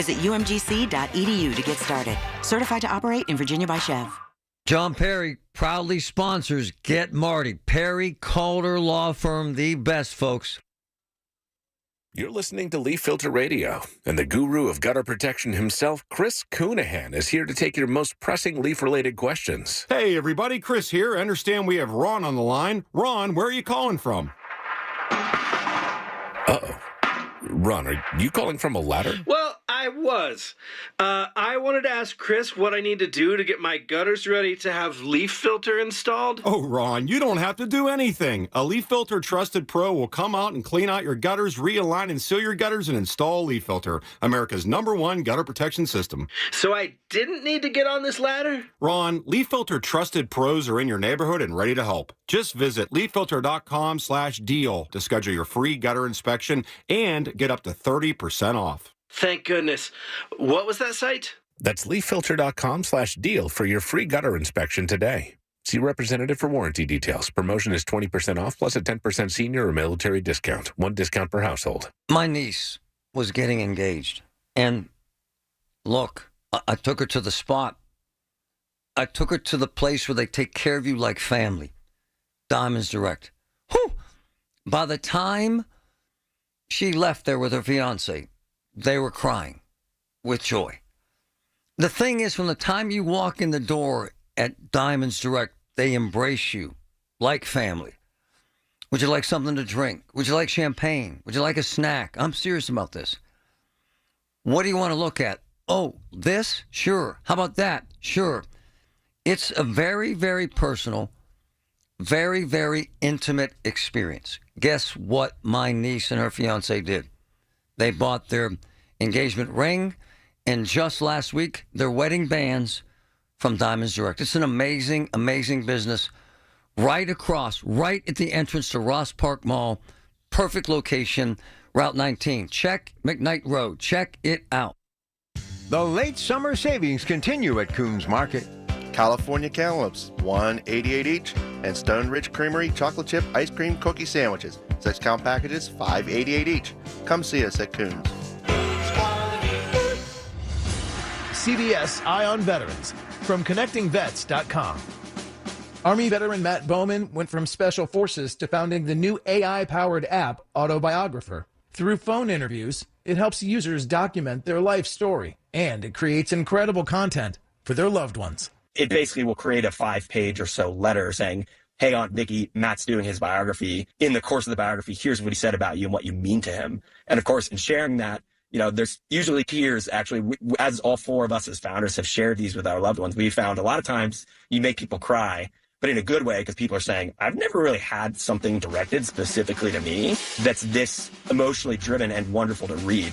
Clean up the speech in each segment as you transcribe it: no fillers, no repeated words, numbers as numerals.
Visit umgc.edu to get started. Certified to operate in Virginia by Chev. John Perry proudly sponsors Get Marty. Perry Calder Law Firm, the best, folks. You're listening to Leaf Filter Radio, and the guru of gutter protection himself, Chris Coonahan, is here to take your most pressing leaf-related questions. Hey, everybody, Chris here. I understand we have Ron on the line. Ron, where are you calling from? Uh-oh. Ron, are you calling from a ladder? Well, I was. I wanted to ask Chris what I need to do to get my gutters ready to have leaf filter installed. Oh, Ron, you don't have to do anything. A Leaf Filter Trusted Pro will come out and clean out your gutters, realign and seal your gutters, and install Leaf Filter, America's #1 gutter protection system. So I didn't need to get on this ladder? Ron, Leaf Filter Trusted Pros are in your neighborhood and ready to help. Just visit leaffilter.com/deal to schedule your free gutter inspection and get up to 30% off. Thank goodness. What was that site? That's leaffilter.com/deal for your free gutter inspection today. See representative for warranty details. Promotion is 20% off plus a 10% senior or military discount. One discount per household. My niece was getting engaged. And look, I took her to the spot. I took her to the place where they take care of you like family. Diamonds Direct. Whew! By the time she left there with her fiance, they were crying with joy. The thing is, from the time you walk in the door at Diamonds Direct, they embrace you like family. Would you like something to drink? Would you like champagne? Would you like a snack? I'm serious about this. What do you want to look at? Oh, this? Sure. How about that? Sure. It's a very, very personal, very, very intimate experience. Guess what my niece and her fiance did? They bought their engagement ring and just last week, their wedding bands from Diamonds Direct. It's an amazing, amazing business. Right across, right at the entrance to Ross Park Mall. Perfect location, Route 19. Check McKnight Road. Check it out. The late summer savings continue at Coons Market. California cantaloupes, $1.88 each, and Stone Ridge Creamery chocolate chip ice cream cookie sandwiches, 6-count packages, $5.88 each. Come see us at Coons. CBS Eye on Veterans from ConnectingVets.com. Army veteran Matt Bowman went from Special Forces to founding the new AI-powered app, Autobiographer. Through phone interviews, it helps users document their life story, and it creates incredible content for their loved ones. It basically will create a 5-page or so letter saying, hey, Aunt Vicky, Matt's doing his biography. In the course of the biography, here's what he said about you and what you mean to him. And of course, in sharing that, you know, there's usually tears. Actually, as all 4 of us as founders have shared these with our loved ones, we found a lot of times you make people cry, but in a good way, because people are saying, I've never really had something directed specifically to me that's this emotionally driven and wonderful to read.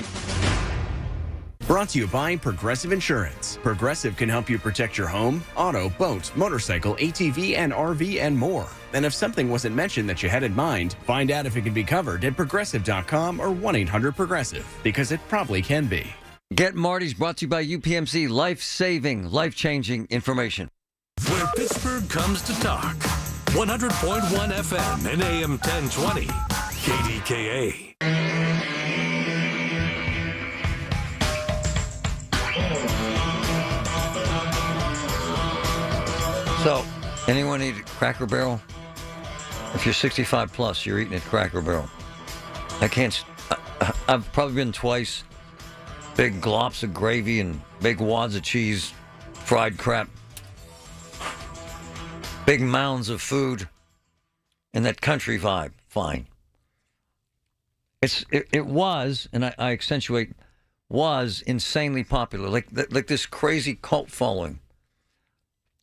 Brought to you by Progressive Insurance. Progressive can help you protect your home, auto, boat, motorcycle, ATV, and RV, and more. And if something wasn't mentioned that you had in mind, find out if it can be covered at Progressive.com or 1-800-PROGRESSIVE, because it probably can be. Get Marty's brought to you by UPMC. Life-saving, life-changing information. Where Pittsburgh comes to talk. 100.1 FM and AM 1020. KDKA. So, anyone eat at Cracker Barrel? If you're 65 plus, you're eating at Cracker Barrel. I've probably been twice. Big glops of gravy and big wads of cheese, fried crap. Big mounds of food. And that country vibe, fine. It was, and I accentuate, was insanely popular. Like this crazy cult following.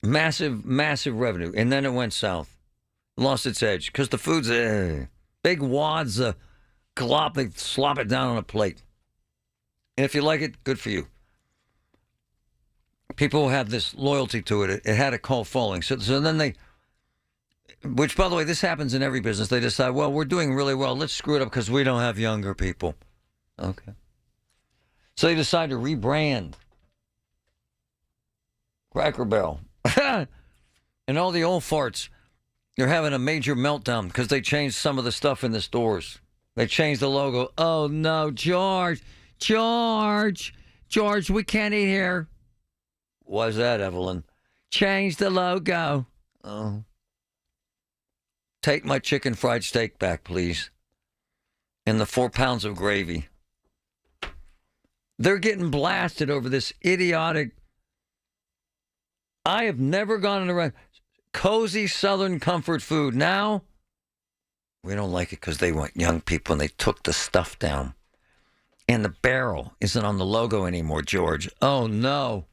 Massive, massive revenue. And then it went south. Lost its edge. Because the food's big wads of glop. They slop it down on a plate. And if you like it, good for you. People have this loyalty to it. It had a cult following. So then they, which, by the way, this happens in every business. They decide, well, we're doing really well. Let's screw it up because we don't have younger people. Okay. So they decide to rebrand Cracker Barrel. And all the old farts, they're having a major meltdown because they changed some of the stuff in the stores. They changed the logo. Oh, no, George, George, we can't eat here. Why's that, Evelyn? Change the logo. Oh. Take my chicken fried steak back, please. And the 4 pounds of gravy. They're getting blasted over this idiotic. I have never gone in a cozy Southern comfort food. Now, we don't like it because they want young people and they took the stuff down. And the barrel isn't on the logo anymore, George. Oh, no.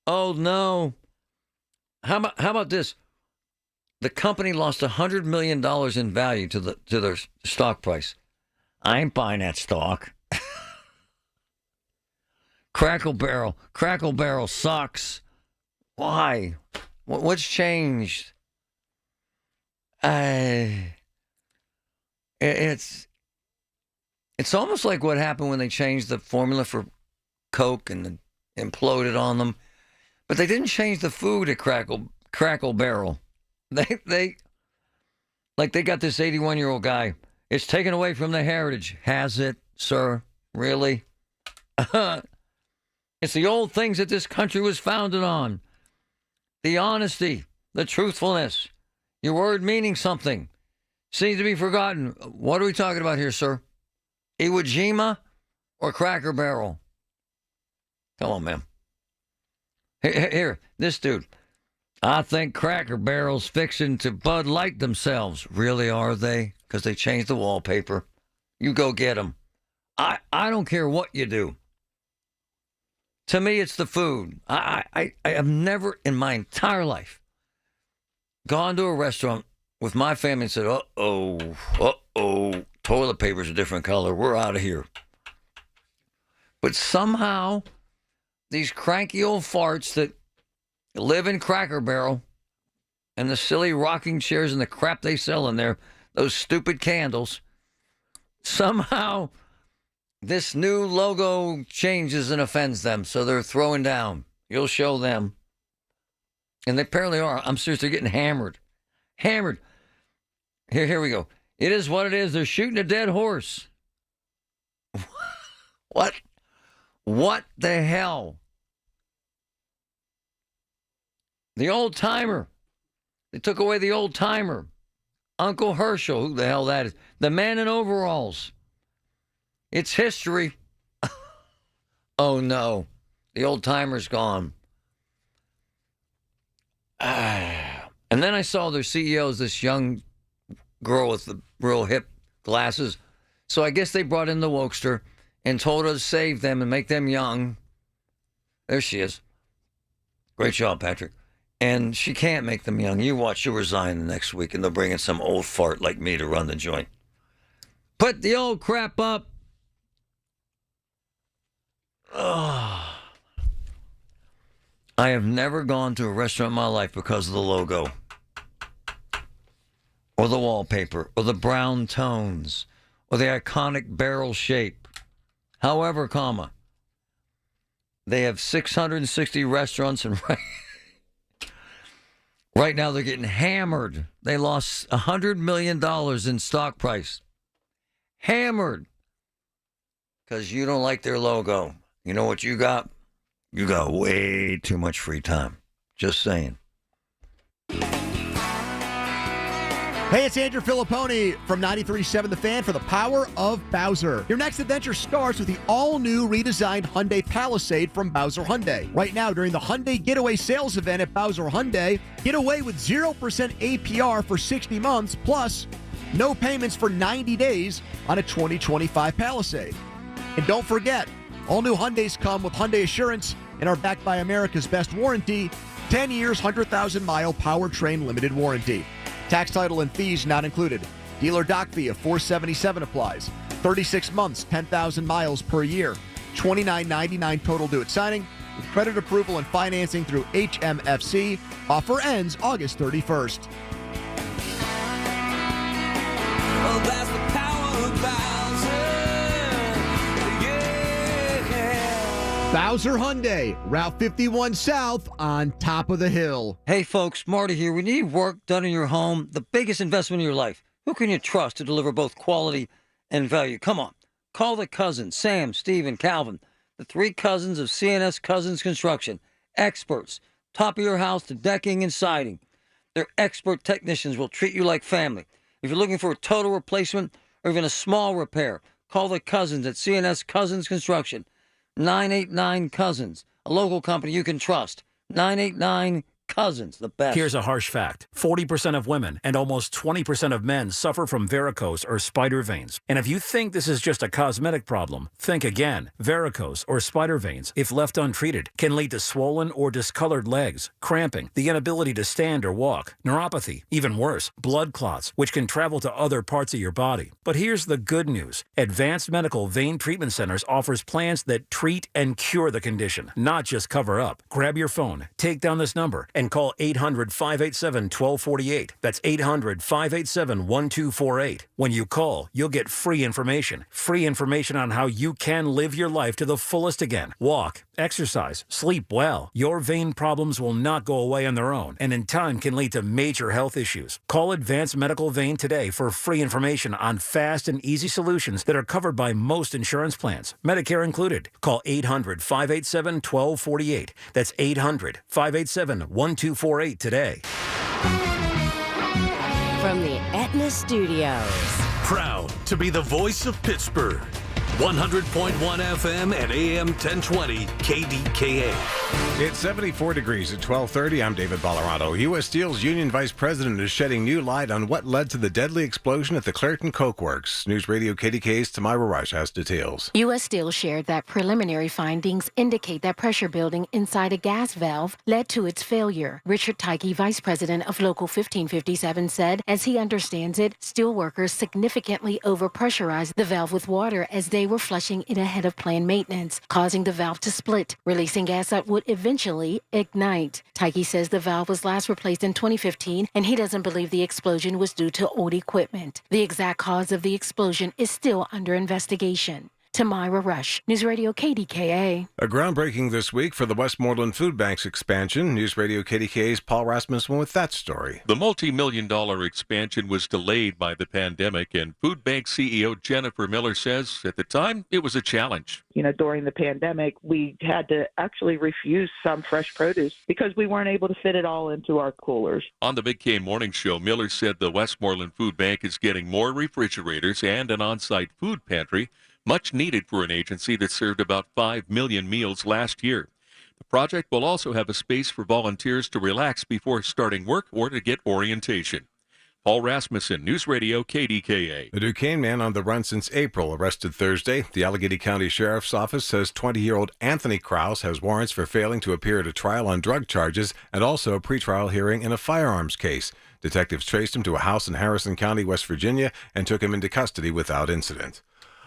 Oh, no. How about this? The company lost $100 million in value to their stock price. I ain't buying that stock. Crackle Barrel sucks. Why? What's changed? It's almost like what happened when they changed the formula for Coke and imploded on them. But they didn't change the food at Crackle Barrel. They got this 81-year-old guy. It's taken away from the heritage. Has it, sir? Really? It's the old things that this country was founded on. The honesty, the truthfulness, your word meaning something. Seems to be forgotten. What are we talking about here, sir? Iwo Jima or Cracker Barrel? Come on, man. Here, this dude. I think Cracker Barrel's fixing to Bud Light themselves. Really, are they? Because they changed the wallpaper. You go get them. I don't care what you do. To me, it's the food. I have never in my entire life gone to a restaurant with my family and said, uh-oh, toilet paper's a different color. We're out of here. But somehow, these cranky old farts that live in Cracker Barrel and the silly rocking chairs and the crap they sell in there, those stupid candles, somehow this new logo changes and offends them, so they're throwing down. You'll show them. And they apparently are. I'm serious, they're getting hammered. Hammered. Here we go. It is what it is. They're shooting a dead horse. What? What the hell? The old timer. They took away the old timer. Uncle Herschel, who the hell that is. The man in overalls. It's history. Oh, no. The old timer's gone. And then I saw their CEO, this young girl with the real hip glasses. So I guess they brought in the wokester and told her to save them and make them young. There she is. Great job, Patrick. And she can't make them young. You watch, she'll resign the next week and they'll bring in some old fart like me to run the joint. Put the old crap up. Oh. I have never gone to a restaurant in my life because of the logo or the wallpaper or the brown tones or the iconic barrel shape. However, they have 660 restaurants and right now they're getting hammered. They lost $100 million in stock price. Hammered. Because you don't like their logo. You know what you got? You got way too much free time. Just saying. Hey, it's Andrew Filipponi from 93.7 The Fan for the Power of Bowser. Your next adventure starts with the all-new redesigned Hyundai Palisade from Bowser Hyundai. Right now, during the Hyundai Getaway Sales Event at Bowser Hyundai, get away with 0% APR for 60 months, plus no payments for 90 days on a 2025 Palisade. And don't forget, all new Hyundais come with Hyundai Assurance and are backed by America's Best Warranty, 10 years, 100,000-mile powertrain limited warranty. Tax, title, and fees not included. Dealer doc fee of $477 applies. 36 months, 10,000 miles per year. $29.99 total due at signing. With credit approval and financing through HMFC. Offer ends August 31st. Well, that's the power of Bowser Hyundai, Route 51 South on top of the hill. Hey folks, Marty here. When you need work done in your home, the biggest investment in your life, who can you trust to deliver both quality and value? Come on. Call the cousins, Sam, Steve, and Calvin. The three cousins of CNS Cousins Construction. Experts. Top of your house to decking and siding. Their expert technicians will treat you like family. If you're looking for a total replacement or even a small repair, call the cousins at CNS Cousins Construction. 989-COUSINS. A local company you can trust. 989-COUSINS. The best. Here's a harsh fact. 40% of women and almost 20% of men suffer from varicose or spider veins. And if you think this is just a cosmetic problem, think again. Varicose or spider veins, if left untreated, can lead to swollen or discolored legs, cramping, the inability to stand or walk, neuropathy, even worse, blood clots, which can travel to other parts of your body. But here's the good news. Advanced Medical Vein Treatment Centers offers plans that treat and cure the condition, not just cover up. Grab your phone, take down this number, and call 800-587-1248. That's 800-587-1248. When you call, you'll get free information on how you can live your life to the fullest again. Walk, exercise, sleep well. Your vein problems will not go away on their own, and in time can lead to major health issues. Call Advanced Medical Vein today for free information on fast and easy solutions that are covered by most insurance plans, Medicare included. Call 800-587-1248. That's 800-587-1248 today. From the Aetna Studios. Proud to be the voice of Pittsburgh. 100.1 FM and AM 1020 KDKA. It's 74 degrees at 12:30. I'm David Ballarado. U.S. Steel's union vice president is shedding new light on what led to the deadly explosion at the Clairton Coke Works. News Radio KDKA's Tamira Rush has details. U.S. Steel shared that preliminary findings indicate that pressure building inside a gas valve led to its failure. Richard Tyke, vice president of Local 1557, said, as he understands it, steel workers significantly overpressurized the valve with water as they were flushing it ahead of planned maintenance, causing the valve to split, releasing gas that would eventually ignite. Tyke says the valve was last replaced in 2015, and he doesn't believe the explosion was due to old equipment. The exact cause of the explosion is still under investigation. Tamira Rush, News Radio KDKA. A groundbreaking this week for the Westmoreland Food Bank's expansion. News Radio KDKA's Paul Rasmussen with that story. The multi-million-dollar expansion was delayed by the pandemic, and Food Bank CEO Jennifer Miller says at the time it was a challenge. During the pandemic, we had to actually refuse some fresh produce because we weren't able to fit it all into our coolers. On the Big K Morning Show, Miller said the Westmoreland Food Bank is getting more refrigerators and an on-site food pantry, much needed for an agency that served about 5 million meals last year. The project will also have a space for volunteers to relax before starting work or to get orientation. Paul Rasmussen, News Radio KDKA. A Duquesne man on the run since April arrested Thursday. The Allegheny County Sheriff's Office says 20-year-old Anthony Krause has warrants for failing to appear at a trial on drug charges and also a pretrial hearing in a firearms case. Detectives traced him to a house in Harrison County, West Virginia, and took him into custody without incident.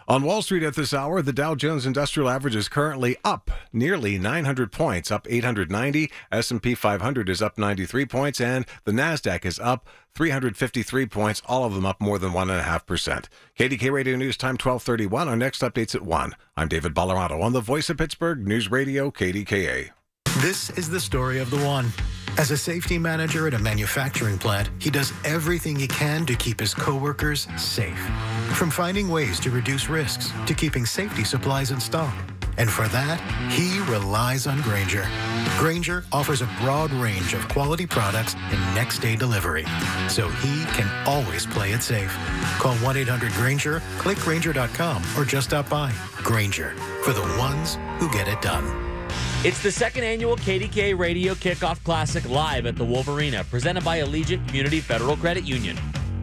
On Wall Street at this hour, the Dow Jones Industrial Average is currently up nearly 900 points, up 890. S&P 500 is up 93 points, and the NASDAQ is up 353 points, all of them up more than 1.5%. KDK Radio News Time 12:31. Our next update's at 1. I'm David Ballarado on the Voice of Pittsburgh, News Radio KDKA. This is the story of the one. As a safety manager at a manufacturing plant, he does everything he can to keep his coworkers safe. From finding ways to reduce risks to keeping safety supplies in stock. And for that, he relies on Grainger. Grainger offers a broad range of quality products and next-day delivery, so he can always play it safe. Call 1-800-GRAINGER, click Grainger.com, or just stop by. Grainger, for the ones who get it done. It's the second annual KDKA Radio Kickoff Classic live at the Wolf Arena, presented by Allegiant Community Federal Credit Union.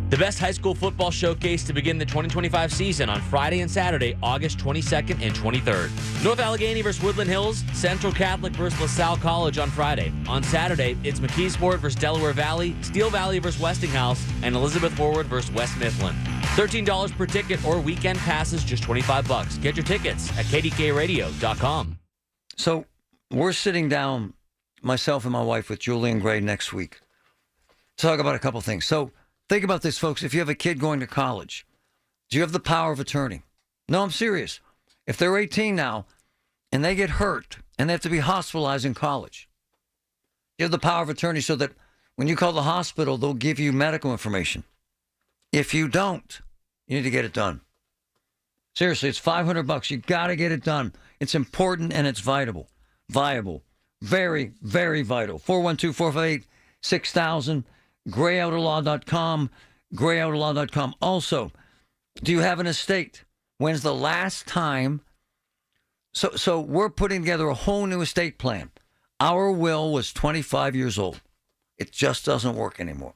The best high school football showcase to begin the 2025 season on Friday and Saturday, August 22nd and 23rd. North Allegheny versus Woodland Hills, Central Catholic versus LaSalle College on Friday. On Saturday, it's McKeesport versus Delaware Valley, Steel Valley versus Westinghouse, and Elizabeth Forward versus West Mifflin. $13 per ticket or weekend passes, just $25. Get your tickets at kdkaradio.com. So we're sitting down, myself and my wife, with Julian Gray next week to talk about a couple things. So think about this, folks. If you have a kid going to college, do you have the power of attorney? No, I'm serious. If they're 18 now and they get hurt and they have to be hospitalized in college, you have the power of attorney so that when you call the hospital, they'll give you medical information. If you don't, you need to get it done. Seriously, it's $500. You got to get it done. It's important and it's viable. Very, very vital. 412-458-6000, grayouterlaw.com, grayouterlaw.com. Also, do you have an estate? When's the last time? So we're putting together a whole new estate plan. Our will was 25 years old. It just doesn't work anymore.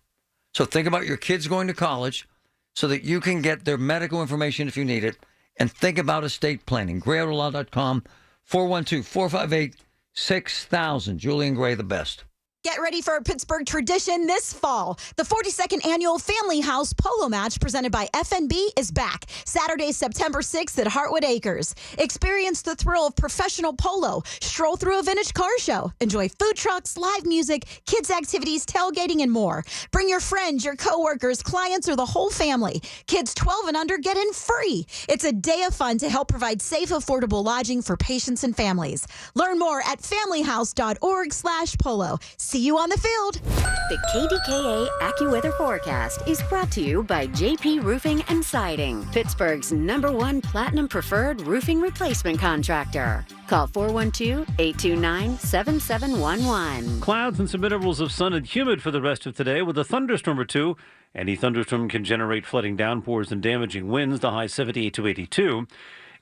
So think about your kids going to college so that you can get their medical information if you need it, and think about estate planning. grayouterlaw.com, 412-458-6000. Julian Gray, the best. Get ready for a Pittsburgh tradition this fall. The 42nd annual Family House Polo Match presented by FNB is back Saturday, September 6th at Hartwood Acres. Experience the thrill of professional polo, stroll through a vintage car show, enjoy food trucks, live music, kids activities, tailgating, and more. Bring your friends, your coworkers, clients, or the whole family. Kids 12 and under get in free. It's a day of fun to help provide safe, affordable lodging for patients and families. Learn more at familyhouse.org/polo. See you on the field. The KDKA AccuWeather forecast is brought to you by JP Roofing and Siding, Pittsburgh's #1 Platinum Preferred Roofing Replacement Contractor. Call 412-829-7711. Clouds and some intervals of sun and humid for the rest of today with a thunderstorm or two. Any thunderstorm can generate flooding downpours and damaging winds, the high 78 to 82.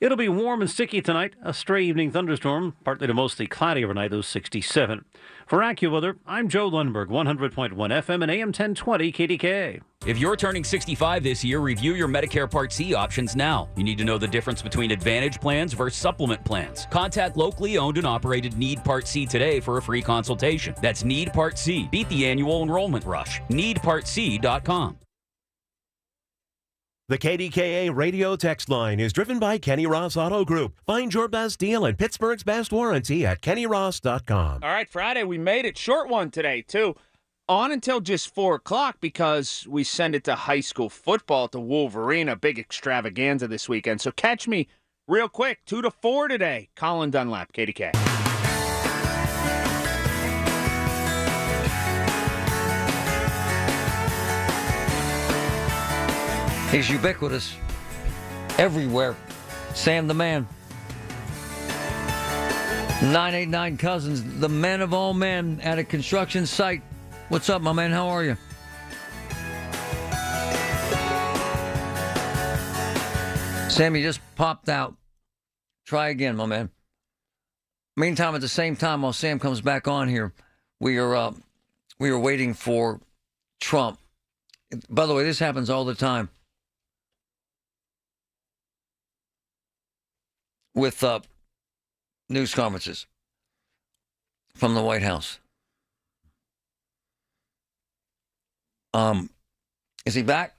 It'll be warm and sticky tonight. A stray evening thunderstorm, partly to mostly cloudy overnight, those 67. For AccuWeather, I'm Joe Lundberg, 100.1 FM and AM 1020 KDKA. If you're turning 65 this year, review your Medicare Part C options now. You need to know the difference between Advantage plans versus supplement plans. Contact locally owned and operated Need Part C today for a free consultation. That's Need Part C. Beat the annual enrollment rush. NeedPartC.com. The KDKA radio text line is driven by Kenny Ross Auto Group. Find your best deal and Pittsburgh's best warranty at KennyRoss.com. All right, Friday, we made it. Short one today, too. On until just 4 o'clock because we send it to high school football at the Wolverine, a big extravaganza this weekend. So catch me real quick, 2 to 4 today. Colin Dunlap, KDK. He's ubiquitous. Everywhere. Sam the Man. 989 Cousins, the men of all men at a construction site. What's up, my man? How are you? Sam, you just popped out. Try again, my man. Meantime, at the same time, while Sam comes back on here, we are waiting for Trump. By the way, this happens all the time. With news conferences from the White House. Is he back?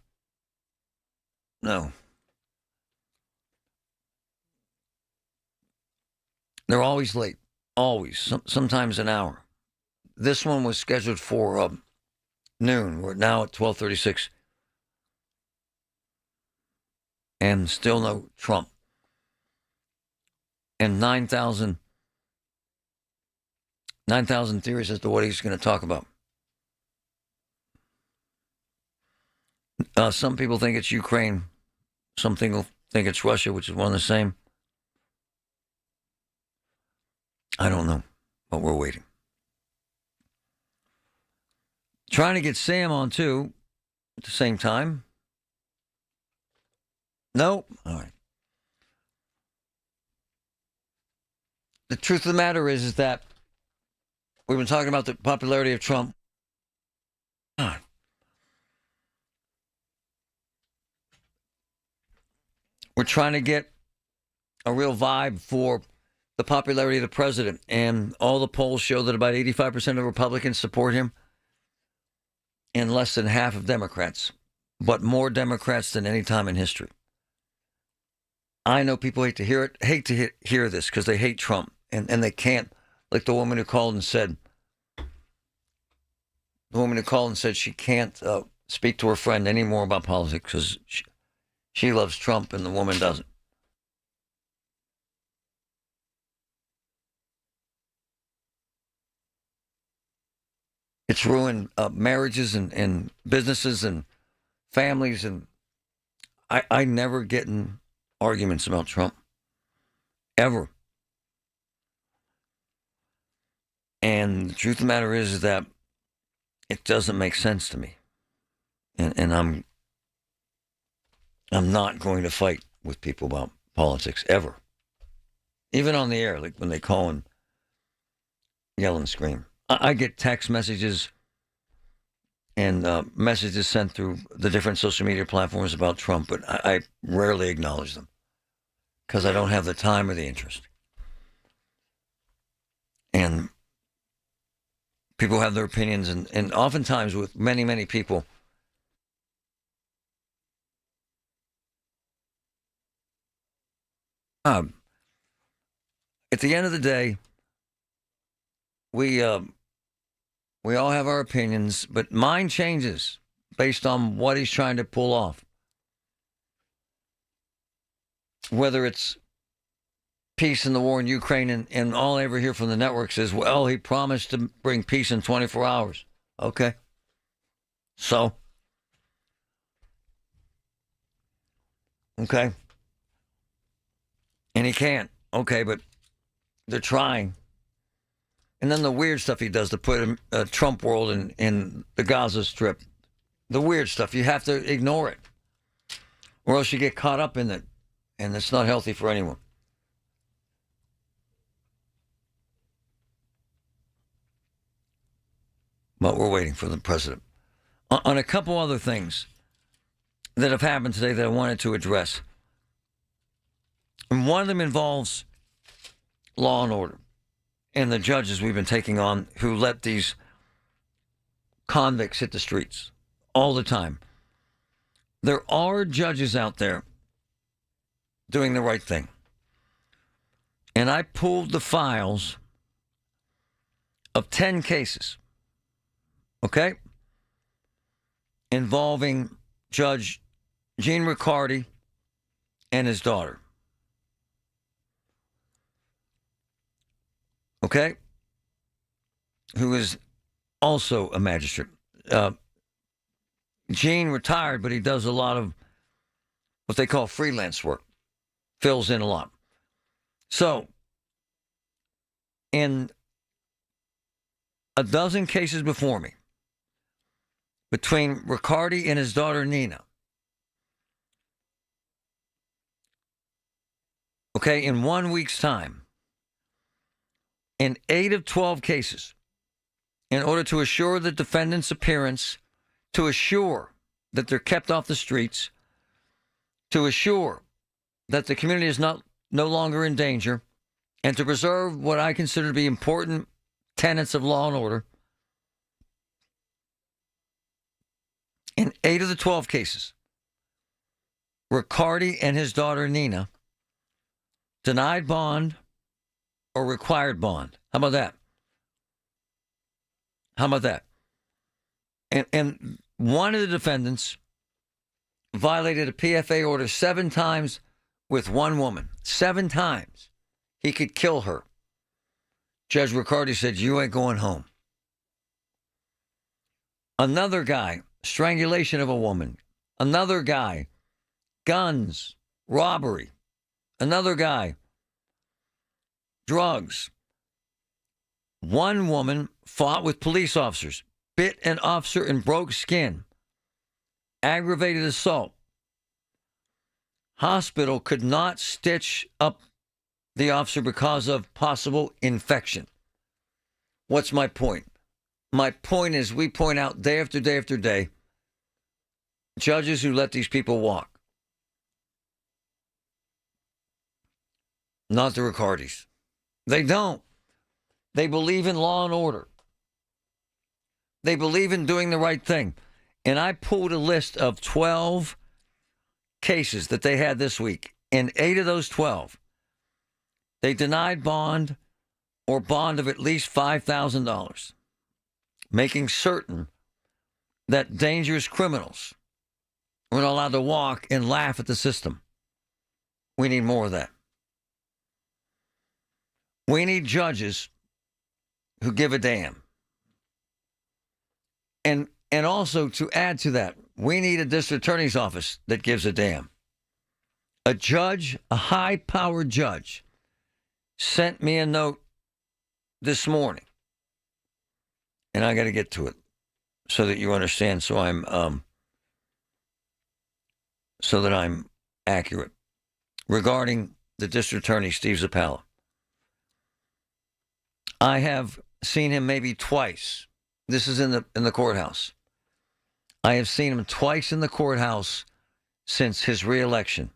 No. They're always late. Always. Sometimes an hour. This one was scheduled for noon. We're now at 12:36. And still no Trump. And 9,000 theories as to what he's going to talk about. Some people think it's Ukraine. Some people think it's Russia, which is one and the same. I don't know, but we're waiting. Trying to get Sam on, too, at the same time. No? All right. The truth of the matter is that we've been talking about the popularity of Trump. We're trying to get a real vibe for the popularity of the president. And all the polls show that about 85% of Republicans support him and less than half of Democrats, but more Democrats than any time in history. I know people hate to hear this because they hate Trump. And they can't, like the woman who called and said, she can't speak to her friend anymore about politics because she loves Trump and the woman doesn't. It's ruined marriages and businesses and families. And I never get in arguments about Trump. Ever. And the truth of the matter is that it doesn't make sense to me. And I'm not going to fight with people about politics ever. Even on the air, like when they call and yell and scream. I get text messages and messages sent through the different social media platforms about Trump, but I rarely acknowledge them because I don't have the time or the interest. And people have their opinions, and oftentimes with many, many people, at the end of the day, we all have our opinions, but mine changes based on what he's trying to pull off. Whether it's peace in the war in Ukraine, and all I ever hear from the networks is, well, he promised to bring peace in 24 hours. Okay. So. Okay. And he can't. Okay, but they're trying. And then the weird stuff he does to put a Trump world in the Gaza Strip. The weird stuff. You have to ignore it. Or else you get caught up in it. And it's not healthy for anyone. But we're waiting for the president. On a couple other things that have happened today that I wanted to address. And one of them involves law and order and the judges we've been taking on who let these convicts hit the streets all the time. There are judges out there doing the right thing. And I pulled the files of 10 cases, okay, involving Judge Gene Riccardi and his daughter. Okay? Who is also a magistrate. Gene retired, but he does a lot of what they call freelance work. Fills in a lot. So, in a dozen cases before me, between Riccardi and his daughter Nina, okay, in 1 week's time, in 8 of 12 cases, in order to assure the defendant's appearance, to assure that they're kept off the streets, to assure that the community is no longer in danger, and to preserve what I consider to be important tenets of law and order, in 8 of the 12 cases, Riccardi and his daughter Nina denied bond or required bond. How about that? How about that? And one of the defendants violated a PFA order 7 times with one woman. 7 times. He could kill her. Judge Riccardi said, you ain't going home. Another guy, strangulation of a woman. Another guy, guns, robbery. Another guy, drugs. One woman fought with police officers, bit an officer and broke skin. Aggravated assault. Hospital could not stitch up the officer because of possible infection. What's my point? My point is we point out day after day after day judges who let these people walk. Not the Riccardis. They don't. They believe in law and order. They believe in doing the right thing. And I pulled a list of 12 cases that they had this week. In 8 of those 12, they denied bond or bond of at least $5,000, making certain that dangerous criminals were not allowed to walk and laugh at the system. We need more of that. We need judges who give a damn. And also, to add to that, we need a district attorney's office that gives a damn. A judge, a high-powered judge, sent me a note this morning and I got to get to it so that you understand. So that I'm accurate regarding the district attorney, Steve Zappala. I have seen him maybe twice. This is in the courthouse. I have seen him twice in the courthouse since his reelection.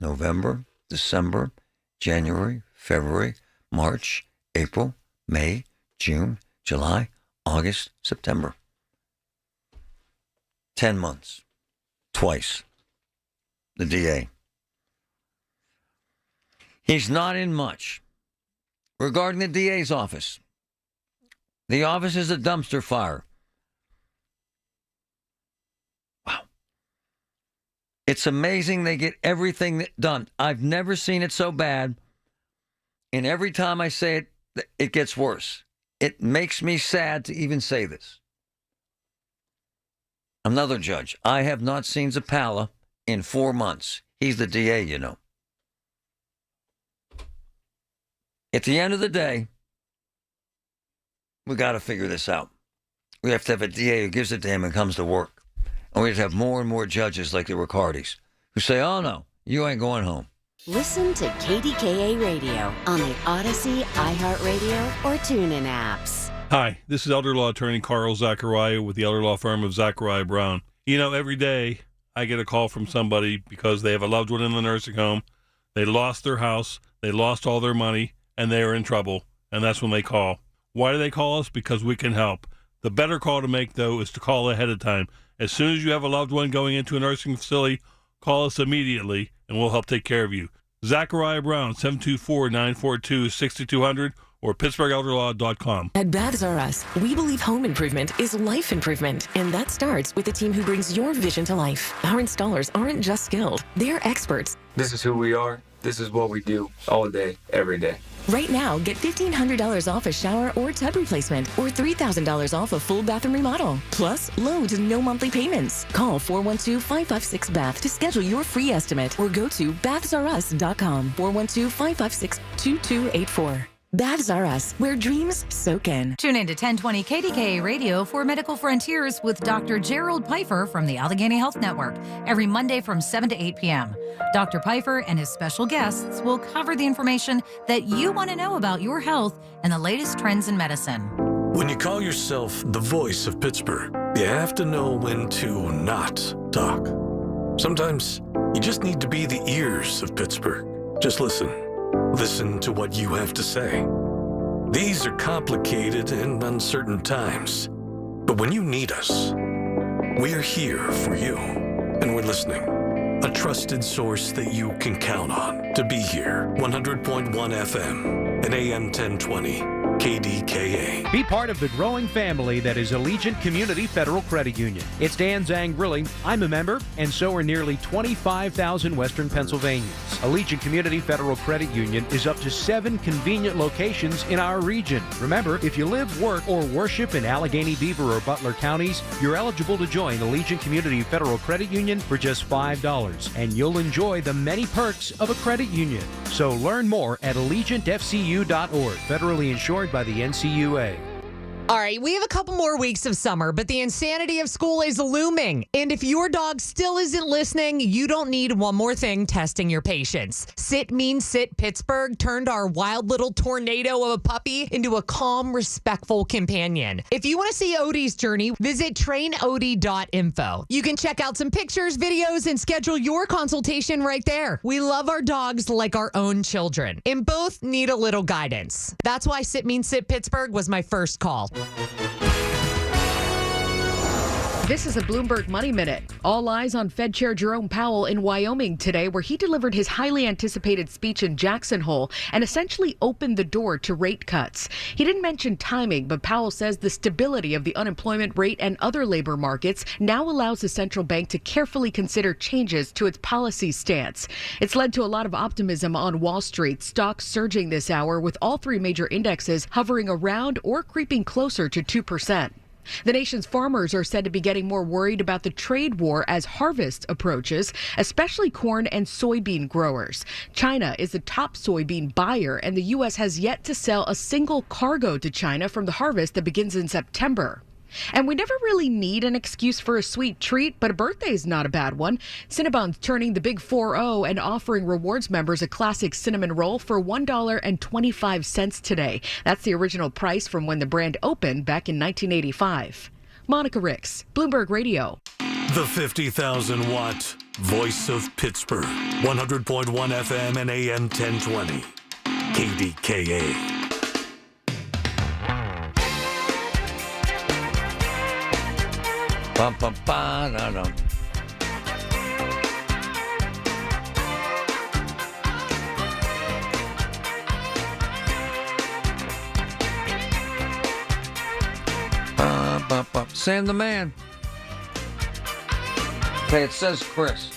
November, December, January, February, March, April, May, June, July, August, September. 10 months. Twice. The DA. He's not in much. Regarding the DA's office, the office is a dumpster fire. Wow. It's amazing they get everything done. I've never seen it so bad. And every time I say it, it gets worse. It makes me sad to even say this. Another judge. I have not seen Zappala in 4 months. He's the DA, you know. At the end of the day, we got to figure this out. We have to have a DA who gives a damn and comes to work. And we have to have more and more judges like the Ricardis who say, oh, no, you ain't going home. Listen to KDKA Radio on the Odyssey, iHeartRadio, or TuneIn apps. Hi, this is elder law attorney Carl Zachariah with the elder law firm of Zachariah Brown. You know, every day I get a call from somebody because they have a loved one in the nursing home. They lost their house. They lost all their money. And they are in trouble, and that's when they call. Why do they call us? Because we can help. The better call to make, though, is to call ahead of time. As soon as you have a loved one going into a nursing facility, call us immediately, and we'll help take care of you. Zachariah Brown, 724-942-6200, or PittsburghElderLaw.com. At Baths R Us, we believe home improvement is life improvement, and that starts with a team who brings your vision to life. Our installers aren't just skilled, they're experts. This is who we are. This is what we do all day, every day. Right now, get $1,500 off a shower or tub replacement, or $3,000 off a full bathroom remodel. Plus, loads and no monthly payments. Call 412-556-BATH to schedule your free estimate, or go to bathsrus.com, 412-556-2284. Baths R Us, where dreams soak in. Tune in to 1020 KDKA Radio for Medical Frontiers with Dr. Gerald Pfeiffer from the Allegheny Health Network every Monday from 7 to 8 p.m. Dr. Pfeiffer and his special guests will cover the information that you want to know about your health and the latest trends in medicine. When you call yourself the voice of Pittsburgh, you have to know when to not talk. Sometimes you just need to be the ears of Pittsburgh. Just listen. Listen to what you have to say. These are complicated and uncertain times, but when you need us, we are here for you, and we're listening. A trusted source that you can count on to be here. 100.1 FM and AM 1020 KDKA. Be part of the growing family that is Allegiant Community Federal Credit Union. It's Dan Zangrilli. I'm a member, and so are nearly 25,000 Western Pennsylvanians. Allegiant Community Federal Credit Union is up to 7 convenient locations in our region. Remember, if you live, work, or worship in Allegheny, Beaver, or Butler counties, you're eligible to join Allegiant Community Federal Credit Union for just $5, and you'll enjoy the many perks of a credit union. So learn more at AllegiantFCU.org. Federally insured by the NCUA. All right, we have a couple more weeks of summer, but the insanity of school is looming. And if your dog still isn't listening, you don't need one more thing testing your patience. Sit Mean Sit Pittsburgh turned our wild little tornado of a puppy into a calm, respectful companion. If you want to see Odie's journey, visit trainodie.info. You can check out some pictures, videos, and schedule your consultation right there. We love our dogs like our own children, and both need a little guidance. That's why Sit Mean Sit Pittsburgh was my first call. This is a Bloomberg Money Minute. All eyes on Fed Chair Jerome Powell in Wyoming today, where he delivered his highly anticipated speech in Jackson Hole and essentially opened the door to rate cuts. He didn't mention timing, but Powell says the stability of the unemployment rate and other labor markets now allows the central bank to carefully consider changes to its policy stance. It's led to a lot of optimism on Wall Street, stocks surging this hour with all 3 major indexes hovering around or creeping closer to 2%. The nation's farmers are said to be getting more worried about the trade war as harvest approaches, especially corn and soybean growers. China is the top soybean buyer, and the U.S. has yet to sell a single cargo to China from the harvest that begins in September. And we never really need an excuse for a sweet treat, but a birthday is not a bad one. Cinnabon's turning the big 4-0 and offering rewards members a classic cinnamon roll for $1.25 today. That's the original price from when the brand opened back in 1985. Monica Ricks, Bloomberg Radio. The 50,000-watt voice of Pittsburgh, 100.1 FM and AM 1020, KDKA. Bum, bum, ba, da, da. Sam the man. Okay, it says Chris.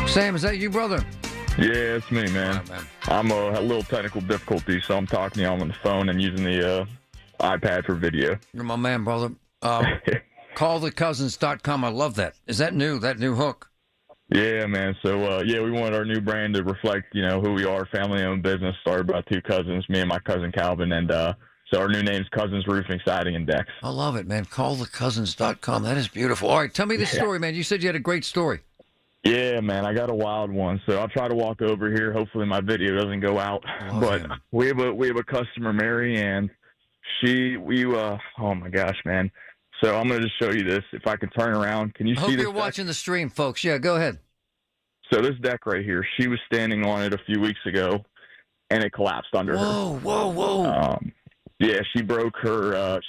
Sam, is that you, brother? Yeah, it's me, man. Right, man. I'm a little technical difficulty, so I'm talking to you on the phone and using the iPad for video. You're my man, brother. Callthecousins.com. I love that. Is that new? That new hook? Yeah, man. So, we wanted our new brand to reflect, who we are, family-owned business, started by two cousins, me and my cousin Calvin, and so our new name's Cousins Roofing, Siding, and Decks. I love it, man. Callthecousins.com. That is beautiful. All right, tell me the story, man. You said you had a great story. Yeah, man, I got a wild one. So I'll try to walk over here. Hopefully my video doesn't go out. We have a customer, Mary, and oh my gosh, man. So I'm going to just show you this. If I can turn around, can you see this? I hope you're watching the stream, folks. Yeah, go ahead. So this deck right here, she was standing on it a few weeks ago, and it collapsed under her. Whoa. Yeah, she broke her. I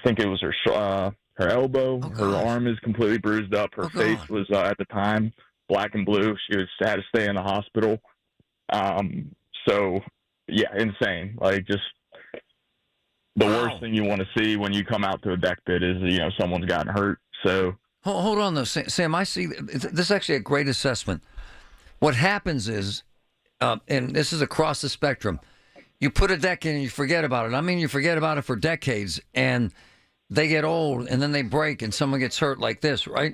think it was her elbow. Her arm is completely bruised up. Her face was at the time black and blue. She had to stay in the hospital. So yeah, insane. Like just the worst thing you want to see when you come out to a deck pit is someone's gotten hurt. So hold on though, Sam. I see this is actually a great assessment. What happens is, and this is across the spectrum. You put a deck in and you forget about it. I mean, you forget about it for decades, and they get old, and then they break, and someone gets hurt like this, right?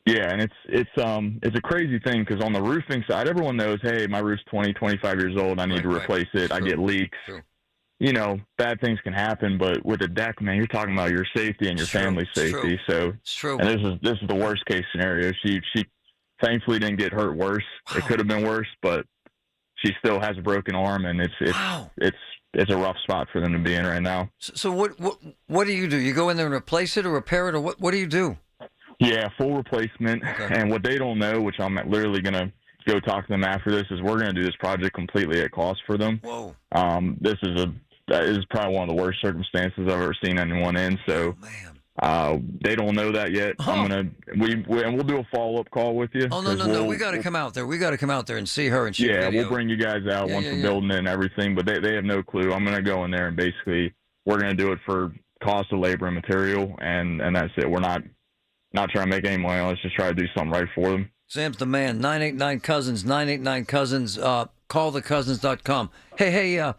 Yeah, and it's a crazy thing because on the roofing side, everyone knows, hey, my roof's 20, 25 years old. I need to replace it. True. I get leaks. True. Bad things can happen, but with a deck, man, you're talking about your safety and your family's safety. So, it's true. And this is the worst case scenario. She thankfully didn't get hurt worse. Wow. It could have been worse, but she still has a broken arm, and it's a rough spot for them to be in right now. So what do? You go in there and replace it or repair it, or what do you do? Yeah, full replacement. Okay. And what they don't know, which I'm literally going to go talk to them after this, is we're going to do this project completely at cost for them. Whoa. This is probably one of the worst circumstances I've ever seen anyone in. So they don't know that yet. We'll do a follow-up call with you. Oh, no. We got to come out there. We got to come out there and see her and shoot video. Yeah, we'll bring you guys out once we're building it and everything, but they have no clue. I'm going to go in there and basically we're going to do it for cost of labor and material, and that's it. We're not trying to make any money. Let's just try to do something right for them. Sam's the man. 989-Cousins, 989-Cousins. Callthecousins.com. Hey,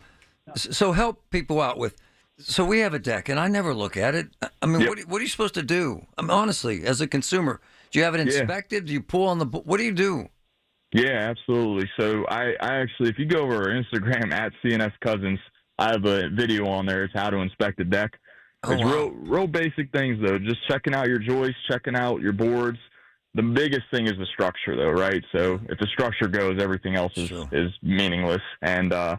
so help people out with. So we have a deck, and I never look at it. I mean, what are you supposed to do? I mean, honestly, as a consumer, do you have it inspected? Do you pull on the? What do you do? Yeah, absolutely. So I actually, if you go over our Instagram at CNS Cousins, I have a video on there. It's how to inspect a deck. It's real basic things though. Just checking out your joists, checking out your boards. The biggest thing is the structure, though, right? So if the structure goes, everything else is meaningless. And the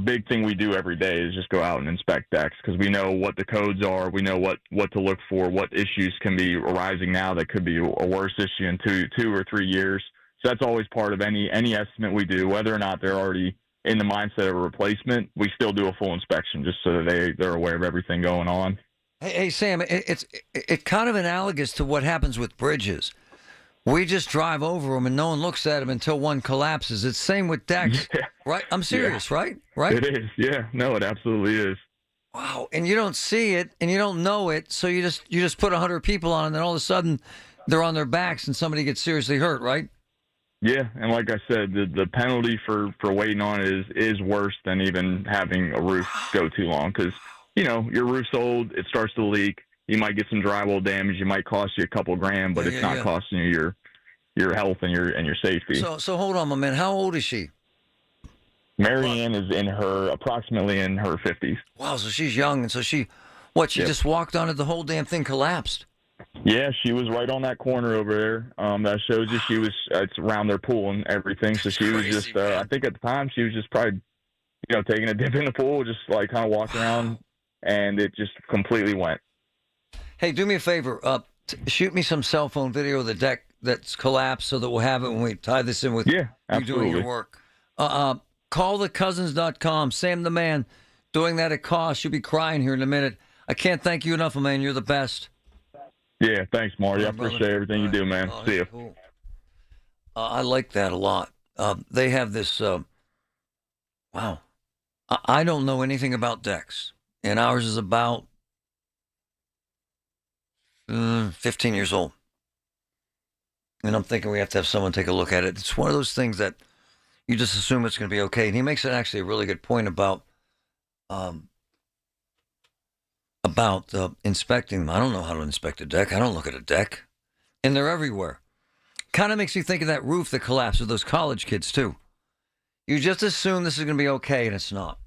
big thing we do every day is just go out and inspect decks because we know what the codes are. We know what to look for, what issues can be arising now that could be a worse issue in two or 3 years. So that's always part of any estimate we do, whether or not they're already in the mindset of a replacement. We still do a full inspection just so that they're aware of everything going on. Hey Sam, it's kind of analogous to what happens with bridges. We just drive over them and no one looks at them until one collapses. It's the same with decks, right? I'm serious, right? Right? It is, yeah. No, it absolutely is. Wow, and you don't see it and you don't know it, so you just put 100 people on, and then all of a sudden they're on their backs and somebody gets seriously hurt, right? Yeah, and like I said, the penalty for waiting on it is worse than even having a roof go too long because your roof's old, it starts to leak. You might get some drywall damage. It might cost you a couple grand, but it's not costing you your health and your safety. So hold on, my man. How old is she? Marianne is approximately in her 50s. Wow, so she's young, and so she just walked on it, the whole damn thing collapsed. Yeah, she was right on that corner over there. That shows you it's around their pool and everything. So she was just, I think at the time, she was just probably, taking a dip in the pool, just like kind of walking around, and it just completely went. Hey, do me a favor. Shoot me some cell phone video of the deck that's collapsed so that we'll have it when we tie this in with you doing your work. Callthecousins.com. Sam the man doing that at cost. You'll be crying here in a minute. I can't thank you enough, man. You're the best. Yeah, thanks, Marty. I appreciate everything you do, man. See you. Cool. I like that a lot. They have this, wow. I don't know anything about decks, and ours is about 15 years old. And I'm thinking we have to have someone take a look at it. It's one of those things that you just assume it's going to be okay. And he makes it actually a really good point about inspecting them. I don't know how to inspect a deck. I don't look at a deck. And they're everywhere. Kind of makes me think of that roof that collapsed with those college kids, too. You just assume this is going to be okay, and it's not.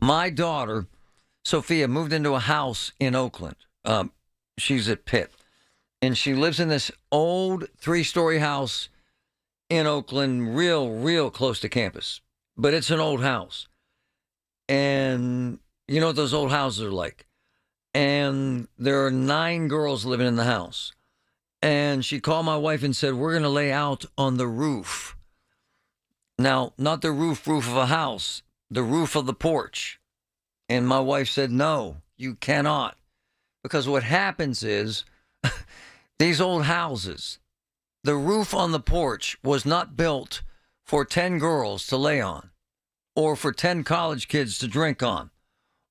My daughter, Sophia, moved into a house in Oakland. She's at Pitt. And she lives in this old 3-story house in Oakland, real close to campus. But it's an old house. And you know what those old houses are like. And there are 9 girls living in the house. And she called my wife and said, we're going to lay out on the roof. Now, not the roof of a house, the roof of the porch. And my wife said, no, you cannot. Because what happens is, these old houses, the roof on the porch was not built for 10 girls to lay on, or for 10 college kids to drink on,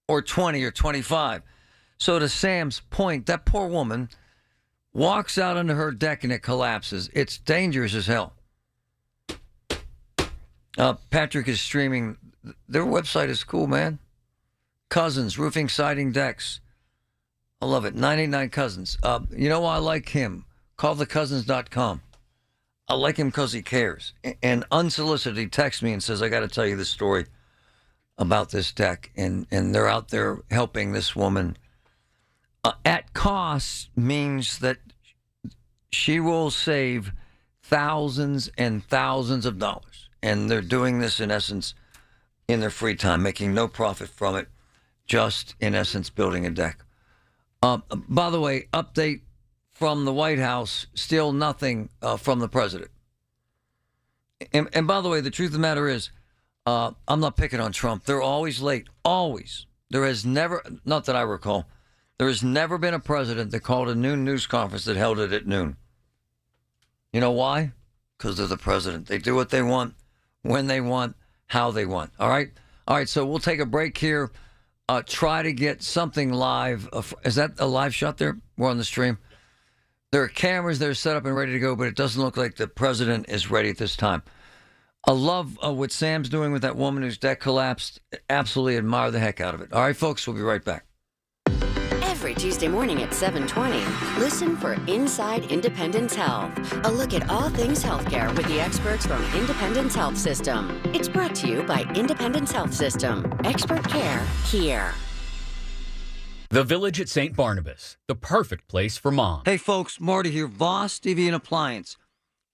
or 20 or 25. So to Sam's point, that poor woman walks out onto her deck and it collapses. It's dangerous as hell. Patrick is streaming. Their website is cool, man. Cousins, roofing, siding, decks. I love it. 989 Cousins. You know why I like him? Callthecousins.com. I like him because he cares. And unsolicited, he texts me and says, I got to tell you this story about this deck. And they're out there helping this woman. At cost means that she will save thousands and thousands of dollars. And they're doing this, in essence, in their free time, making no profit from it, just, in essence, building a deck. By the way, update from the White House, still nothing from the president. And by the way, the truth of the matter is, I'm not picking on Trump. They're always late, always. There has never, not that I recall, there has never been a president that called a noon news conference that held it at noon. You know why? Because they're the president. They do what they want, when they want, how they want. All right? All right, so we'll take a break here. Try to get something live. Is that a live shot there? We're on the stream. There are cameras that are set up and ready to go, but it doesn't look like the president is ready at this time. I love what Sam's doing with that woman whose deck collapsed. Absolutely admire the heck out of it. All right, folks, we'll be right back. Every Tuesday morning at 7:20, listen for Inside Independence Health, a look at all things healthcare with the experts from Independence Health System. It's brought to you by Independence Health System. Expert care here. The Village at St. Barnabas, the perfect place for mom. Hey, folks, Marty here, Voss TV and Appliance.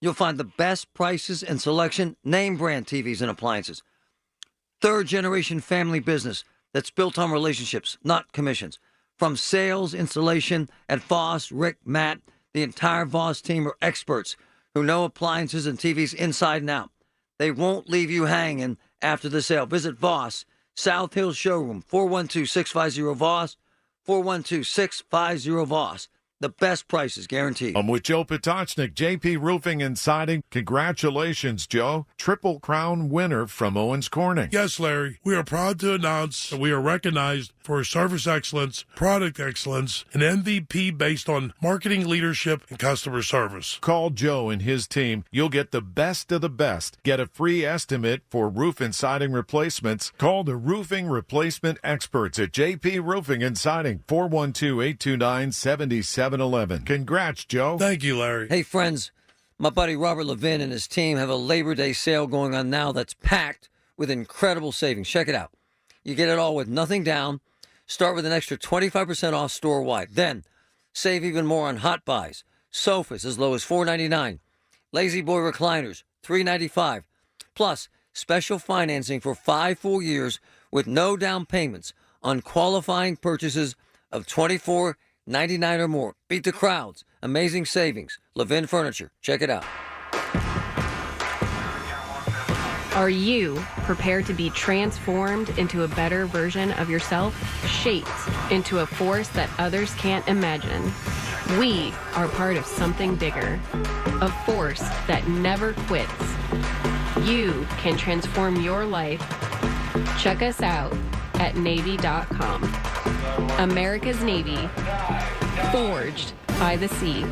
You'll find the best prices and selection, name brand TVs and appliances. 3rd-generation family business that's built on relationships, not commissions. From sales, installation at Voss, Rick, Matt, the entire Voss team are experts who know appliances and TVs inside and out. They won't leave you hanging after the sale. Visit Voss, South Hill Showroom, 412-650-VOSS, 412-650-VOSS. The best prices, guaranteed. I'm with Joe Potocznik, JP Roofing and Siding. Congratulations, Joe. Triple Crown winner from Owens Corning. Yes, Larry. We are proud to announce that we are recognized for service excellence, product excellence, and MVP based on marketing leadership and customer service. Call Joe and his team. You'll get the best of the best. Get a free estimate for roof and siding replacements. Call the roofing replacement experts at JP Roofing and Siding, 412-829-7711. Congrats, Joe. Thank you, Larry. Hey, friends, my buddy Robert Levin and his team have a Labor Day sale going on now that's packed with incredible savings. Check it out. You get it all with nothing down. Start with an extra 25% off store-wide. Then save even more on hot buys. Sofas as low as $4.99. Lazy Boy recliners, $3.95. Plus, special financing for 5 full years with no down payments on qualifying purchases of $24.99 or more. Beat the crowds. Amazing savings. Levin Furniture. Check it out. Are you prepared to be transformed into a better version of yourself? Shaped into a force that others can't imagine? We are part of something bigger. A force that never quits. You can transform your life. Check us out at Navy.com. America's Navy. Forged by the sea.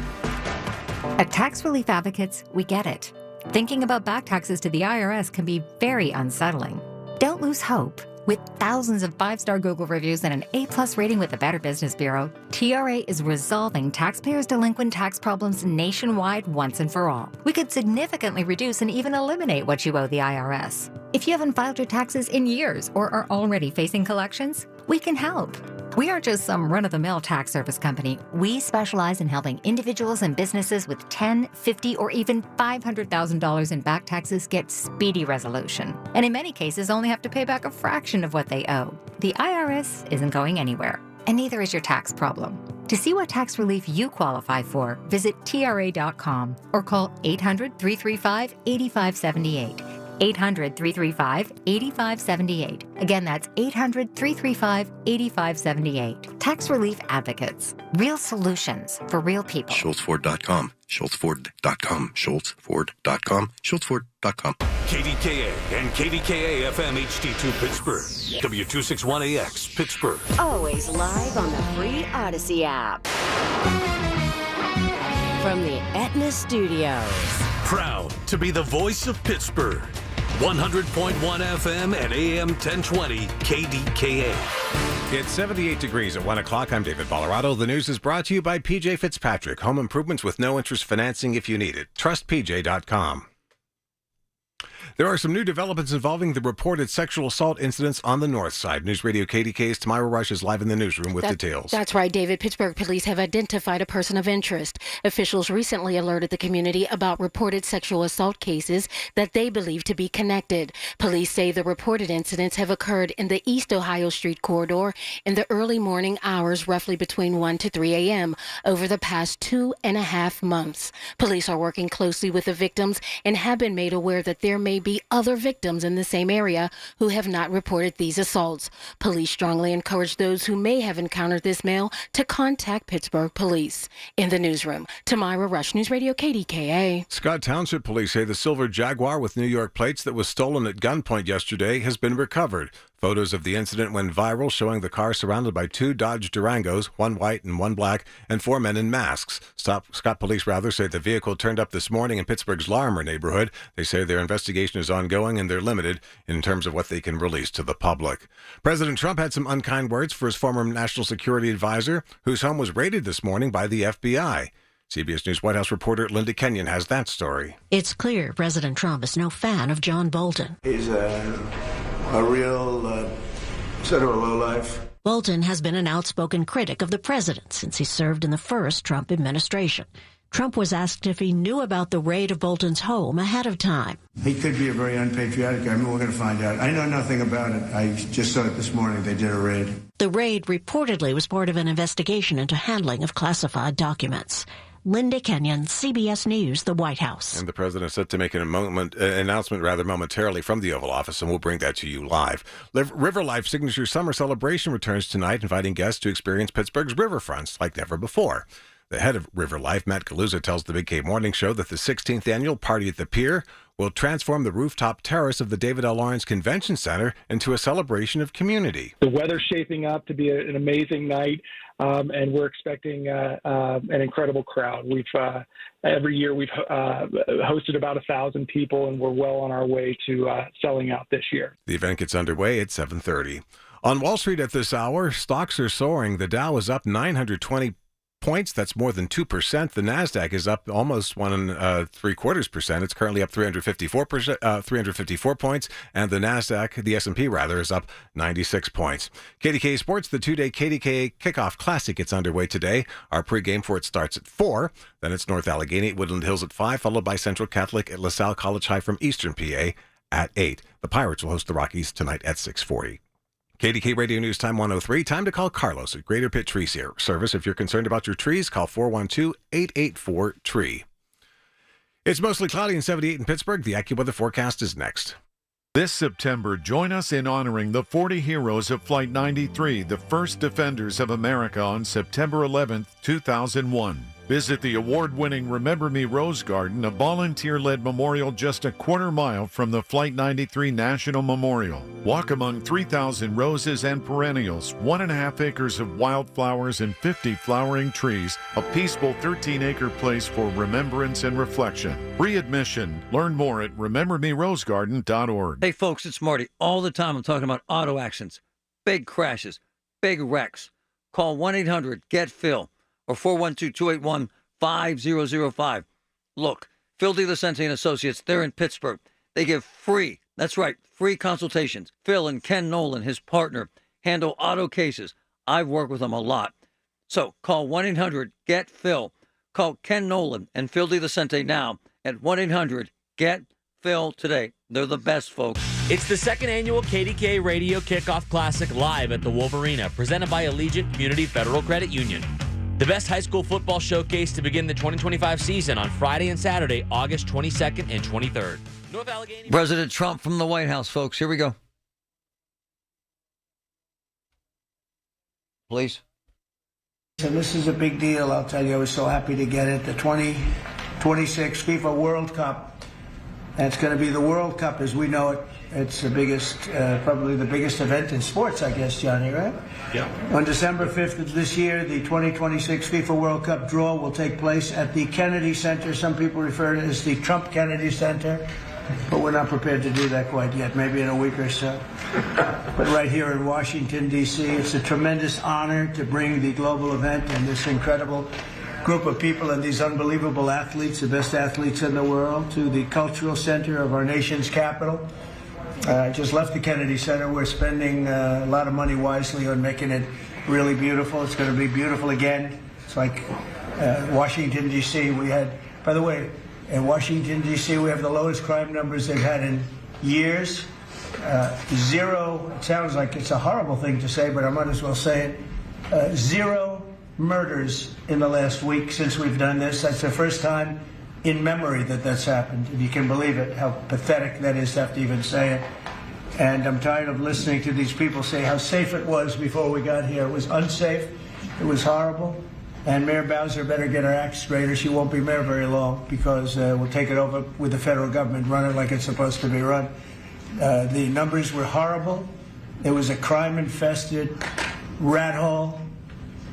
At Tax Relief Advocates, we get it. Thinking about back taxes to the IRS can be very unsettling. Don't lose hope. With thousands of 5-star Google reviews and an A+ rating with the Better Business Bureau, TRA is resolving taxpayers' delinquent tax problems nationwide once and for all. We could significantly reduce and even eliminate what you owe the IRS. If you haven't filed your taxes in years or are already facing collections, we can help. We aren't just some run-of-the-mill tax service company. We specialize in helping individuals and businesses with $10,000, $50,000, or even $500,000 in back taxes get speedy resolution. And in many cases, only have to pay back a fraction of what they owe. The IRS isn't going anywhere, and neither is your tax problem. To see what tax relief you qualify for, visit TRA.com or call 800-335-8578. 800-335-8578. Again, that's 800-335-8578. Tax Relief Advocates. Real solutions for real people. SchultzFord.com. SchultzFord.com. SchultzFord.com. SchultzFord.com. KDKA and KDKA-FM HD2 Pittsburgh. W261AX Pittsburgh. Always live on the free Odyssey app. From the Aetna Studios. Proud to be the voice of Pittsburgh. 100.1 FM and AM 1020 KDKA. It's 78 degrees at 1 o'clock. I'm David Bolorado. The news is brought to you by PJ Fitzpatrick. Home improvements with no interest financing if you need it. TrustPJ.com. There are some new developments involving the reported sexual assault incidents on the north side. News Radio KDK's Tamira Rush is live in the newsroom with details. That's right, David. Pittsburgh police have identified a person of interest. Officials recently alerted the community about reported sexual assault cases that they believe to be connected. Police say the reported incidents have occurred in the East Ohio Street corridor in the early morning hours, roughly between 1 to 3 a.m., over the past 2.5 months. Police are working closely with the victims and have been made aware that there may be other victims in the same area who have not reported these assaults. Police strongly encourage those who may have encountered this male to contact Pittsburgh police. In the newsroom, Tamira Rush, News Radio KDKA. Scott Township police say the silver Jaguar with New York plates that was stolen at gunpoint yesterday has been recovered. Photos of the incident went viral, showing the car surrounded by 2 Dodge Durangos, one white and one black, and 4 men in masks. Scott police say the vehicle turned up this morning in Pittsburgh's Larimer neighborhood. They say their investigation is ongoing and they're limited in terms of what they can release to the public. President Trump had some unkind words for his former national security advisor, whose home was raided this morning by the FBI. CBS News White House reporter Linda Kenyon has that story. It's clear President Trump is no fan of John Bolton. He's a real sort of a lowlife. Bolton has been an outspoken critic of the president since he served in the first Trump administration. Trump was asked if he knew about the raid of Bolton's home ahead of time. He could be a very unpatriotic guy. I mean, we're going to find out. I know nothing about it. I just saw it this morning. They did a raid. The raid reportedly was part of an investigation into handling of classified documents. Linda Kenyon, CBS News, the White House. And the president is set to make an announcement momentarily from the Oval Office, and we'll bring that to you live. River Life Signature Summer Celebration returns tonight, inviting guests to experience Pittsburgh's riverfronts like never before. The head of River Life, Matt Galuza, tells the Big K Morning Show that the 16th annual Party at the Pier will transform the rooftop terrace of the David L. Lawrence Convention Center into a celebration of community. The weather's shaping up to be an amazing night, and we're expecting an incredible crowd. Every year we've hosted about 1,000 people, and we're well on our way to selling out this year. The event gets underway at 7:30. On Wall Street at this hour, stocks are soaring. The Dow is up 920 points. That's more than 2%. The Nasdaq is up almost 1.75%. It's currently up 354 points, and the Nasdaq, the S&P rather, is up 96 points. KDKA Sports, the two-day KDKA Kickoff Classic gets underway today. Our pregame for it starts at 4. Then it's North Allegheny at Woodland Hills at 5, followed by Central Catholic at LaSalle College High from Eastern PA at 8. The Pirates will host the Rockies tonight at 6:40. KDK Radio News Time 103. Time to call Carlos at Greater Pitt Tree Service. If you're concerned about your trees, call 412-884-TREE. It's mostly cloudy and 78 in Pittsburgh. The AccuWeather forecast is next. This September, join us in honoring the 40 heroes of Flight 93, the first defenders of America, on September 11th, 2001. Visit the award-winning Remember Me Rose Garden, a volunteer-led memorial just a quarter mile from the Flight 93 National Memorial. Walk among 3,000 roses and perennials, 1.5 acres of wildflowers and 50 flowering trees, a peaceful 13-acre place for remembrance and reflection. Free admission. Learn more at remembermerosegarden.org. Hey, folks, it's Marty. All the time I'm talking about auto accidents, big crashes, big wrecks. Call 1-800-GET-PHIL. or 412-281-5005. Look, Phil DeLucente and Associates, they're in Pittsburgh. They give free, that's right, free consultations. Phil and Ken Nolan, his partner, handle auto cases. I've worked with them a lot. So call 1-800-GET-PHIL. Call Ken Nolan and Phil DeLucente now at 1-800-GET-PHIL today. They're the best, folks. It's the second annual KDKA Radio Kickoff Classic live at the Wolverina, presented by Allegiant Community Federal Credit Union. The best high school football showcase to begin the 2025 season on Friday and Saturday, August 22nd and 23rd. North Allegheny. President Trump from the White House, folks. Here we go. Please. And this is a big deal, I'll tell you. I was so happy to get it. The 2026 FIFA World Cup. That's going to be the World Cup as we know it. It's the biggest, probably the biggest event in sports, I guess, Johnny, right? Yeah. On December 5th of this year, the 2026 FIFA World Cup draw will take place at the Kennedy Center. Some people refer to it as the Trump Kennedy Center, but we're not prepared to do that quite yet, maybe in a week or so. But right here in Washington, D.C., it's a tremendous honor to bring the global event and this incredible group of people and these unbelievable athletes, the best athletes in the world, to the cultural center of our nation's capital. I just left the Kennedy Center. We're spending a lot of money wisely on making it really beautiful. It's going to be beautiful again. It's like Washington, D.C. We had, by the way, in Washington, D.C., we have the lowest crime numbers they've had in years. 0, it sounds like it's a horrible thing to say, but I might as well say it. 0 murders in the last week since we've done this. That's the first time in memory that that's happened. If you can believe it, how pathetic that is to have to even say it. And I'm tired of listening to these people say how safe it was before we got here. It was unsafe. It was horrible. And Mayor Bowser better get her act straight or she won't be mayor very long, because we'll take it over with the federal government, run it like it's supposed to be run. The numbers were horrible. It was a crime-infested rat hole.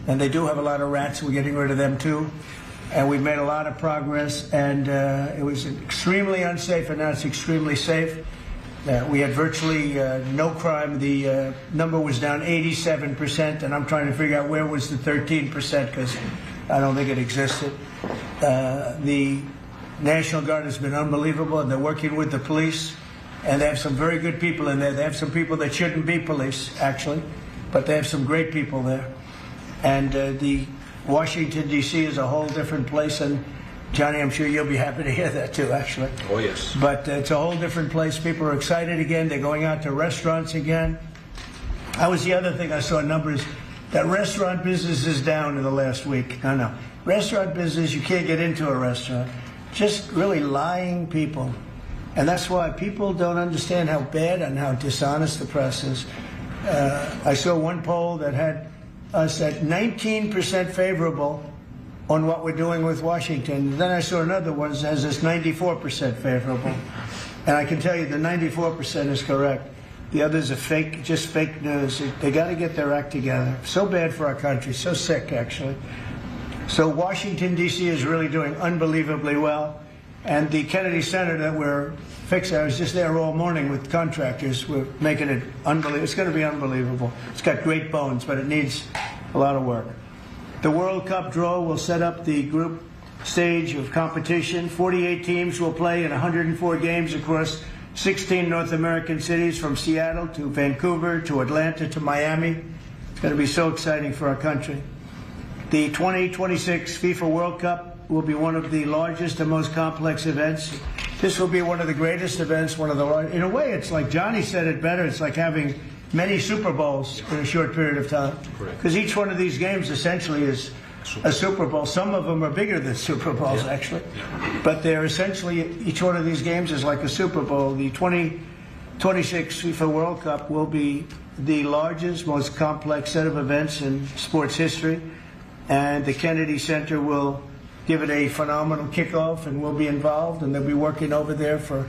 And they do have a lot of rats. We're getting rid of them, too. And we've made a lot of progress. And it was extremely unsafe, and now it's extremely safe. We had virtually no crime. The number was down 87%, and I'm trying to figure out where was the 13%, because I don't think it existed. The National Guard has been unbelievable, and they're working with the police. And they have some very good people in there. They have some people that shouldn't be police, actually, but they have some great people there. And the Washington, D.C. is a whole different place. And, Johnny, I'm sure you'll be happy to hear that, too, actually. Oh, yes. But it's a whole different place. People are excited again. They're going out to restaurants again. That was the other thing I saw numbers. That restaurant business is down in the last week. No. Restaurant business, you can't get into a restaurant. Just really lying people. And that's why people don't understand how bad and how dishonest the press is. I saw one poll that had us at 19% favorable on what we're doing with Washington. Then I saw another one that has this 94% favorable. And I can tell you the 94% is correct. The others are fake, just fake news. They got to get their act together. So bad for our country, so sick, actually. So Washington, D.C. is really doing unbelievably well. And the Kennedy Center that we're fixing, I was just there all morning with contractors. We're making it unbelievable. It's going to be unbelievable. It's got great bones, but it needs a lot of work. The World Cup draw will set up the group stage of competition. 48 teams will play in 104 games across 16 North American cities, from Seattle to Vancouver to Atlanta to Miami. It's going to be so exciting for our country. The 2026 FIFA World Cup will be one of the largest and most complex events. This will be one of the greatest events, one of the largest. In a way, it's like Johnny said it better. It's like having many Super Bowls in a short period of time. Because each one of these games essentially is a Super Bowl. Some of them are bigger than Super Bowls, actually. But they're essentially, each one of these games is like a Super Bowl. The 2026 FIFA World Cup will be the largest, most complex set of events in sports history. And the Kennedy Center will give it a phenomenal kickoff, and we'll be involved, and they'll be working over there for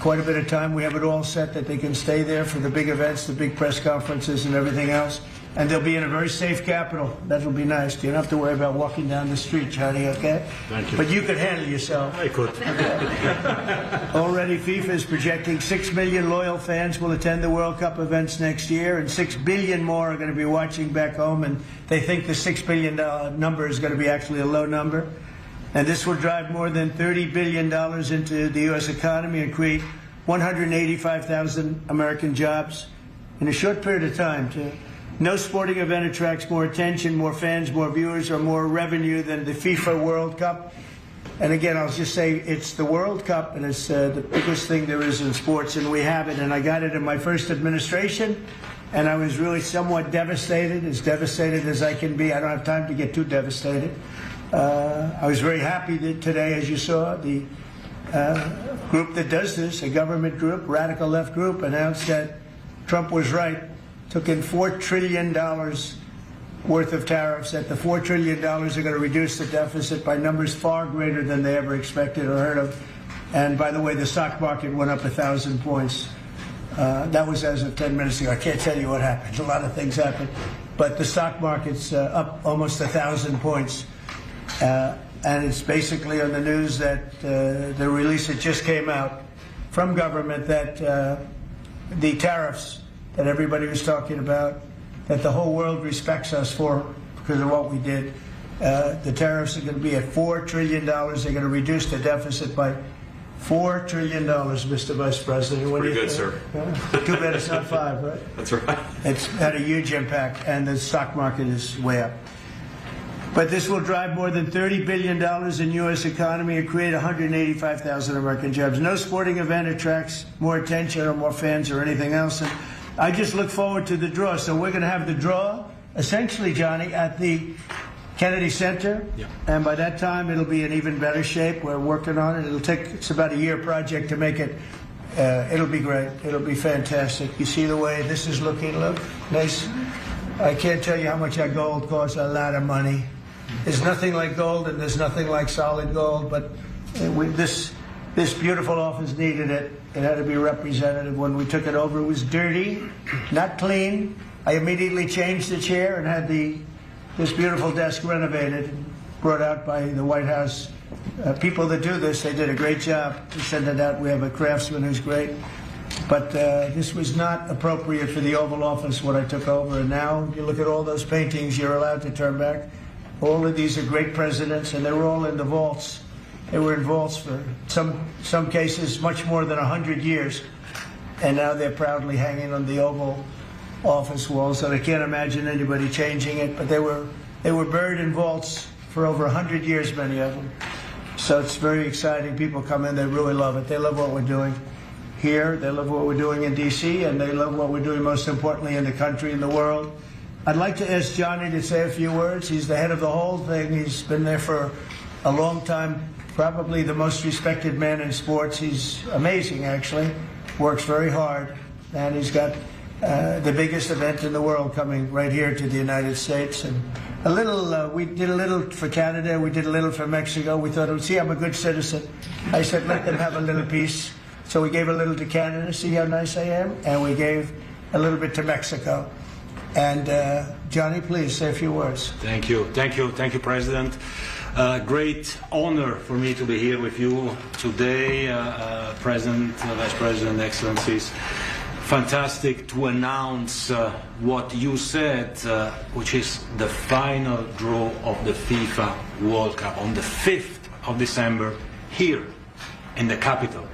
quite a bit of time. We have it all set that they can stay there for the big events, the big press conferences and everything else. And they'll be in a very safe capital. That'll be nice. You don't have to worry about walking down the street, Johnny, okay? Thank you. But you could handle yourself. I could. Already FIFA is projecting 6 million loyal fans will attend the World Cup events next year, and 6 billion more are going to be watching back home, and they think the $6 billion number is going to be actually a low number. And this will drive more than $30 billion into the U.S. economy and create 185,000 American jobs in a short period of time, too. No sporting event attracts more attention, more fans, more viewers, or more revenue than the FIFA World Cup. And again, I'll just say it's the World Cup, and it's the biggest thing there is in sports, and we have it. And I got it in my first administration, and I was really somewhat devastated, as devastated as I can be. I don't have time to get too devastated. I was very happy that today, as you saw, the group that does this, a government group, radical left group, announced that Trump was right. Took in $4 trillion worth of tariffs, that the $4 trillion are going to reduce the deficit by numbers far greater than they ever expected or heard of. And by the way, the stock market went up 1,000 points. That was as of 10 minutes ago. I can't tell you what happened. A lot of things happened. But the stock market's up almost 1,000 points. And it's basically on the news that the release that just came out from government that the tariffs that everybody was talking about, that the whole world respects us for because of what we did. The tariffs are going to be at $4 trillion. They're going to reduce the deficit by $4 trillion, Mr. Vice President. Pretty good, sir. Too bad it's not 5, right? That's right. It's had a huge impact, and the stock market is way up. But this will drive more than $30 billion in U.S. economy and create 185,000 American jobs. No sporting event attracts more attention or more fans or anything else. And I just look forward to the draw. So we're going to have the draw, essentially, Johnny, at the Kennedy Center. Yeah. And by that time, it'll be in even better shape. We're working on it. It's about a year project to make it. It'll be great. It'll be fantastic. You see the way this is looking? Look, nice. I can't tell you how much that gold costs. A lot of money. There's nothing like gold, and there's nothing like solid gold, but this beautiful office needed it. It had to be representative. When we took it over, it was dirty, not clean. I immediately changed the chair and had this beautiful desk renovated, brought out by the White House. People that do this, they did a great job to send it out. We have a craftsman who's great. But this was not appropriate for the Oval Office when I took over, and now you look at all those paintings you're allowed to turn back. All of these are great presidents, and they were all in the vaults. They were in vaults for some cases much more than 100 years, and now they're proudly hanging on the Oval Office walls. And I can't imagine anybody changing it. But they were buried in vaults for over 100 years, many of them. So it's very exciting. People come in, they really love it. They love what we're doing here. They love what we're doing in D.C., and they love what we're doing most importantly in the country and the world. I'd like to ask Johnny to say a few words. He's the head of the whole thing. He's been there for a long time, probably the most respected man in sports. He's amazing, actually. Works very hard, and he's got the biggest event in the world coming right here to the United States. And a little, we did a little for Canada, we did a little for Mexico. We thought, see, I'm a good citizen. I said, let them have a little piece. So we gave a little to Canada, see how nice I am? And we gave a little bit to Mexico. And Johnny, please say a few words. Thank you, President. Great honor for me to be here with you today, President, Vice President, Excellencies. Fantastic to announce what you said, which is the final draw of the FIFA World Cup on the 5th of December here in the capital,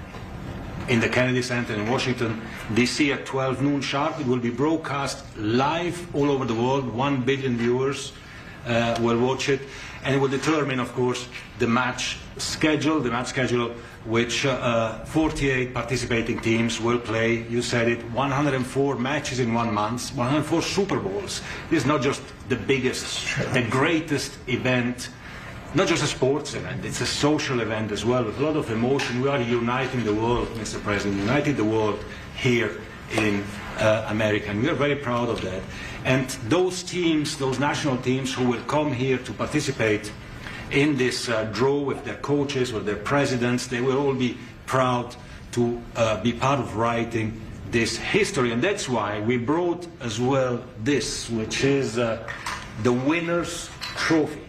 in the Kennedy Center in Washington, D.C. at 12 noon sharp. It will be broadcast live all over the world. 1 billion viewers will watch it. And it will determine, of course, the match schedule, which 48 participating teams will play. You said it, 104 matches in 1 month, 104 Super Bowls. This is not just the biggest, the greatest event, not just a sports event, it's a social event as well, with a lot of emotion. We are uniting the world, Mr. President, uniting the world here in America, and we are very proud of that. And those teams, those national teams who will come here to participate in this draw with their coaches, with their presidents, they will all be proud to be part of writing this history. And that's why we brought as well this, which is the winner's trophy.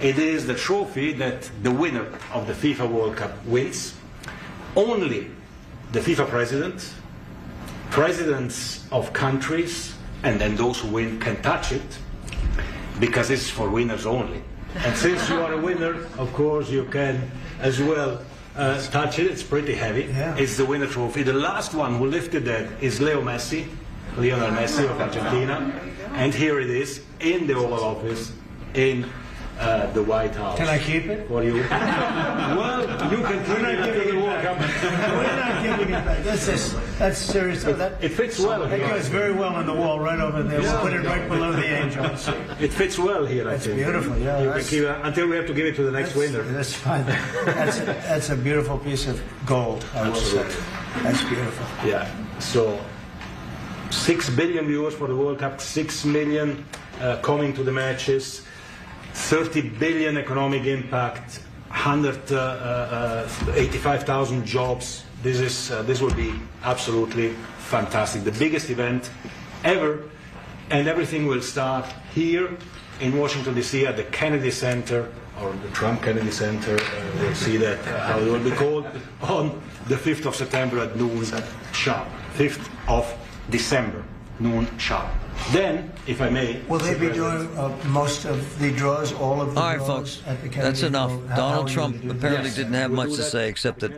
It is the trophy that the winner of the FIFA World Cup wins. Only the FIFA president, presidents of countries, and then those who win can touch it, because it's for winners only. And since you are a winner, of course, you can as well touch it. It's pretty heavy. Yeah. It's the winner trophy. The last one who lifted that is Lionel Messi of Argentina. And here it is in the Oval Office in the White House. Can I keep it? For you. Well, you can keep it after the World Cup. We're not giving it back. That's serious. It fits well here. It goes very well on the wall right over there. We'll put it right below the angels. It fits well here, I think. That's beautiful, yeah. You can keep it until we have to give it to the next winner. That's fine. That's a beautiful piece of gold, I will say. That's beautiful. Yeah. So 6 billion viewers for the World Cup, 6 million coming to the matches. 30 billion economic impact, 185,000 jobs. This will be absolutely fantastic. The biggest event ever, and everything will start here in Washington, D.C. at the Kennedy Center, or the Trump Kennedy Center. We'll see that, how it will be called, on the 5th of September at noon sharp. 5th of December, noon sharp. Then, if I may... Will they be doing most of the draws, all of the draws? All right, folks, at the Kennedy? that's enough. Donald Trump apparently didn't have much to say, except that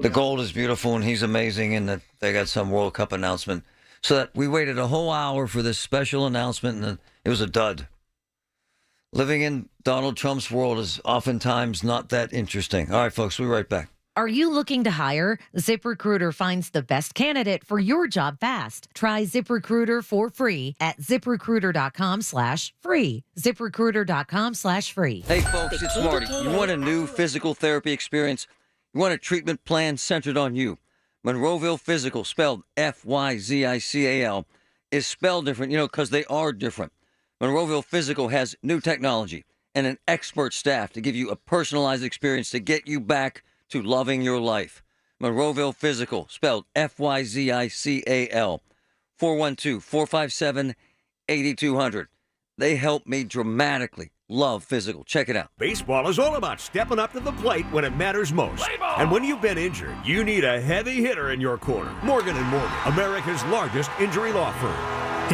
the gold is beautiful and he's amazing, and that they got some World Cup announcement. So that we waited a whole hour for this special announcement, and it was a dud. Living in Donald Trump's world is oftentimes not that interesting. All right, folks, we'll be right back. Are you looking to hire? ZipRecruiter finds the best candidate for your job fast. Try ZipRecruiter for free at ZipRecruiter.com/free. ZipRecruiter.com/free. Hey, folks, it's Marty. You want a new physical therapy experience? You want a treatment plan centered on you? Monroeville Physical, spelled F-Y-Z-I-C-A-L, is spelled different, because they are different. Monroeville Physical has new technology and an expert staff to give you a personalized experience to get you back to loving your life. Monroeville Physical, spelled F-Y-Z-I-C-A-L, 412-457-8200. They help me dramatically love physical. Check it out. Baseball is all about stepping up to the plate when it matters most. And when you've been injured, you need a heavy hitter in your corner. Morgan & Morgan, America's largest injury law firm.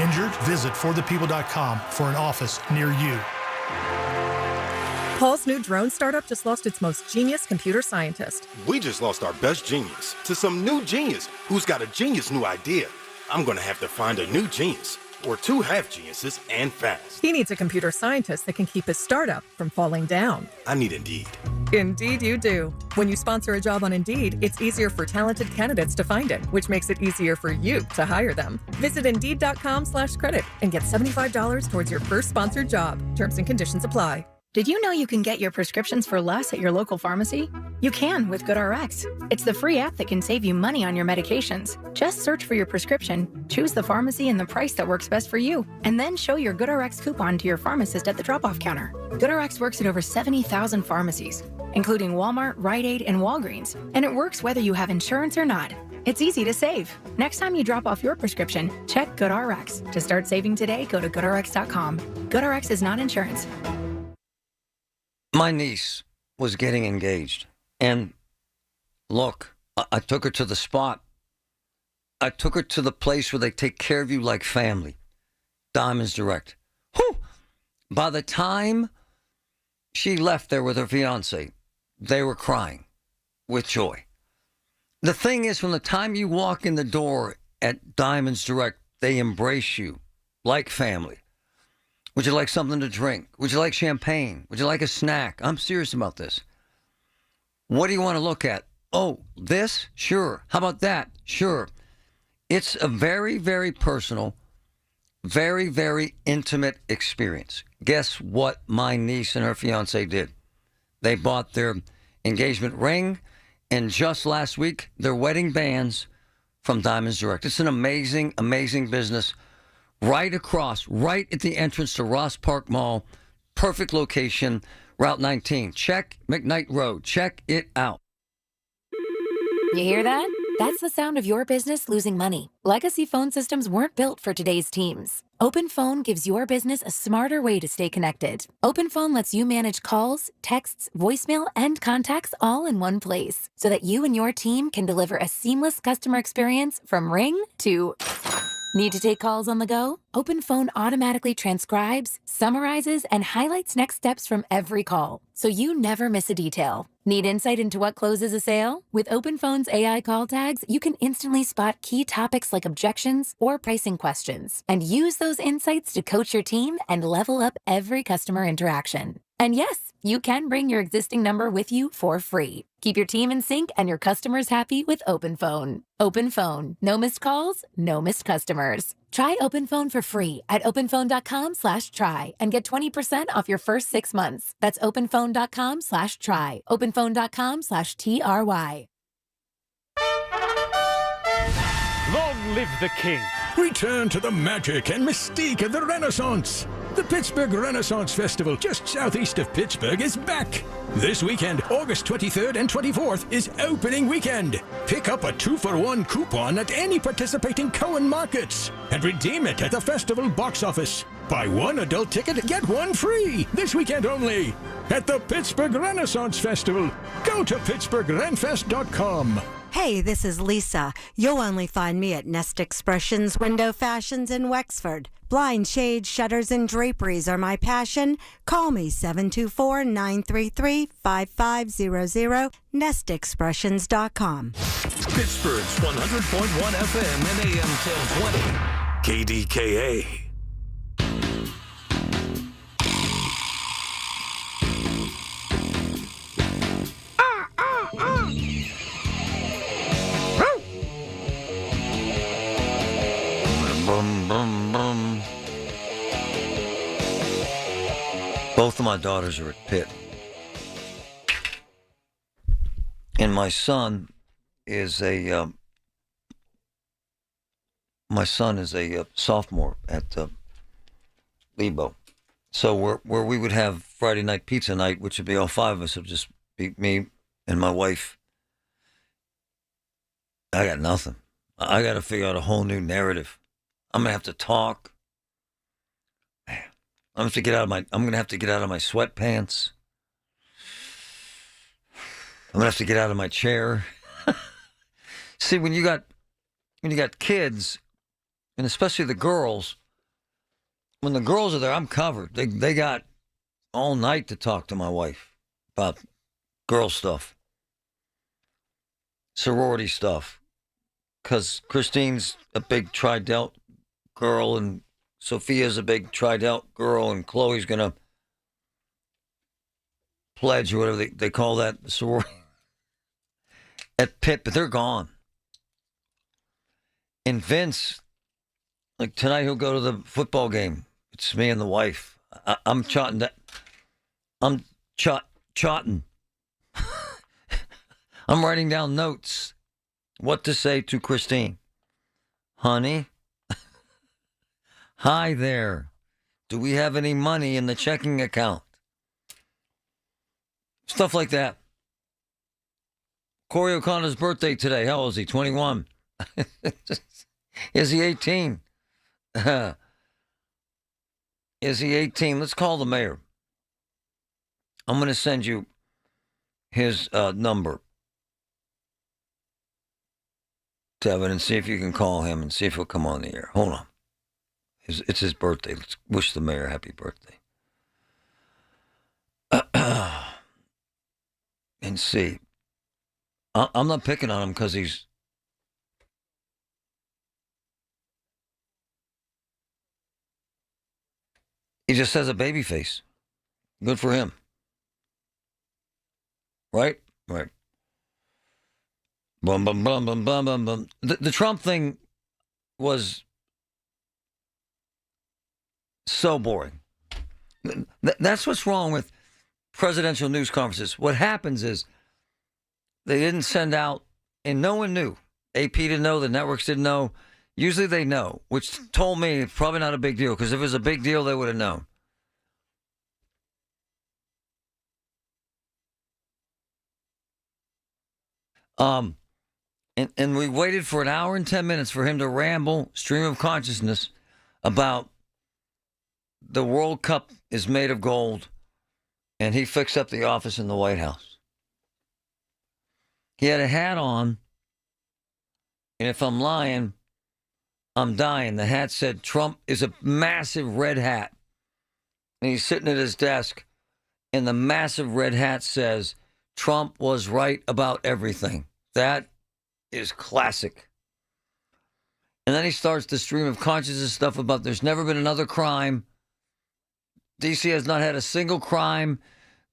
Injured? Visit forthepeople.com for an office near you. Paul's new drone startup just lost its most genius computer scientist. We just lost our best genius to some new genius who's got a genius new idea. I'm going to have to find a new genius, or two half geniuses, and fast. He needs a computer scientist that can keep his startup from falling down. I need Indeed. Indeed you do. When you sponsor a job on Indeed, it's easier for talented candidates to find it, which makes it easier for you to hire them. Visit Indeed.com/credit and get $75 towards your first sponsored job. Terms and conditions apply. Did you know you can get your prescriptions for less at your local pharmacy? You can with GoodRx. It's the free app that can save you money on your medications. Just search for your prescription, choose the pharmacy and the price that works best for you, and then show your GoodRx coupon to your pharmacist at the drop-off counter. GoodRx works at over 70,000 pharmacies, including Walmart, Rite Aid, and Walgreens, and it works whether you have insurance or not. It's easy to save. Next time you drop off your prescription, check GoodRx. To start saving today, go to GoodRx.com. GoodRx is not insurance. My niece was getting engaged. And look, I took her to the spot. I took her to the place where they take care of you like family. Diamonds Direct. Whew! By the time she left there with her fiance, they were crying with joy. The thing is, from the time you walk in the door at Diamonds Direct, they embrace you like family. Would you like something to drink? Would you like champagne? Would you like a snack? I'm serious about this. What do you want to look at? Oh, this? Sure. How about that? Sure. It's a very, very personal, very, very intimate experience. Guess what my niece and her fiance did? They bought their engagement ring and just last week, their wedding bands from Diamonds Direct. It's an amazing, amazing business. Right across, right at the entrance to Ross Park Mall. Perfect location. Route 19. Check McKnight Road. Check it out. You hear that? That's the sound of your business losing money. Legacy phone systems weren't built for today's teams. Open Phone gives your business a smarter way to stay connected. Open Phone lets you manage calls, texts, voicemail, and contacts all in one place so that you and your team can deliver a seamless customer experience from ring to... Need to take calls on the go? Open Phone automatically transcribes, summarizes, and highlights next steps from every call, so you never miss a detail. Need insight into what closes a sale? With Open Phone's AI call tags, you can instantly spot key topics like objections or pricing questions, and use those insights to coach your team and level up every customer interaction. And yes, you can bring your existing number with you for free. Keep your team in sync and your customers happy with Open Phone. Open Phone. No missed calls, no missed customers. Try Open Phone for free at openphone.com/try and get 20% off your first 6 months. That's openphone.com/try. openphone.com/TRY. Long live the king. Return to the magic and mystique of the Renaissance. The Pittsburgh Renaissance Festival, just southeast of Pittsburgh, is back. This weekend, August 23rd and 24th, is opening weekend. Pick up a 2-for-1 coupon at any participating Cohen markets and redeem it at the festival box office. Buy one adult ticket, get one free. This weekend only at the Pittsburgh Renaissance Festival. Go to pittsburghrenfest.com. Hey, this is Lisa. You'll only find me at Nest Expressions Window Fashions in Wexford. Blind shades, shutters, and draperies are my passion. Call me 724-933-5500, nestexpressions.com. Pittsburgh's 100.1 FM and AM 1020. KDKA. Boom, boom, boom. Both of my daughters are at Pitt. And my son is a sophomore at Lebo. So where we would have Friday night pizza night, which would be all five of us, would just be me and my wife. I got nothing. I got to figure out a whole new narrative. I'm gonna have to talk. I'm gonna have to get out of my sweatpants. I'm gonna have to get out of my chair. See, when you got kids, and especially the girls, when the girls are there, I'm covered. They got all night to talk to my wife about girl stuff, sorority stuff, because Christine's a big tri-delt girl, and Sophia's a big tri-delt girl, and Chloe's gonna pledge or whatever they call that sorority at Pitt, but they're gone. And Vince, like tonight, he'll go to the football game. It's me and the wife. I'm chotting that. I'm chotting. I'm writing down notes. What to say to Christine. Honey, hi there. Do we have any money in the checking account? Stuff like that. Corey O'Connor's birthday today. How old is he? 21. Is he 18? Is he 18? Let's call the mayor. I'm going to send you his number, Tevin, and see if you can call him and see if he'll come on the air. Hold on. It's his birthday. Let's wish the mayor happy birthday. And see. I'm not picking on him because he just has a baby face. Good for him. Right? Right. Bum, bum, bum, bum, bum, bum, bum. The Trump thing was so boring. That's what's wrong with presidential news conferences. What happens is they didn't send out, and no one knew. AP didn't know, the networks didn't know. Usually they know, which told me it's probably not a big deal, because if it was a big deal, they would have known. And we waited for an hour and 10 minutes for him to ramble, stream of consciousness, about the World Cup is made of gold, and he fixed up the office in the White House. He had a hat on, and if I'm lying, I'm dying. The hat said Trump is a massive red hat. And he's sitting at his desk, and the massive red hat says, Trump was right about everything. That is classic. And then he starts the stream of consciousness stuff about there's never been another crime. D.C. has not had a single crime,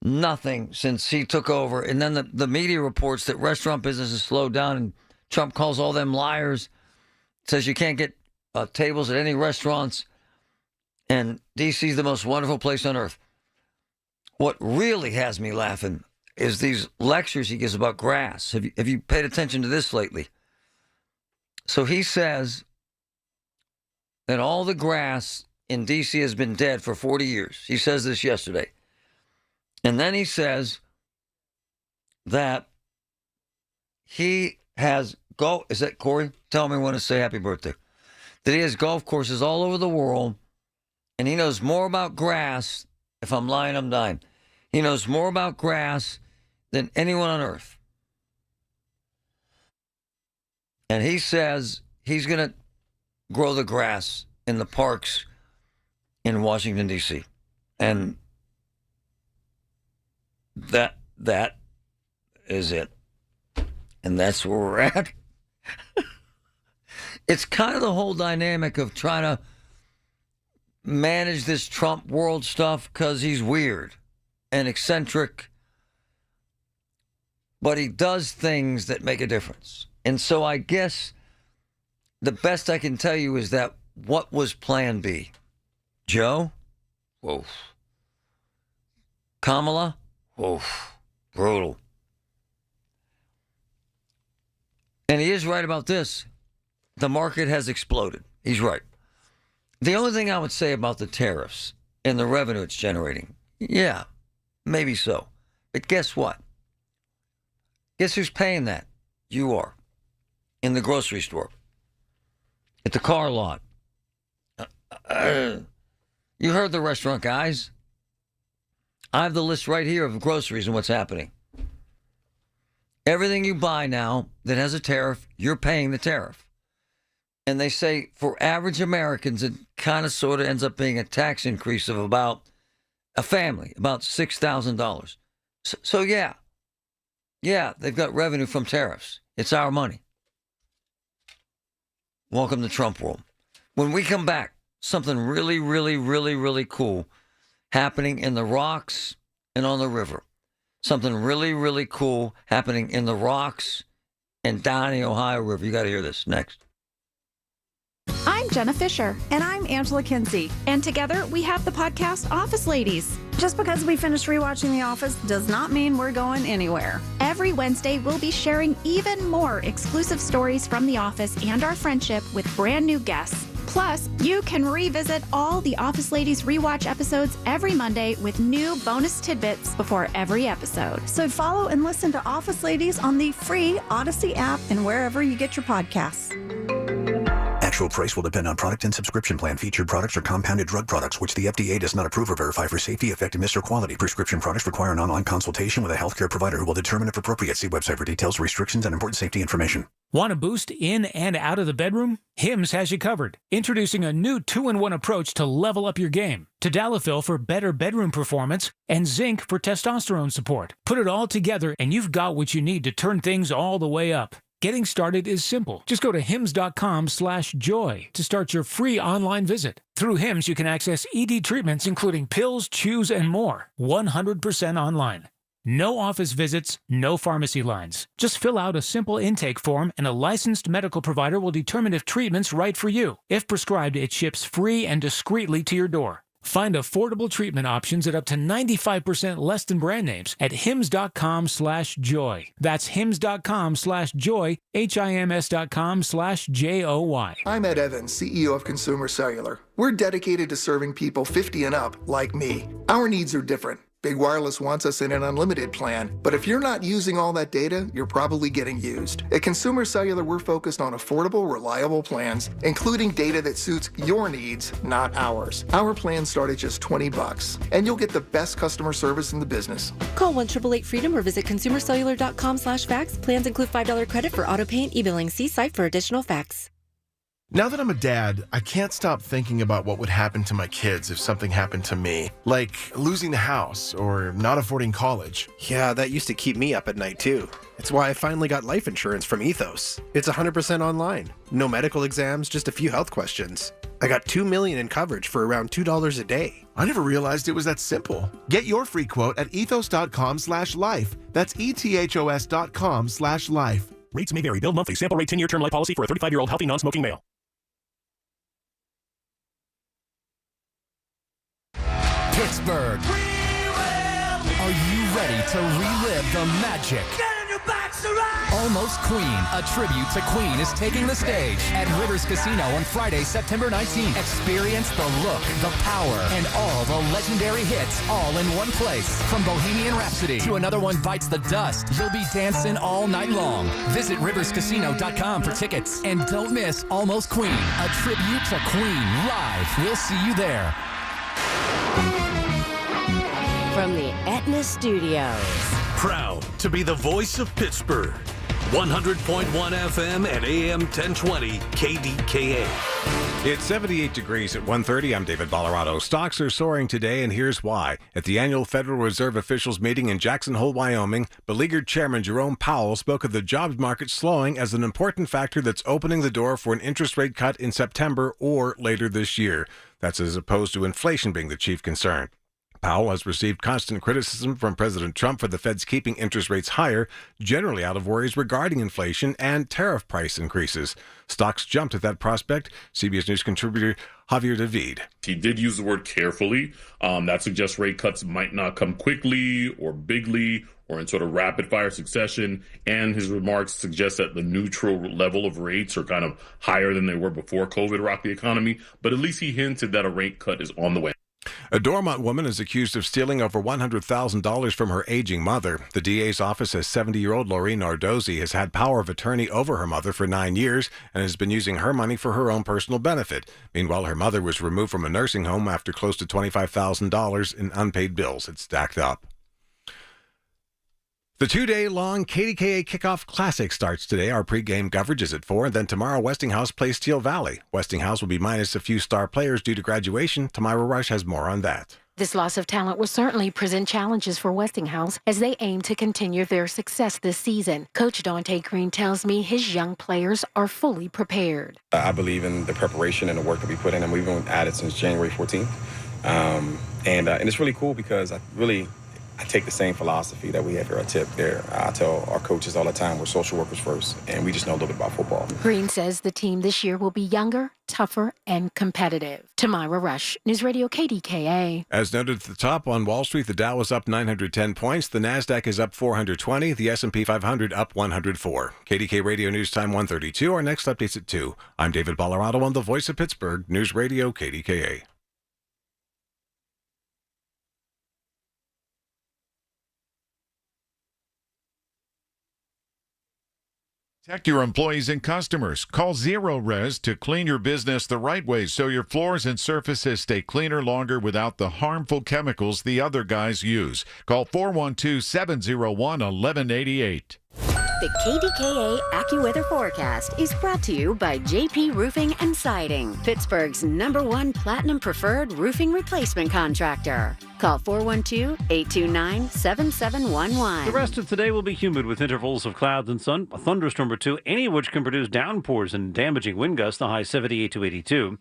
nothing since he took over. And then the media reports that restaurant business has slowed down, and Trump calls all them liars, says you can't get tables at any restaurants, and D.C. is the most wonderful place on earth. What really has me laughing is these lectures he gives about grass. Have you paid attention to this lately? So he says that all the grass in D.C. has been dead for 40 years. He says this yesterday. And then he says that he has is that Corey? Tell me when to say happy birthday. That he has golf courses all over the world, and he knows more about grass. If I'm lying, I'm dying. He knows more about grass than anyone on earth. And he says he's going to grow the grass in the parks in Washington, D.C. And that is it. And that's where we're at. It's kind of the whole dynamic of trying to manage this Trump world stuff because he's weird and eccentric, but he does things that make a difference. And so I guess the best I can tell you is that what was plan B? Joe? Whoa. Kamala? Whoa. Brutal. And he is right about this. The market has exploded. He's right. The only thing I would say about the tariffs and the revenue it's generating, yeah, maybe so. But guess what? Guess who's paying that? You are. In the grocery store. At the car lot. You heard the restaurant guys. I have the list right here of groceries and what's happening. Everything you buy now that has a tariff, you're paying the tariff. And they say for average Americans, it kind of sort of ends up being a tax increase of about a family, about $6,000. So yeah, they've got revenue from tariffs. It's our money. Welcome to Trump world. When we come back, something really, really, really, really cool happening in the rocks and on the river. Something really, really cool happening in the rocks and down the Ohio River. You got to hear this next. I I'm Jenna Fisher. And I'm Angela Kinsey. And together we have the podcast Office Ladies. Just because we finished rewatching The Office does not mean we're going anywhere. Every Wednesday, we'll be sharing even more exclusive stories from The Office and our friendship with brand new guests. Plus, you can revisit all the Office Ladies rewatch episodes every Monday with new bonus tidbits before every episode. So follow and listen to Office Ladies on the free Odyssey app and wherever you get your podcasts. Actual price will depend on product and subscription plan. Featured products are compounded drug products, which the FDA does not approve or verify for safety, effectiveness, or quality. Prescription products require an online consultation with a healthcare provider who will determine if appropriate. See website for details, restrictions, and important safety information. Want a boost in and out of the bedroom? Hims has you covered. Introducing a new 2-in-1 approach to level up your game. Tadalafil for better bedroom performance and zinc for testosterone support. Put it all together and you've got what you need to turn things all the way up. Getting started is simple. Just go to hims.com/joy to start your free online visit. Through Hims, you can access ED treatments including pills, chews, and more. 100% online. No office visits, no pharmacy lines. Just fill out a simple intake form and a licensed medical provider will determine if treatment's right for you. If prescribed, it ships free and discreetly to your door. Find affordable treatment options at up to 95% less than brand names at hims.com/joy. That's hims.com/joy, HIMS.com/JOY. I'm Ed Evans, CEO of Consumer Cellular. We're dedicated to serving people 50 and up, like me. Our needs are different. Big Wireless wants us in an unlimited plan, but if you're not using all that data, you're probably getting used. At Consumer Cellular, we're focused on affordable, reliable plans, including data that suits your needs, not ours. Our plans start at just $20, and you'll get the best customer service in the business. Call 1-888-FREEDOM or visit consumercellular.com/facts. Plans include $5 credit for auto pay and e-billing. See site for additional facts. Now that I'm a dad, I can't stop thinking about what would happen to my kids if something happened to me, like losing the house or not affording college. Yeah, that used to keep me up at night too. It's why I finally got life insurance from Ethos. It's 100% online. No medical exams, just a few health questions. I got $2 million in coverage for around $2 a day. I never realized it was that simple. Get your free quote at ethos.com/life. That's ethos.com/life. Rates may vary. Bill monthly. Sample rate 10-year term life policy for a 35-year-old healthy non-smoking male. Pittsburgh. Are you ready to relive the magic? Almost Queen, a tribute to Queen, is taking the stage at Rivers Casino on Friday, September 19th. Experience the look, the power, and all the legendary hits all in one place. From Bohemian Rhapsody to Another One Bites the Dust, you'll be dancing all night long. Visit riverscasino.com for tickets. And don't miss Almost Queen, a tribute to Queen live. We'll see you there. From the Aetna Studios. Proud to be the voice of Pittsburgh. 100.1 FM and AM 1020 KDKA. It's 78 degrees at 1:30. I'm David Bolorado. Stocks are soaring today, and here's why. At the annual Federal Reserve officials meeting in Jackson Hole, Wyoming, beleaguered Chairman Jerome Powell spoke of the jobs market slowing as an important factor that's opening the door for an interest rate cut in September or later this year. That's as opposed to inflation being the chief concern. Powell has received constant criticism from President Trump for the Fed's keeping interest rates higher, generally out of worries regarding inflation and tariff price increases. Stocks jumped at that prospect. CBS News contributor Javier David. He did use the word carefully. That suggests rate cuts might not come quickly or bigly or in sort of rapid fire succession. And his remarks suggest that the neutral level of rates are kind of higher than they were before COVID rocked the economy. But at least he hinted that a rate cut is on the way. A Dormont woman is accused of stealing over $100,000 from her aging mother. The DA's office says 70-year-old Lorraine Nardozzi has had power of attorney over her mother for 9 years and has been using her money for her own personal benefit. Meanwhile, her mother was removed from a nursing home after close to $25,000 in unpaid bills had stacked up. The 2-day-long KDKA Kickoff Classic starts today. Our pregame coverage is at 4, and then tomorrow Westinghouse plays Steel Valley. Westinghouse will be minus a few star players due to graduation. Tamira Rush has more on that. This loss of talent will certainly present challenges for Westinghouse as they aim to continue their success this season. Coach Dante Green tells me his young players are fully prepared. I believe in the preparation and the work that we put in, and we've been at it since January 14th. And it's really cool because I take the same philosophy that we have here at TIP there. I tell our coaches all the time we're social workers first, and we just know a little bit about football. Green says the team this year will be younger, tougher and competitive. Tamira Rush, News Radio KDKA. As noted at the top, on Wall Street, the Dow is up 910 points, the Nasdaq is up 420, the S&P 500 up 104. KDK Radio News Time 1:32. Our next update's at 2. I'm David Bolorado on the Voice of Pittsburgh, News Radio KDKA. Protect your employees and customers. Call Zero Res to clean your business the right way so your floors and surfaces stay cleaner longer without the harmful chemicals the other guys use. Call 412-701-1188. The KDKA AccuWeather forecast is brought to you by JP Roofing and Siding, Pittsburgh's #1 Platinum Preferred roofing replacement contractor. Call 412-829-7711. The rest of today will be humid with intervals of clouds and sun, a thunderstorm or two, any of which can produce downpours and damaging wind gusts, the high 78 to 82.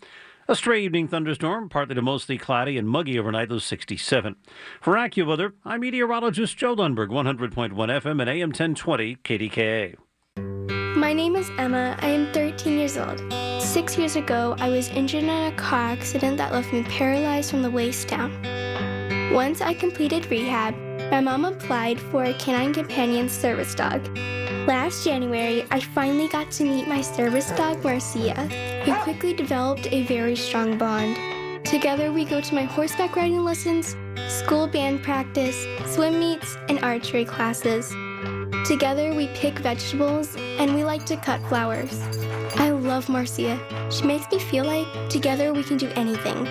A stray evening thunderstorm, partly to mostly cloudy and muggy overnight, those 67. For AccuWeather, I'm meteorologist Joe Lundberg, 100.1 FM and AM 1020 KDKA. My name is Emma. I am 13 years old. 6 years ago, I was injured in a car accident that left me paralyzed from the waist down. Once I completed rehab, my mom applied for a Canine Companion service dog. Last January, I finally got to meet my service dog, Marcia. We quickly developed a very strong bond. Together, we go to my horseback riding lessons, school band practice, swim meets, and archery classes. Together, we pick vegetables, and we like to cut flowers. I love Marcia. She makes me feel like together we can do anything.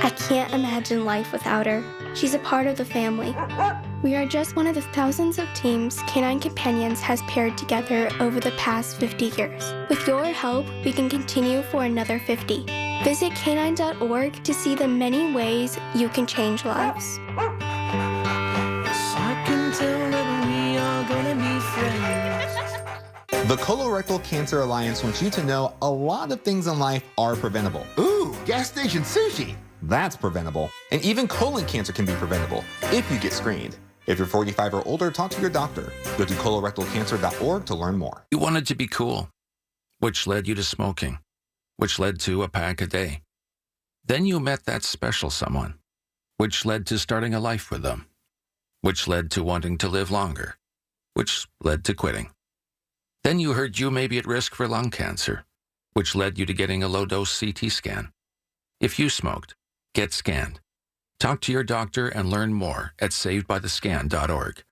I can't imagine life without her. She's a part of the family. We are just one of the thousands of teams Canine Companions has paired together over the past 50 years. With your help, we can continue for another 50. Visit canine.org to see the many ways you can change lives. The Colorectal Cancer Alliance wants you to know a lot of things in life are preventable. Ooh, gas station sushi. That's preventable. And even colon cancer can be preventable if you get screened. If you're 45 or older, talk to your doctor. Go to colorectalcancer.org to learn more. You wanted to be cool, which led you to smoking, which led to a pack a day. Then you met that special someone, which led to starting a life with them, which led to wanting to live longer, which led to quitting. Then you heard you may be at risk for lung cancer, which led you to getting a low-dose CT scan. If you smoked, get scanned. Talk to your doctor and learn more at savedbythescan.org.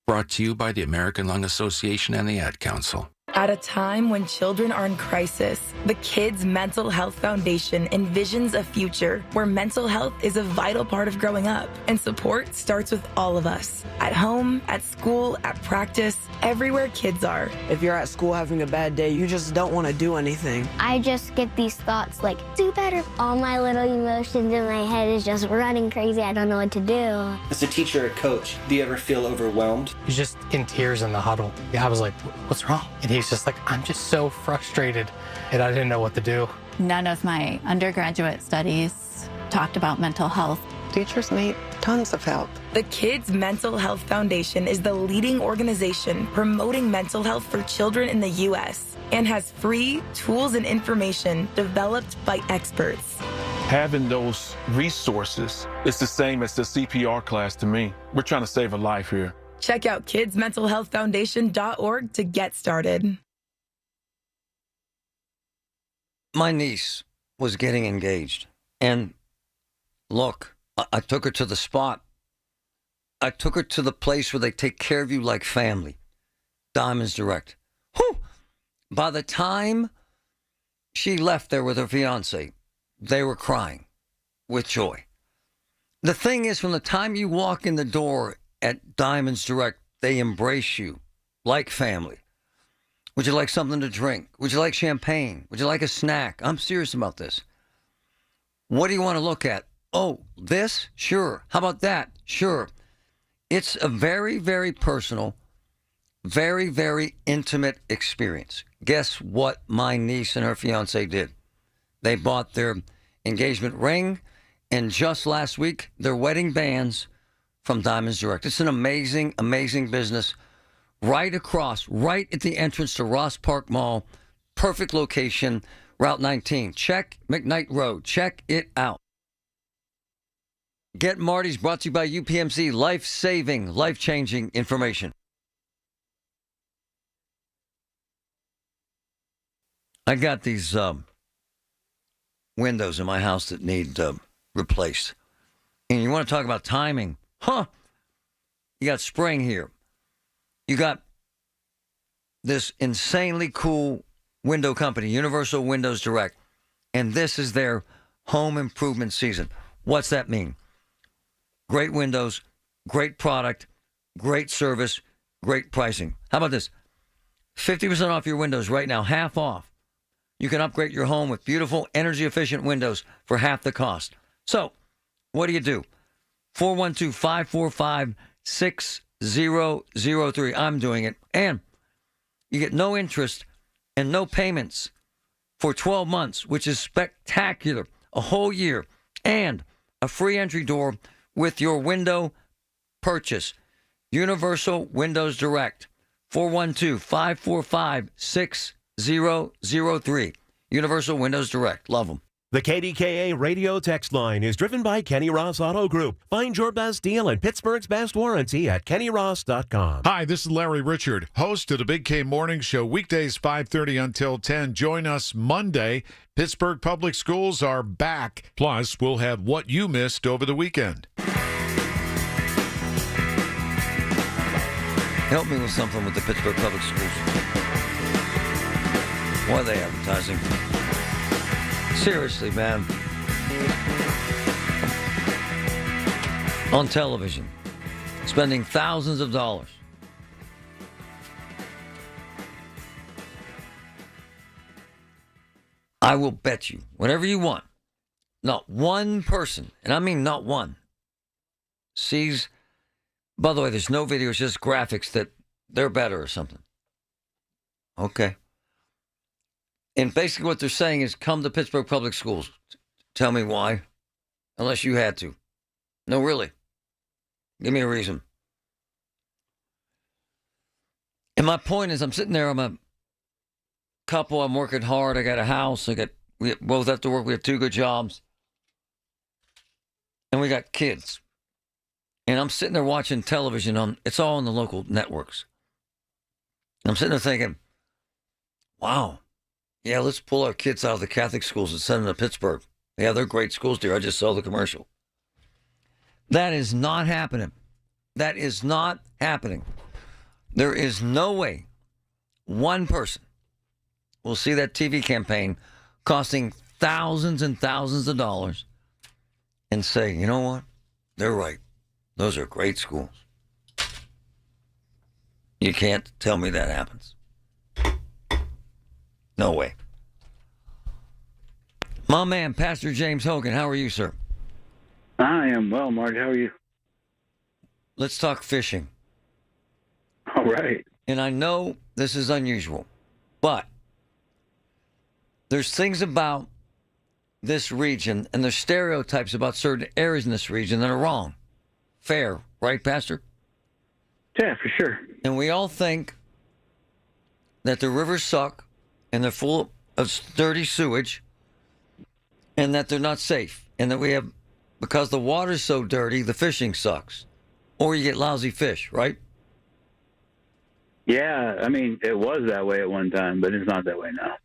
Brought to you by the American Lung Association and the Ad Council. At a time when children are in crisis, the Kids Mental Health Foundation envisions a future where mental health is a vital part of growing up, and support starts with all of us. At home, at school, at practice, everywhere kids are. If you're at school having a bad day, you just don't want to do anything. I just get these thoughts like, do better. All my little emotions in my head is just running crazy. I don't know what to do. As a teacher or coach, do you ever feel overwhelmed? He's just in tears in the huddle. I was like, what's wrong? And he's just like, I'm just so frustrated, and I didn't know what to do. None of my undergraduate studies talked about mental health. Teachers need tons of help. The Kids Mental Health Foundation is the leading organization promoting mental health for children in the U.S. and has free tools and information developed by experts. Having those resources is the same as the CPR class to me. We're trying to save a life here. Check out kidsmentalhealthfoundation.org to get started. My niece was getting engaged. And look, I took her to the spot. I took her to the place where they take care of you like family. Diamonds Direct. Whew! By the time she left there with her fiance, they were crying with joy. The thing is, from the time you walk in the door at Diamonds Direct, they embrace you like family. Would you like something to drink? Would you like champagne? Would you like a snack? I'm serious about this. What do you want to look at? Oh, this? Sure. How about that? Sure. It's a very, very personal, very, very intimate experience. Guess what my niece and her fiance did? They bought their engagement ring and just last week, their wedding bands from Diamonds Direct. It's an amazing, amazing business. Right across, right at the entrance to Ross Park Mall. Perfect location. Route 19. Check McKnight Road. Check it out. Get Marty's brought to you by UPMC. Life-saving, life-changing information. I got these windows in my house that need replaced. And you want to talk about timing? Huh? You got spring here. You got this insanely cool window company, Universal Windows Direct. And this is their home improvement season. What's that mean? Great windows, great product, great service, great pricing. How about this? 50% off your windows right now, half off. You can upgrade your home with beautiful, energy-efficient windows for half the cost. So, what do? 412-545-6003. I'm doing it. And you get no interest and no payments for 12 months, which is spectacular. A whole year. And a free entry door with your window purchase. Universal Windows Direct. 412-545-6003. Universal Windows Direct. Love them. The KDKA radio text line is driven by Kenny Ross Auto Group. Find your best deal and Pittsburgh's best warranty at kennyross.com. Hi, this is Larry Richard, host of the Big K Morning Show, weekdays 5:30 until 10. Join us Monday. Pittsburgh Public Schools are back. Plus, we'll have what you missed over the weekend. Help me with something with the Pittsburgh Public Schools. Why are they advertising? Seriously, man. On television. Spending thousands of dollars. I will bet you, whatever you want, not one person, and I mean not one, sees, by the way, there's no video, it's just graphics that they're better or something. Okay. And basically what they're saying is come to Pittsburgh Public Schools. Tell me why. Unless you had to. No, really. Give me a reason. And my point is I'm sitting there, I'm a couple, I'm working hard, I got a house, we both have to work, we have two good jobs. And we got kids. And I'm sitting there watching television it's all on the local networks. And I'm sitting there thinking, wow. Yeah, let's pull our kids out of the Catholic schools and send them to Pittsburgh. Yeah, they're great schools, dear. I just saw the commercial. That is not happening. That is not happening. There is no way one person will see that TV campaign costing thousands and thousands of dollars and say, you know what? They're right. Those are great schools. You can't tell me that happens. No way. My man, Pastor James Hogan, how are you, sir? I am well, Mark. How are you? Let's talk fishing. All right. And I know this is unusual, but there's things about this region and there's stereotypes about certain areas in this region that are wrong. Fair, right, Pastor? Yeah, for sure. And we all think that the rivers suck and they're full of dirty sewage and that they're not safe and that we have, because the water's so dirty, the fishing sucks or you get lousy fish, right? Yeah, I mean, it was that way at one time, but it's not that way now.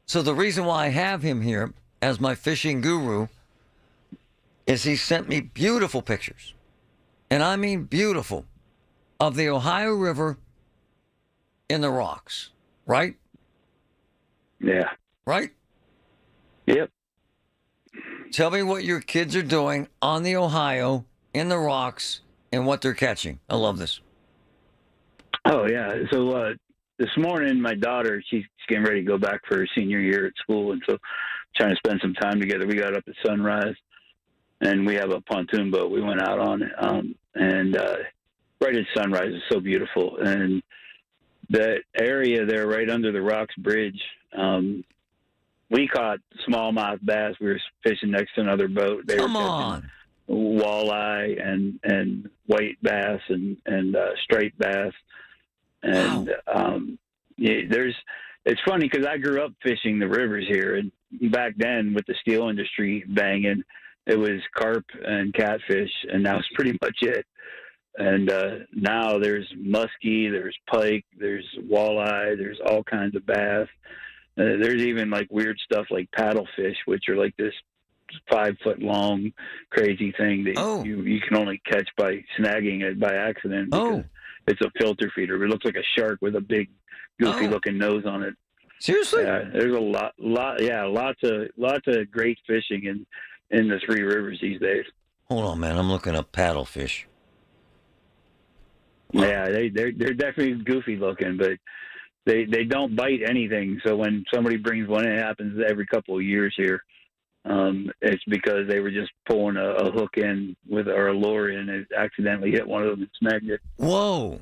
So the reason why I have him here as my fishing guru is he sent me beautiful pictures, and I mean beautiful, of the Ohio River in the rocks, right? Yeah. Right? Yep. Tell me what your kids are doing on the Ohio in the rocks and what they're catching. I love this. Oh, yeah. So this morning, my daughter, she's getting ready to go back for her senior year at school, and so trying to spend some time together. We got up at sunrise, and we have a pontoon boat we went out on, and right at sunrise is so beautiful. And that area there right under the Rocks Bridge, we caught smallmouth bass. We were fishing next to another boat. They Come were on. Walleye and white bass and striped bass. And wow. yeah, there's it's funny because I grew up fishing the rivers here, and back then with the steel industry banging, it was carp and catfish, and that was pretty much it. And now there's muskie, there's pike, there's walleye, there's all kinds of bass. There's even like weird stuff like paddlefish, which are like this 5 foot long crazy thing that you can only catch by snagging it by accident. It's a filter feeder. It looks like a shark with a big goofy looking nose on it. Seriously? Yeah, there's a lots of great fishing in the Three Rivers these days. Hold on, man. I'm looking up paddlefish. Yeah, they're definitely goofy looking, but they don't bite anything. So when somebody brings one, it happens every couple of years here. It's because they were just pulling a hook in or a lure in, and it accidentally hit one of them and snagged it. Whoa!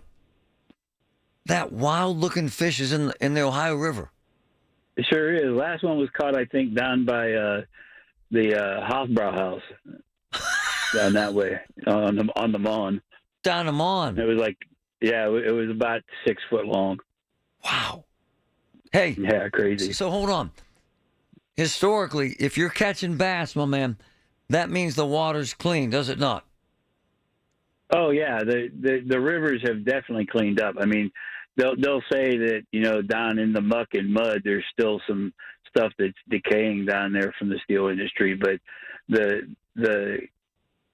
That wild-looking fish is in the Ohio River. It sure is. Last one was caught, I think, down by the Hofbrau house, down that way on the Mon. Down the Mon. It was like, it was about 6 foot long. Wow. Hey. Yeah, crazy. So hold on. Historically, if you're catching bass, my man, that means the water's clean, does it not? Oh yeah, the rivers have definitely cleaned up. I mean, they'll say that down in the muck and mud, there's still some stuff that's decaying down there from the steel industry, but the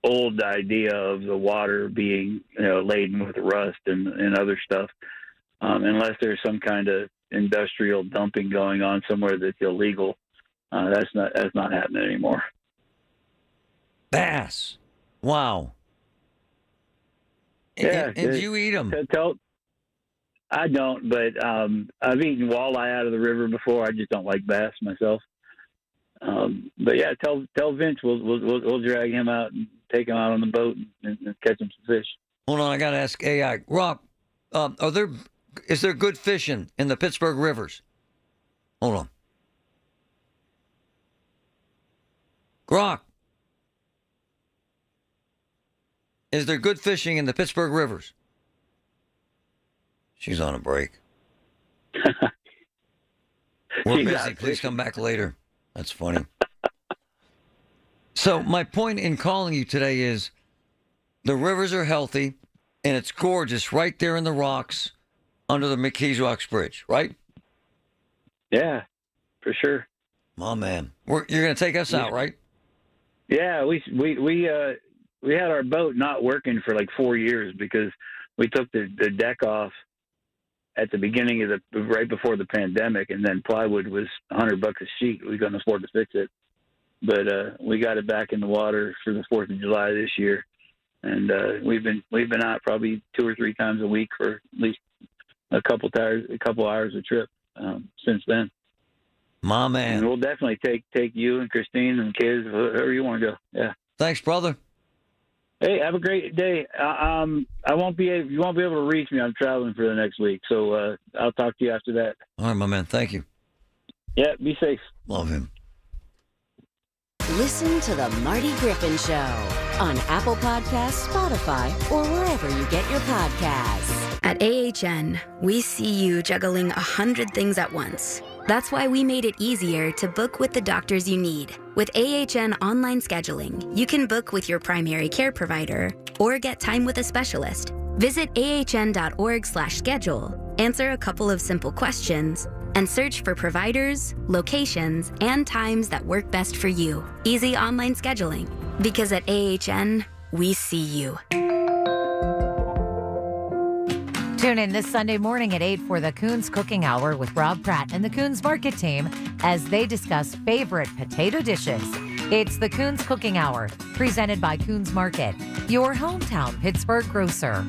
old idea of the water being laden with rust and other stuff, unless there's some kind of industrial dumping going on somewhere that's illegal, that's not happening anymore. Bass, wow. Yeah, and you eat them? I don't, but I've eaten walleye out of the river before. I just don't like bass myself. But yeah, tell Vince we'll drag him out and take him out on the boat and catch him some fish. Hold on, I got to ask AI. Rock, is there good fishing in the Pittsburgh rivers? Hold on. Grok, is there good fishing in the Pittsburgh rivers? She's on a break. We're busy. Please come back later. That's funny. So my point in calling you today is the rivers are healthy, and it's gorgeous right there in the rocks under the McKees Rocks Bridge, right? Yeah, for sure. My man. You're going to take us out, right? Yeah, we had our boat not working for like 4 years because we took the deck off at the beginning of right before the pandemic, and then plywood was $100 a sheet. We couldn't afford to fix it, but we got it back in the water for the 4th of July this year, and we've been out probably 2 or 3 times a week for at least a couple hours a trip since then. My man. And we'll definitely take you and Christine and kids, wherever you want to go. Yeah. Thanks, brother. Hey, have a great day. You won't be able to reach me. I'm traveling for the next week, so I'll talk to you after that. All right, my man. Thank you. Yeah, be safe. Love him. Listen to the Marty Griffin Show on Apple Podcasts, Spotify, or wherever you get your podcasts. At AHN, we see you juggling 100 things at once. That's why we made it easier to book with the doctors you need. With AHN online scheduling, you can book with your primary care provider or get time with a specialist. Visit ahn.org/schedule, answer a couple of simple questions, and search for providers, locations, and times that work best for you. Easy online scheduling. Because at AHN, we see you. Tune in this Sunday morning at 8 for the Coons Cooking Hour with Rob Pratt and the Coons Market team as they discuss favorite potato dishes. It's the Coons Cooking Hour, presented by Coons Market, your hometown Pittsburgh grocer.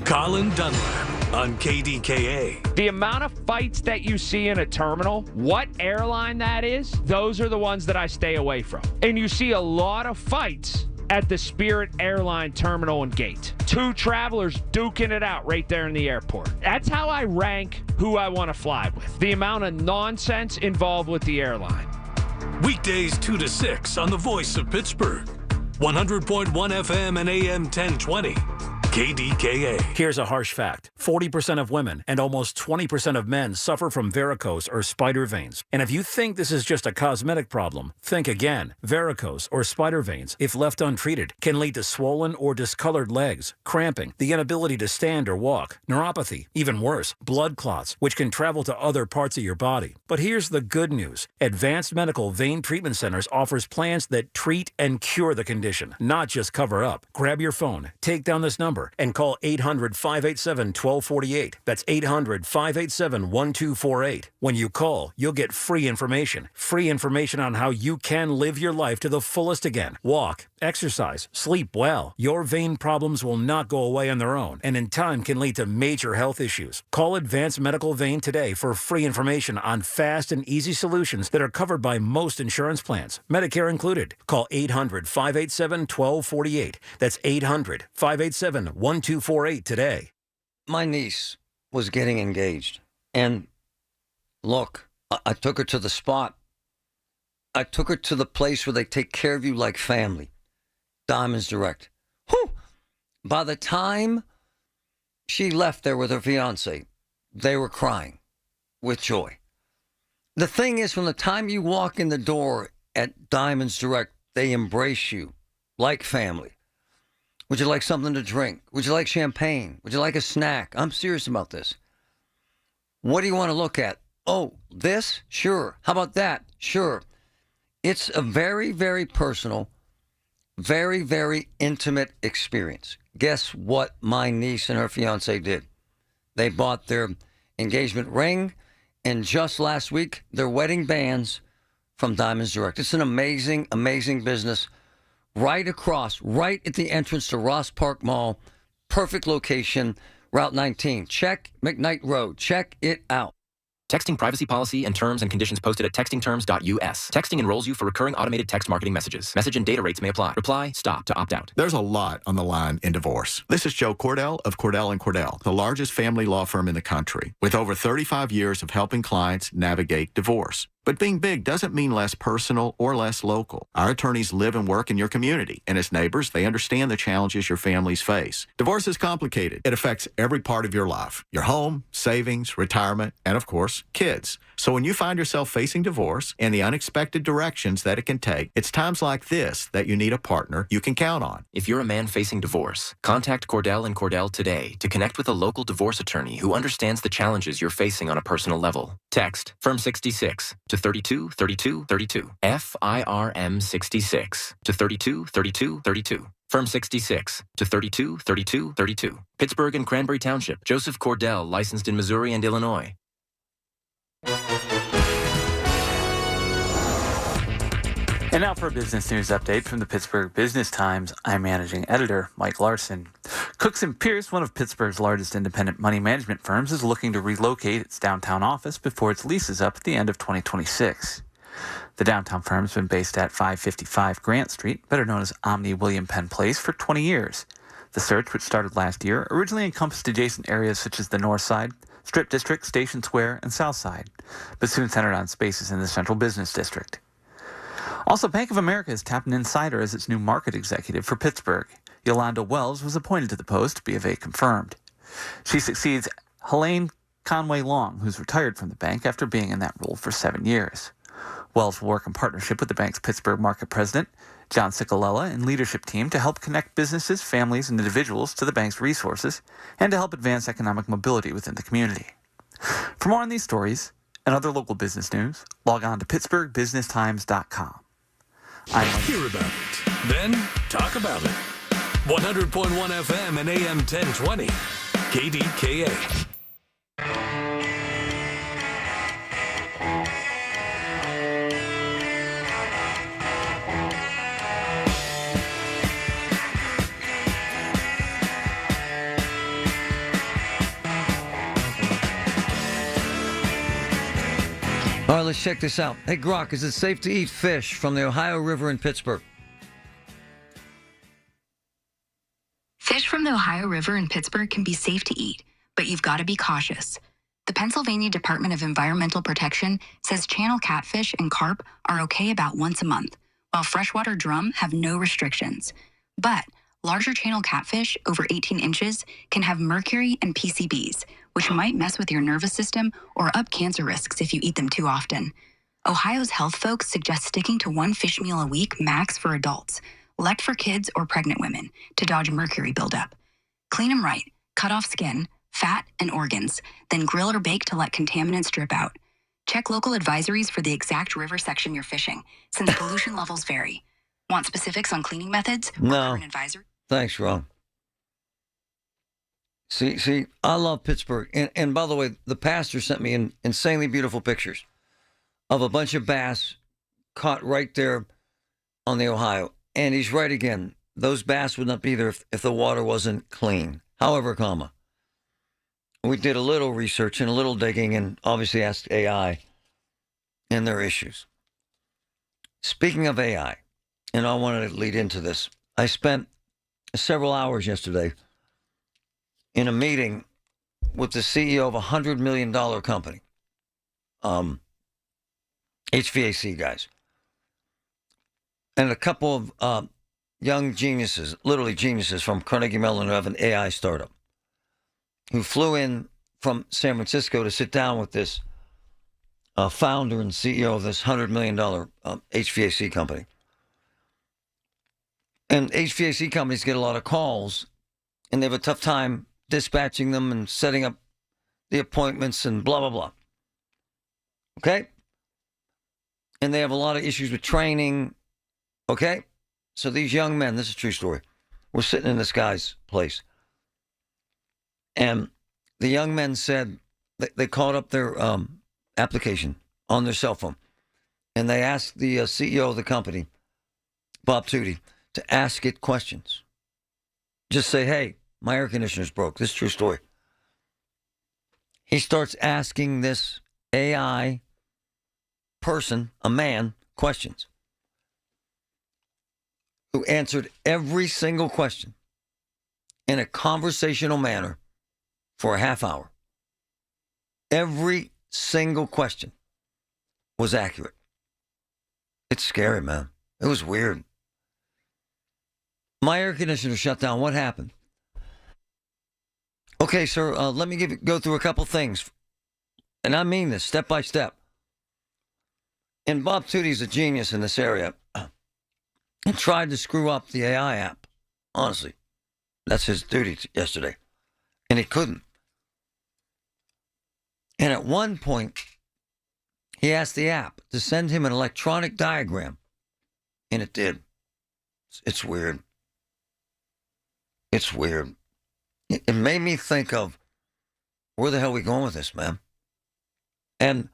Colin Dunlap on KDKA. The amount of fights that you see in a terminal, what airline that is, those are the ones that I stay away from. And you see a lot of fights at the Spirit Airline terminal and gate. 2 travelers duking it out right there in the airport. That's how I rank who I want to fly with. The amount of nonsense involved with the airline. Weekdays 2 to 6 on the Voice of Pittsburgh. 100.1 FM and AM 1020. KDKA. Here's a harsh fact. 40% of women and almost 20% of men suffer from varicose or spider veins. And if you think this is just a cosmetic problem, think again. Varicose or spider veins, if left untreated, can lead to swollen or discolored legs, cramping, the inability to stand or walk, neuropathy, even worse, blood clots, which can travel to other parts of your body. But here's the good news. Advanced Medical Vein Treatment Centers offers plans that treat and cure the condition, not just cover up. Grab your phone, take down this number, and call 800-587-1248. That's 800-587-1248. When you call, you'll get free information on how you can live your life to the fullest again. Walk, exercise, sleep well. Your vein problems will not go away on their own, and in time can lead to major health issues. Call Advanced Medical Vein today for free information on fast and easy solutions that are covered by most insurance plans, Medicare included. Call 800-587-1248. That's 800-587-1248 today. My niece was getting engaged. And look, I took her to the spot. I took her to the place where they take care of you like family. Diamonds Direct. Whew! By the time she left there with her fiance, they were crying with joy. The thing is, from the time you walk in the door at Diamonds Direct, they embrace you like family. Would you like something to drink? Would you like champagne? Would you like a snack? I'm serious about this. What do you want to look at? Oh, this? Sure. How about that? Sure. It's a very, very personal, very, very intimate experience. Guess what my niece and her fiance did? They bought their engagement ring and just last week, their wedding bands from Diamonds Direct. It's an amazing, amazing business. Right across, right at the entrance to Ross Park Mall. Perfect location, Route 19. Check McKnight Road. Check it out. Texting privacy policy and terms and conditions posted at textingterms.us. Texting enrolls you for recurring automated text marketing messages. Message and data rates may apply. Reply, stop to opt out. There's a lot on the line in divorce. This is Joe Cordell of Cordell & Cordell, the largest family law firm in the country, with over 35 years of helping clients navigate divorce. But being big doesn't mean less personal or less local. Our attorneys live and work in your community, and as neighbors, they understand the challenges your families face. Divorce is complicated. It affects every part of your life, your home, savings, retirement, and of course, kids. So when you find yourself facing divorce and the unexpected directions that it can take, it's times like this that you need a partner you can count on. If you're a man facing divorce, contact Cordell & Cordell today to connect with a local divorce attorney who understands the challenges you're facing on a personal level. Text Firm 66 to 32 32 32. FIRM 66 to 32 32 32. Firm 66 to 32 32 32. Pittsburgh and Cranberry Township. Joseph Cordell, licensed in Missouri and Illinois. And now for a business news update from the Pittsburgh Business Times. I'm managing editor Mike Larson. Cooks & Pierce, one of Pittsburgh's largest independent money management firms, is looking to relocate its downtown office before its lease is up at the end of 2026. The downtown firm has been based at 555 Grant Street, better known as Omni William Penn Place, for 20 years. The search, which started last year, originally encompassed adjacent areas such as the North Side, Strip District, Station Square, and South Side, but soon centered on spaces in the Central Business District. Also, Bank of America has tapped an insider as its new market executive for Pittsburgh. Yolanda Wells was appointed to the post, BofA confirmed. She succeeds Helene Conway Long, who's retired from the bank after being in that role for 7 years. Wells will work in partnership with the bank's Pittsburgh market president, John Ciccolella, and leadership team to help connect businesses, families, and individuals to the bank's resources and to help advance economic mobility within the community. For more on these stories and other local business news, log on to pittsburghbusinesstimes.com. Hear about it, then talk about it. 100.1 FM and AM 1020. KDKA. All right, let's check this out. Hey, Grok, is it safe to eat fish from the Ohio River in Pittsburgh? Fish from the Ohio River in Pittsburgh can be safe to eat, but you've got to be cautious. The Pennsylvania Department of Environmental Protection says channel catfish and carp are okay about once a month, while freshwater drum have no restrictions. But Larger channel catfish, over 18 inches, can have mercury and PCBs, which might mess with your nervous system or up cancer risks if you eat them too often. Ohio's health folks suggest sticking to one fish meal a week max for adults, left for kids or pregnant women, to dodge mercury buildup. Clean them right, cut off skin, fat, and organs, then grill or bake to let contaminants drip out. Check local advisories for the exact river section you're fishing, since pollution levels vary. Want specifics on cleaning methods? No. An advisor? Thanks, Ron. See, I love Pittsburgh. And by the way, the pastor sent me insanely beautiful pictures of a bunch of bass caught right there on the Ohio. And he's right again. Those bass would not be there if the water wasn't clean. However, we did a little research and a little digging and obviously asked AI and their issues. Speaking of AI, and I wanted to lead into this, I spent several hours yesterday in a meeting with the CEO of a $100 million company, HVAC guys, and a couple of young geniuses, literally geniuses from Carnegie Mellon who have an AI startup, who flew in from San Francisco to sit down with this founder and CEO of this $100 million HVAC company. And HVAC companies get a lot of calls, and they have a tough time dispatching them and setting up the appointments and blah, blah, blah. Okay? And they have a lot of issues with training. Okay? So these young men, this is a true story, were sitting in this guy's place. And the young men said they called up their application on their cell phone. And they asked the CEO of the company, Bob Tootie, to ask it questions. Just say, hey, my air conditioner's broke. This is a true story. He starts asking this AI person, a man, questions, who answered every single question in a conversational manner for a half hour. Every single question was accurate. It's scary, man. It was weird. My air conditioner shut down. What happened? Okay, sir, let me go through a couple things. And I mean this, step by step. And Bob Tootie's a genius in this area. And tried to screw up the AI app. Honestly, that's his duty yesterday. And he couldn't. And at one point, he asked the app to send him an electronic diagram. And it did. It's weird. It's weird. It made me think of, where the hell are we going with this, man? And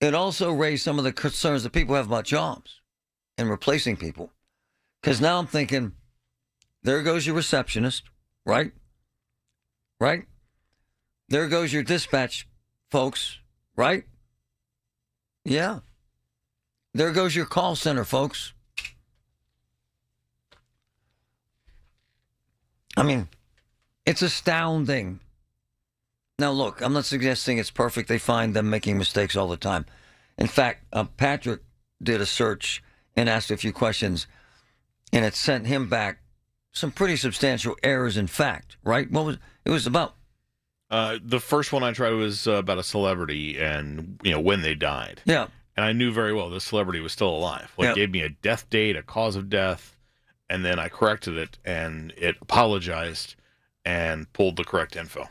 it also raised some of the concerns that people have about jobs and replacing people. Because now I'm thinking, there goes your receptionist, right? Right? There goes your dispatch folks, right? Yeah. There goes your call center folks. I mean, it's astounding. Now, look, I'm not suggesting it's perfect. They find them making mistakes all the time. In fact, Patrick did a search and asked a few questions, and it sent him back some pretty substantial errors in fact, right? It was about? The first one I tried was about a celebrity and, when they died. Yeah. And I knew very well this celebrity was still alive. It gave me a death date, a cause of death, and then I corrected it, and it apologized and pulled the correct info.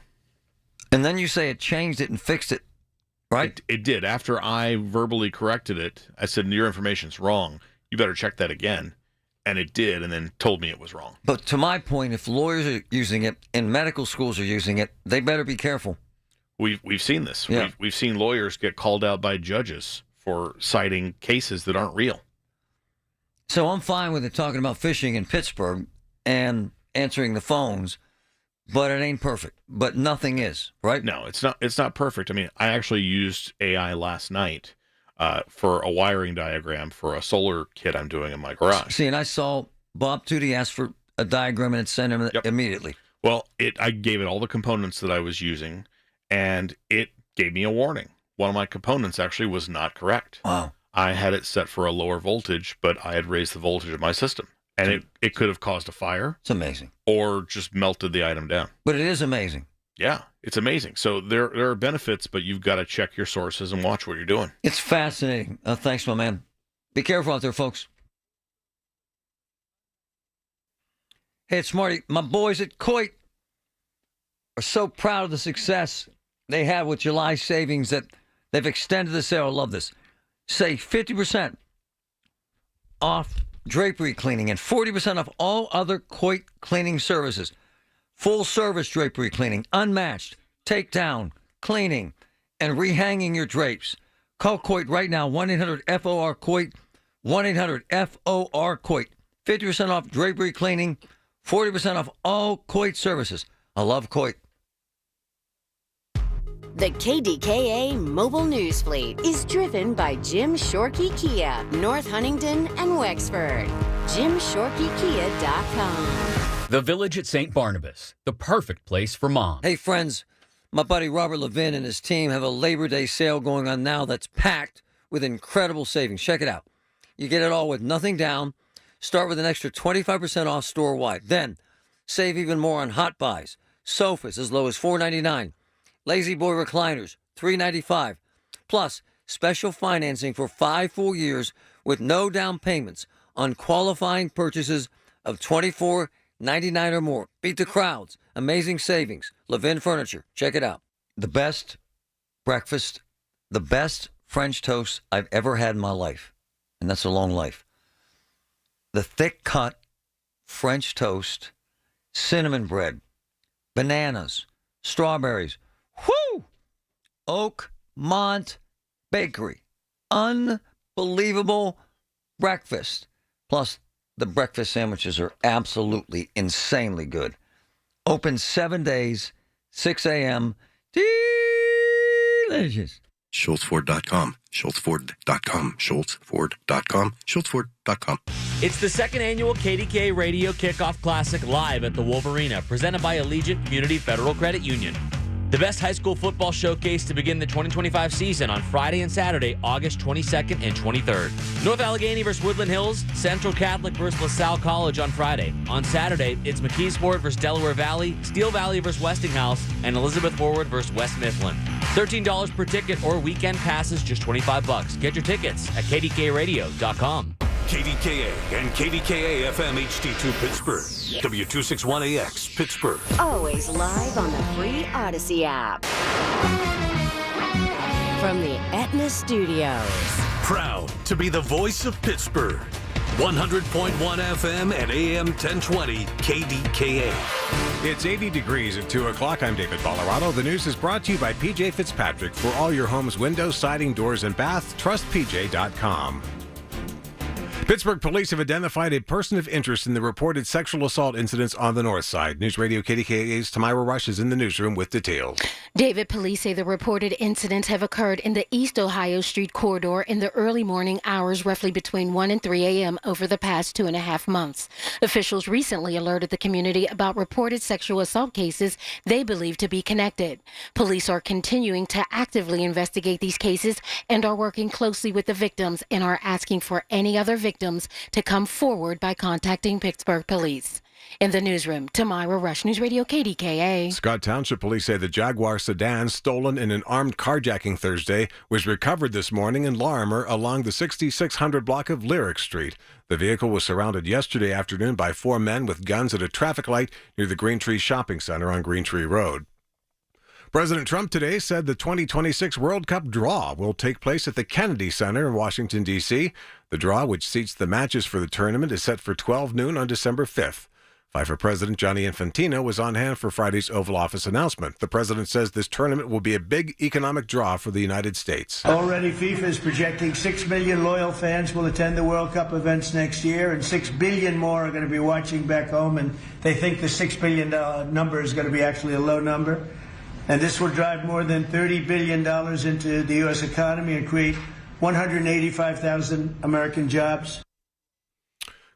And then you say it changed it and fixed it, right? It did. After I verbally corrected it, I said, your information's wrong. You better check that again. And it did, and then told me it was wrong. But to my point, if lawyers are using it and medical schools are using it, they better be careful. We've seen this. Yeah. We've seen lawyers get called out by judges for citing cases that aren't real. So I'm fine with it talking about fishing in Pittsburgh and answering the phones, but it ain't perfect. But nothing is, right? No, it's not. It's not perfect. I mean, I actually used AI last night for a wiring diagram for a solar kit I'm doing in my garage. See, and I saw Bob Tootie ask for a diagram and it sent him immediately. Well, I gave it all the components that I was using, and it gave me a warning. One of my components actually was not correct. Wow. I had it set for a lower voltage, but I had raised the voltage of my system, And it could have caused a fire. It's amazing. Or just melted the item down. But it is amazing. Yeah, it's amazing. So there are benefits, but you've got to check your sources and watch what you're doing. It's fascinating. Thanks, my man. Be careful out there, folks. Hey, it's Marty. My boys at Coit are so proud of the success they had with July savings that they've extended the sale. I love this. Save 50% off drapery cleaning and 40% off all other Coit cleaning services. Full service drapery cleaning, unmatched, takedown, cleaning, and rehanging your drapes. Call Coit right now, 1-800-FOR-COIT, 1-800-FOR-COIT. 50% off drapery cleaning, 40% off all Coit services. I love Coit. The KDKA Mobile News Fleet is driven by Jim Shorkey Kia, North Huntington and Wexford. JimShorkeyKia.com. The Village at St. Barnabas, the perfect place for mom. Hey, friends, my buddy Robert Levin and his team have a Labor Day sale going on now that's packed with incredible savings. Check it out. You get it all with nothing down. Start with an extra 25% off store-wide. Then, save even more on hot buys. Sofas as low as $4.99. Lazy Boy recliners, $3.95. Plus, special financing for 5 full years with no down payments on qualifying purchases of $24.99 or more. Beat the crowds. Amazing savings. Levin Furniture. Check it out. The best breakfast, the best French toast I've ever had in my life. And that's a long life. The thick cut French toast, cinnamon bread, bananas, strawberries. Whoo! Oakmont Bakery. Unbelievable breakfast. Plus, the breakfast sandwiches are absolutely insanely good. Open 7 days, 6 a.m. Delicious. SchultzFord.com, SchultzFord.com, SchultzFord.com, SchultzFord.com. It's the second annual KDKA Radio Kickoff Classic live at the Wolverina, presented by Allegiant Community Federal Credit Union. The best high school football showcase to begin the 2025 season on Friday and Saturday, August 22nd and 23rd. North Allegheny versus Woodland Hills, Central Catholic versus LaSalle College on Friday. On Saturday, it's McKeesport versus Delaware Valley, Steel Valley versus Westinghouse, and Elizabeth Forward versus West Mifflin. $13 per ticket or weekend passes, just $25. Get your tickets at KDKRadio.com. KDKA and KDKA-FM HD2 Pittsburgh. W261AX Pittsburgh. Always live on the free Odyssey app. From the Aetna Studios. Proud to be the voice of Pittsburgh. 100.1 FM and AM 1020 KDKA. It's 80 degrees at 2 o'clock. I'm David Colorado. The news is brought to you by PJ Fitzpatrick. For all your home's windows, siding, doors, and bath, trust PJ.com. Pittsburgh police have identified a person of interest in the reported sexual assault incidents on the north side. News Radio KDKA's Tamira Rush is in the newsroom with details. David, police say the reported incidents have occurred in the East Ohio Street corridor in the early morning hours, roughly between 1 and 3 a.m. over the past 2.5 months. Officials recently alerted the community about reported sexual assault cases they believe to be connected. Police are continuing to actively investigate these cases and are working closely with the victims and are asking for any other victims to come forward by contacting Pittsburgh police. In the newsroom, Tamira Rush, News Radio KDKA. Scott Township police say the Jaguar sedan stolen in an armed carjacking Thursday was recovered this morning in Larimer along the 6600 block of Lyric Street. The vehicle was surrounded yesterday afternoon by 4 men with guns at a traffic light near the Green Tree Shopping Center on Green Tree Road. President Trump today said the 2026 World Cup draw will take place at the Kennedy Center in Washington, D.C. The draw, which seats the matches for the tournament, is set for 12 noon on December 5th. FIFA President Gianni Infantino was on hand for Friday's Oval Office announcement. The president says this tournament will be a big economic draw for the United States. Already, FIFA is projecting 6 million loyal fans will attend the World Cup events next year, and 6 billion more are going to be watching back home, and they think the $6 billion number is going to be actually a low number. And this will drive more than $30 billion into the U.S. economy and create 185,000 American jobs.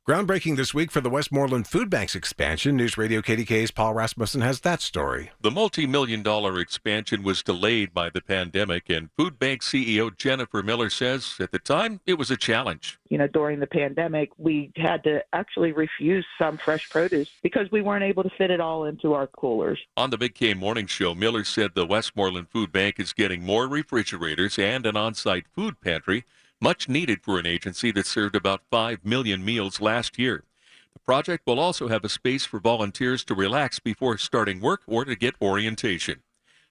Groundbreaking this week for the Westmoreland Food Bank's expansion. News Radio KDKA's Paul Rasmussen has that story. The multi-million-dollar expansion was delayed by the pandemic, and Food Bank CEO Jennifer Miller says at the time it was a challenge. During the pandemic, we had to actually refuse some fresh produce because we weren't able to fit it all into our coolers. On the Big K Morning Show, Miller said the Westmoreland Food Bank is getting more refrigerators and an on-site food pantry, much needed for an agency that served about 5 million meals last year. The project will also have a space for volunteers to relax before starting work or to get orientation.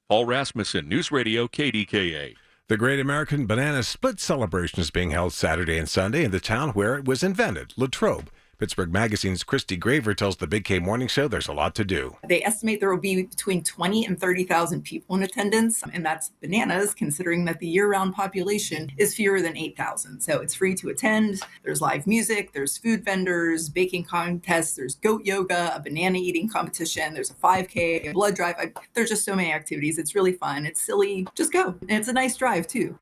Paul Rasmussen, News Radio KDKA. The Great American Banana Split celebration is being held Saturday and Sunday in the town where it was invented, Latrobe. Pittsburgh Magazine's Christy Graver tells the Big K Morning Show there's a lot to do. They estimate there will be between 20 and 30,000 people in attendance, and that's bananas, considering that the year-round population is fewer than 8,000. So it's free to attend. There's live music, there's food vendors, baking contests, there's goat yoga, a banana eating competition, there's a 5K, a blood drive. There's just so many activities. It's really fun. It's silly. Just go. And it's a nice drive, too.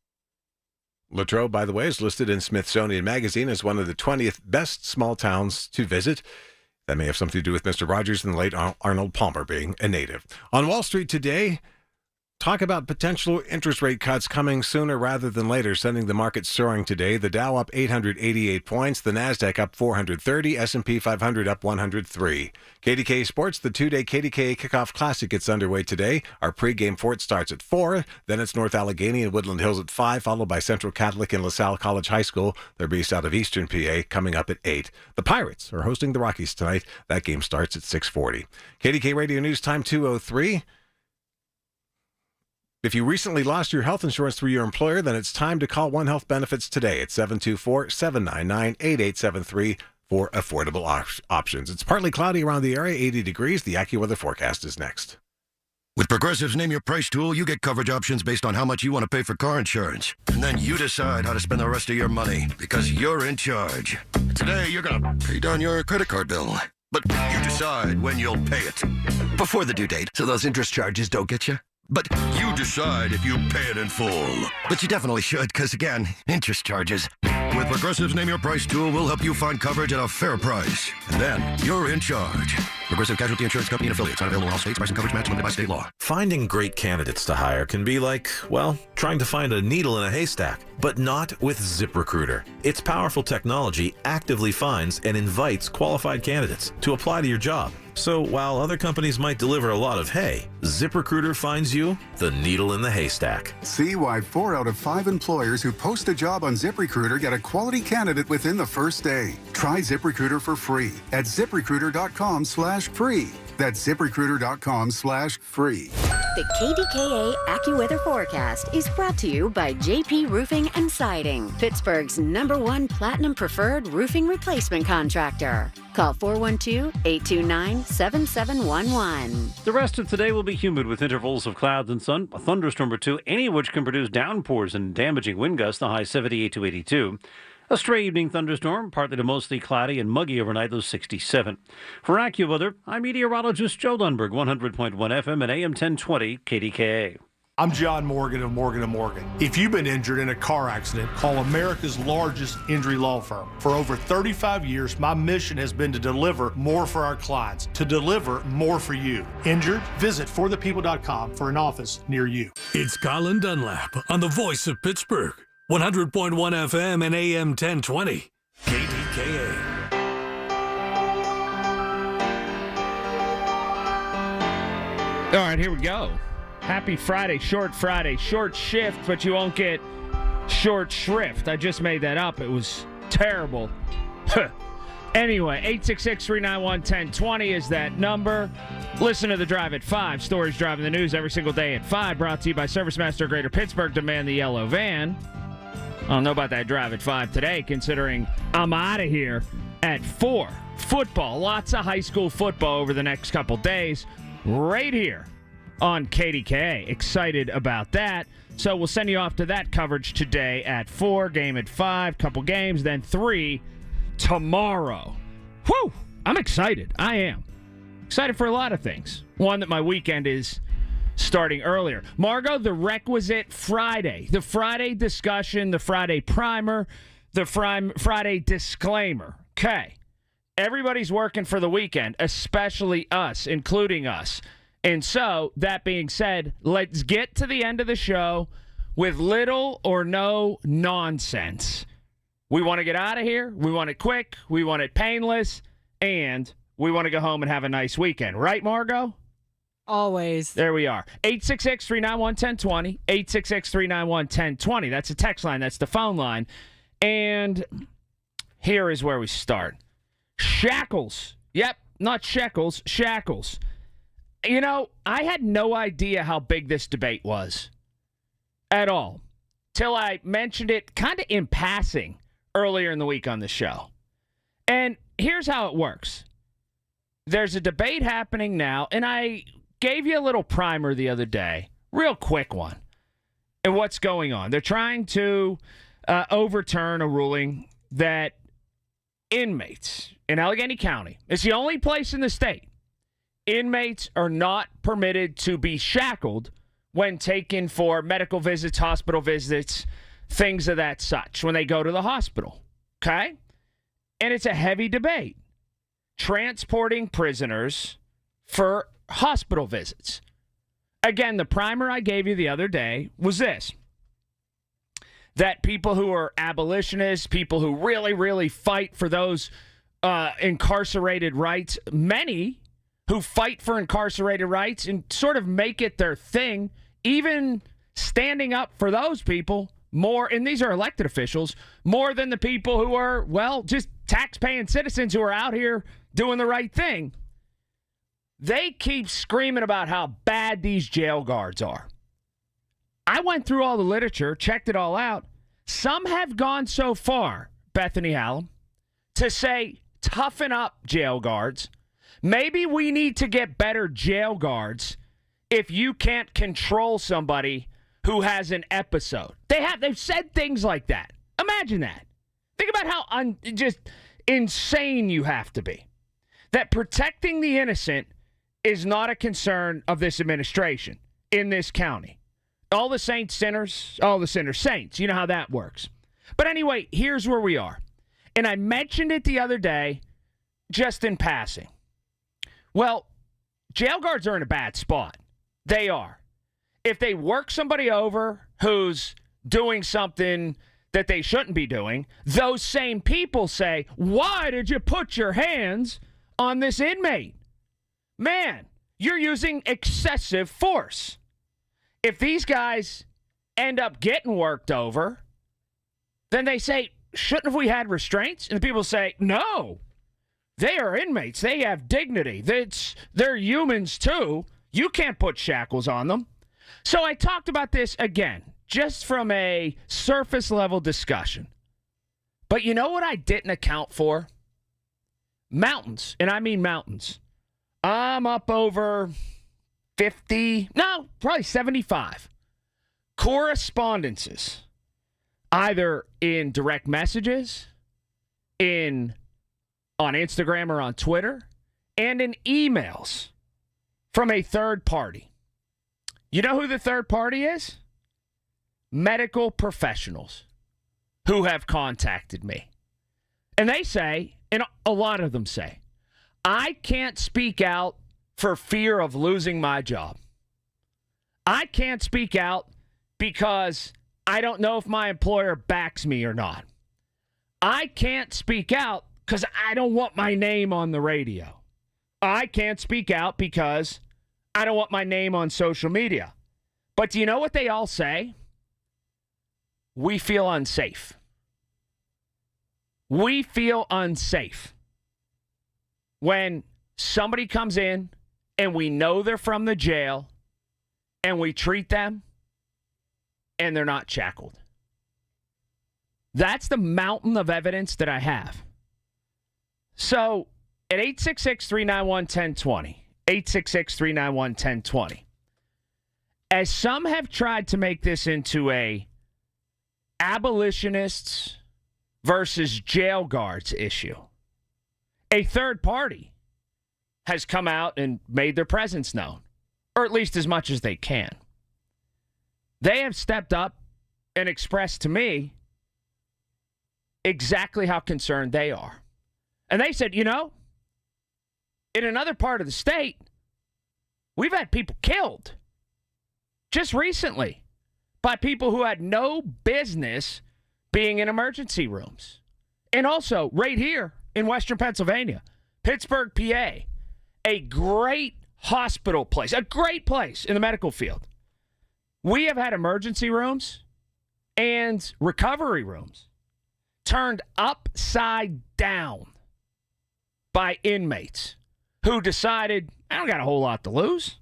Latrobe, by the way, is listed in Smithsonian Magazine as one of the 20th best small towns to visit. That may have something to do with Mr. Rogers and the late Arnold Palmer being a native. On Wall Street today, talk about potential interest rate cuts coming sooner rather than later, sending the market soaring today. The Dow up 888 points, the Nasdaq up 430, S&P 500 up 103. KDKA Sports, the two-day KDKA Kickoff Classic gets underway today. Our pregame for it starts at 4. Then it's North Allegheny and Woodland Hills at 5, followed by Central Catholic and LaSalle College High School. They're based out of Eastern PA, coming up at 8. The Pirates are hosting the Rockies tonight. That game starts at 6:40. KDKA Radio News Time 2:03. If you recently lost your health insurance through your employer, then it's time to call One Health Benefits today at 724-799-8873 for affordable options. It's partly cloudy around the area, 80 degrees. The AccuWeather forecast is next. With Progressive's Name Your Price tool, you get coverage options based on how much you want to pay for car insurance. And then you decide how to spend the rest of your money because you're in charge. Today, you're going to pay down your credit card bill. But you decide when you'll pay it. Before the due date, so those interest charges don't get you. But you decide if you pay it in full. But you definitely should, because again, interest charges. With Progressive's Name Your Price tool, we'll help you find coverage at a fair price. And then you're in charge. Progressive Casualty Insurance Company and affiliates. Not available in all states. Price and coverage match limited by state law. Finding great candidates to hire can be like, well, trying to find a needle in a haystack. But not with ZipRecruiter. Its powerful technology actively finds and invites qualified candidates to apply to your job. So while other companies might deliver a lot of hay, ZipRecruiter finds you the needle in the haystack. See why 4 out of 5 employers who post a job on ZipRecruiter get a quality candidate within the first day. Try ZipRecruiter for free at ZipRecruiter.com/free. That's ZipRecruiter.com/free. The KDKA AccuWeather forecast is brought to you by JP Roofing and Siding, Pittsburgh's #1 Platinum Preferred Roofing Replacement Contractor. Call 412-829-7711. The rest of today will be humid with intervals of clouds and sun, a thunderstorm or two, any of which can produce downpours and damaging wind gusts, the high 78 to 82. A stray evening thunderstorm, partly to mostly cloudy and muggy overnight, those 67. For AccuWeather, I'm meteorologist Joe Lundberg, 100.1 FM and AM 1020 KDKA. I'm John Morgan of Morgan & Morgan. If you've been injured in a car accident, call America's largest injury law firm. For over 35 years, my mission has been to deliver more for our clients, to deliver more for you. Injured? Visit forthepeople.com for an office near you. It's Colin Dunlap on the voice of Pittsburgh. 100.1 FM and AM 1020. KDKA. All right, here we go. Happy Friday, short shift, but you won't get short shrift. I just made that up. It was terrible. Anyway, 866-391-1020 is that number. Listen to The Drive at 5. Stories driving the news every single day at 5. Brought to you by ServiceMaster Greater Pittsburgh. Demand the yellow van. I don't know about that Drive at 5 today, considering I'm out of here at 4. Football, lots of high school football over the next couple days, right here on KDKA. Excited about that. So we'll send you off to that coverage today at 4, game at 5, couple games, then 3 tomorrow. Whew! I'm excited. I am. Excited for a lot of things. One, that my weekend is starting earlier. Margot, the requisite Friday. The Friday discussion, the Friday primer, the Friday disclaimer. Okay. Everybody's working for the weekend, especially us, including us. And so, that being said, let's get to the end of the show with little or no nonsense. We want to get out of here. We want it quick. We want it painless. And we want to go home and have a nice weekend. Right, Margot? Always. There we are. 866-391-1020. 866-391-1020. That's the text line. That's the phone line. And here is where we start. Shackles. Yep, not shekels, shackles. You know, I had no idea how big this debate was at all till I mentioned it kind of in passing earlier in the week on the show. And here's how it works. There's a debate happening now, and I gave you a little primer the other day, real quick one, and what's going on. They're trying to overturn a ruling that inmates in Allegheny County, it's the only place in the state, inmates are not permitted to be shackled when taken for medical visits, hospital visits, things of that such, when they go to the hospital, okay? And it's a heavy debate. Transporting prisoners for hospital visits. Again, the primer I gave you the other day was this. That people who are abolitionists, people who really, really fight for those incarcerated rights, many who fight for incarcerated rights and sort of make it their thing, even standing up for those people more, and these are elected officials, more than the people who are, well, just tax-paying citizens who are out here doing the right thing. They keep screaming about how bad these jail guards are. I went through all the literature, checked it all out. Some have gone so far, Bethany Hallam, to say, toughen up, jail guards. Maybe we need to get better jail guards if you can't control somebody who has an episode. They've said things like that. Imagine that. Think about how just insane you have to be. That protecting the innocent is not a concern of this administration in this county. All the saints sinners, all the sinners saints. You know how that works. But anyway, here's where we are. And I mentioned it the other day just in passing. Well, jail guards are in a bad spot. They are. If they work somebody over who's doing something that they shouldn't be doing, those same people say, why did you put your hands on this inmate? Man, you're using excessive force. If these guys end up getting worked over, then they say, shouldn't we had restraints? And the people say, no, they are inmates. They have dignity. They're humans too. You can't put shackles on them. So I talked about this again, just from a surface level discussion. But you know what I didn't account for? Mountains, and I mean mountains. I'm up over 50, no, probably 75 correspondences, either in direct messages, on Instagram or on Twitter, and in emails from a third party. You know who the third party is? Medical professionals who have contacted me. And they say, and a lot of them say, I can't speak out for fear of losing my job. I can't speak out because I don't know if my employer backs me or not. I can't speak out because I don't want my name on the radio. I can't speak out because I don't want my name on social media. But do you know what they all say? We feel unsafe. We feel unsafe when somebody comes in and we know they're from the jail and we treat them and they're not shackled. That's the mountain of evidence that I have. So at 866-391-1020, 866-391-1020, as some have tried to make this into a abolitionists versus jail guards issue, a third party has come out and made their presence known, or at least as much as they can. They have stepped up and expressed to me exactly how concerned they are. And they said, in another part of the state, we've had people killed just recently by people who had no business being in emergency rooms. And also, right here in Western Pennsylvania, Pittsburgh, PA, a great hospital place, a great place in the medical field. We have had emergency rooms and recovery rooms turned upside down by inmates who decided, I don't got a whole lot to lose.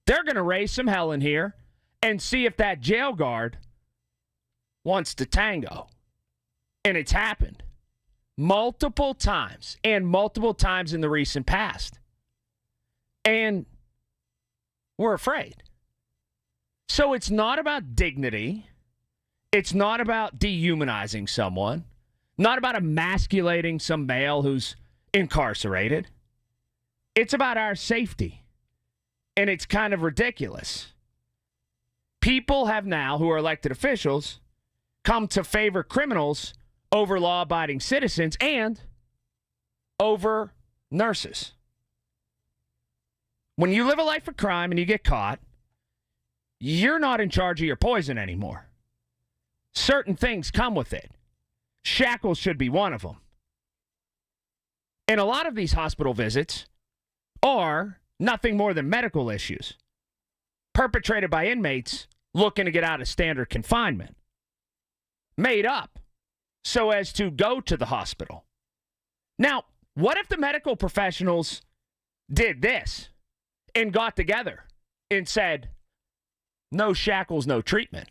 They're going to raise some hell in here and see if that jail guard wants to tango. And it's happened multiple times and multiple times in the recent past. And we're afraid. So it's not about dignity. It's not about dehumanizing someone. Not about emasculating some male who's incarcerated. It's about our safety. And it's kind of ridiculous. People have now, who are elected officials, come to favor criminals over law-abiding citizens and over nurses. When you live a life of crime and you get caught, you're not in charge of your poison anymore. Certain things come with it. Shackles should be one of them. And a lot of these hospital visits are nothing more than medical issues perpetrated by inmates looking to get out of standard confinement, made up so as to go to the hospital. Now, what if the medical professionals did this and got together and said, no shackles, no treatment?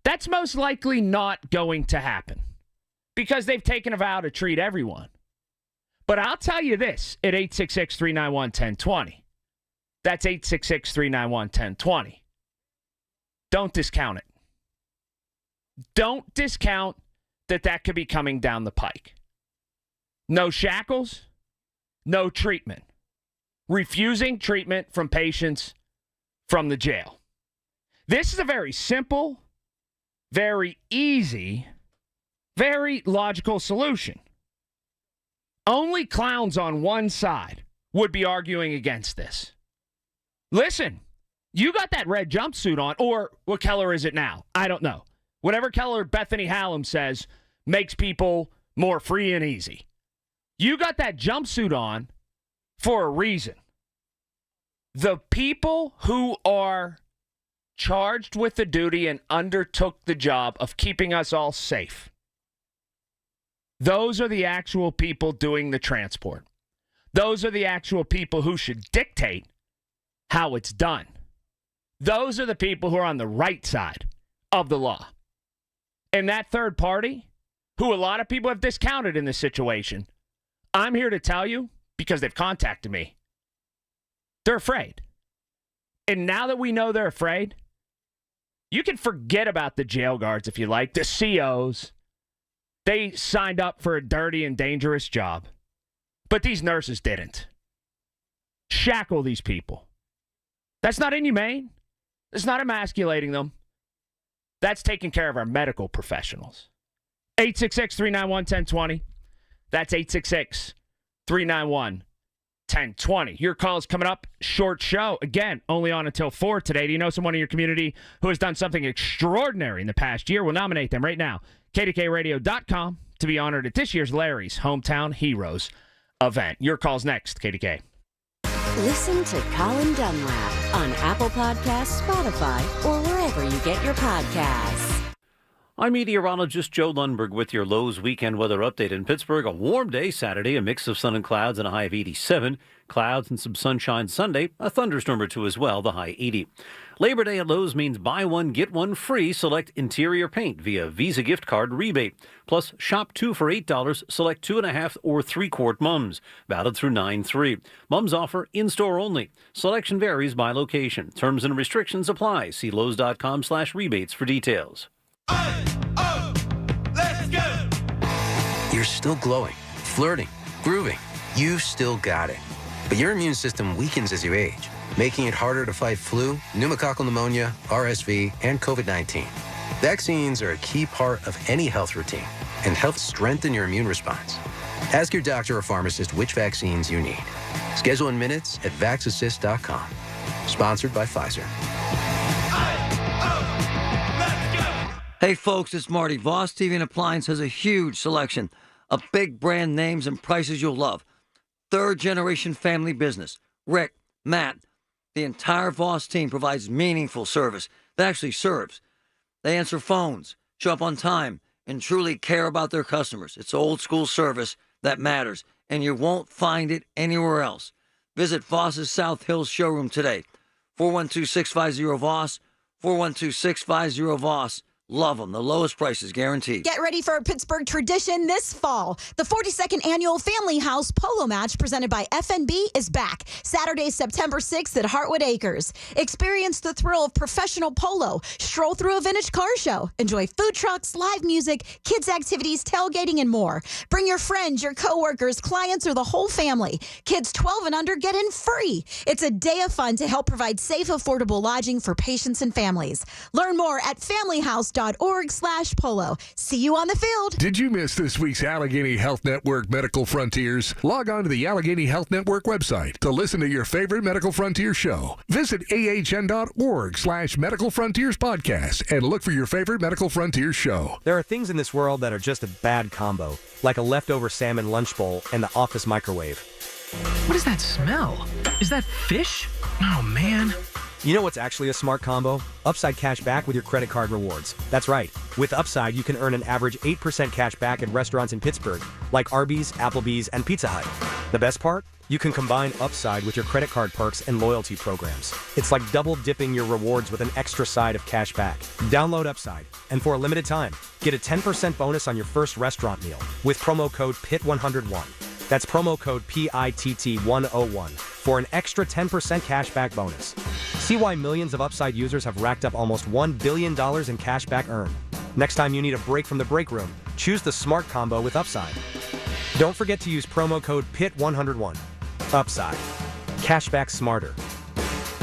That's most likely not going to happen because they've taken a vow to treat everyone. But I'll tell you this at 866-391-1020. That's 866-391-1020. Don't discount it. Don't discount that could be coming down the pike. No shackles, no treatment. Refusing treatment from patients from the jail. This is a very simple, very easy, very logical solution. Only clowns on one side would be arguing against this. Listen, you got that red jumpsuit on, or what color is it now? I don't know. Whatever color Bethany Hallam says makes people more free and easy. You got that jumpsuit on for a reason. The people who are charged with the duty and undertook the job of keeping us all safe, those are the actual people doing the transport. Those are the actual people who should dictate how it's done. Those are the people who are on the right side of the law. And that third party, who a lot of people have discounted in this situation, I'm here to tell you, because they've contacted me, they're afraid. And now that we know they're afraid, you can forget about the jail guards if you like, the COs. They signed up for a dirty and dangerous job. But these nurses didn't. Shackle these people. That's not inhumane. It's not emasculating them. That's taking care of our medical professionals. 866-391-1020. That's 866-391-1020. Your call is coming up. Short show. Again, only on until 4 today. Do you know someone in your community who has done something extraordinary in the past year? We'll nominate them right now. KDKARadio.com to be honored at this year's Larry's Hometown Heroes event. Your call's next, KDK. Listen to Colin Dunlap on Apple Podcasts, Spotify, or wherever you get your podcasts. I'm meteorologist Joe Lundberg with your Lowe's weekend weather update. In Pittsburgh, a warm day Saturday, a mix of sun and clouds and a high of 87. Clouds and some sunshine Sunday, a thunderstorm or two as well, the high 80. Labor Day at Lowe's means buy one, get one free. Select interior paint via Visa gift card rebate. Plus, shop 2 for $8. Select 2.5 or 3-quart mums. Valid through 9/3. Mums offer in-store only. Selection varies by location. Terms and restrictions apply. See Lowe's.com/rebates for details. Let's go! You're still glowing, flirting, grooving. You've still got it. But your immune system weakens as you age, making it harder to fight flu, pneumococcal pneumonia, RSV, and COVID-19. Vaccines are a key part of any health routine and help strengthen your immune response. Ask your doctor or pharmacist which vaccines you need. Schedule in minutes at vaxassist.com. Sponsored by Pfizer. Hey folks, it's Marty. Voss TV and Appliance has a huge selection of big brand names and prices you'll love. Third generation family business. Rick, Matt, the entire Voss team provides meaningful service that actually serves. They answer phones, show up on time, and truly care about their customers. It's old school service that matters, and you won't find it anywhere else. Visit Voss's South Hills showroom today. 412-650-VOSS, 412-650-VOSS. Love them. The lowest prices guaranteed. Get ready for a Pittsburgh tradition this fall. The 42nd Annual Family House Polo Match presented by FNB is back. Saturday, September 6th at Hartwood Acres. Experience the thrill of professional polo. Stroll through a vintage car show. Enjoy food trucks, live music, kids' activities, tailgating, and more. Bring your friends, your coworkers, clients, or the whole family. Kids 12 and under get in free. It's a day of fun to help provide safe, affordable lodging for patients and families. Learn more at familyhouse.org/polo. See you on the field. Did you miss this week's Allegheny Health Network Medical Frontiers? Log on to the Allegheny Health Network website to listen to your favorite Medical Frontier show. Visit ahn.org/Medical Frontiers podcast and look for your favorite Medical Frontiers show. There are things in this world that are just a bad combo, like a leftover salmon lunch bowl and the office microwave. What is that smell? Is that fish? Oh, man. You know what's actually a smart combo? Upside cash back with your credit card rewards. That's right. With Upside, you can earn an average 8% cash back at restaurants in Pittsburgh, like Arby's, Applebee's, and Pizza Hut. The best part? You can combine Upside with your credit card perks and loyalty programs. It's like double dipping your rewards with an extra side of cash back. Download Upside, and for a limited time, get a 10% bonus on your first restaurant meal with promo code PIT101. That's promo code PITT101 for an extra 10% cashback bonus. See why millions of Upside users have racked up almost $1 billion in cashback earned. Next time you need a break from the break room, choose the smart combo with Upside. Don't forget to use promo code PIT101. Upside. Cashback smarter.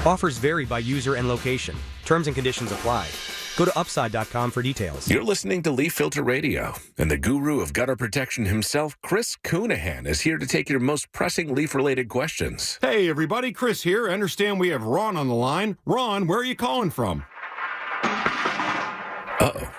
Offers vary by user and location. Terms and conditions apply. Go to Upside.com for details. You're listening to Leaf Filter Radio, and the guru of gutter protection himself, Chris Coonahan, is here to take your most pressing leaf-related questions. Hey, everybody. Chris here. I understand we have Ron on the line. Ron, where are you calling from? Uh-oh.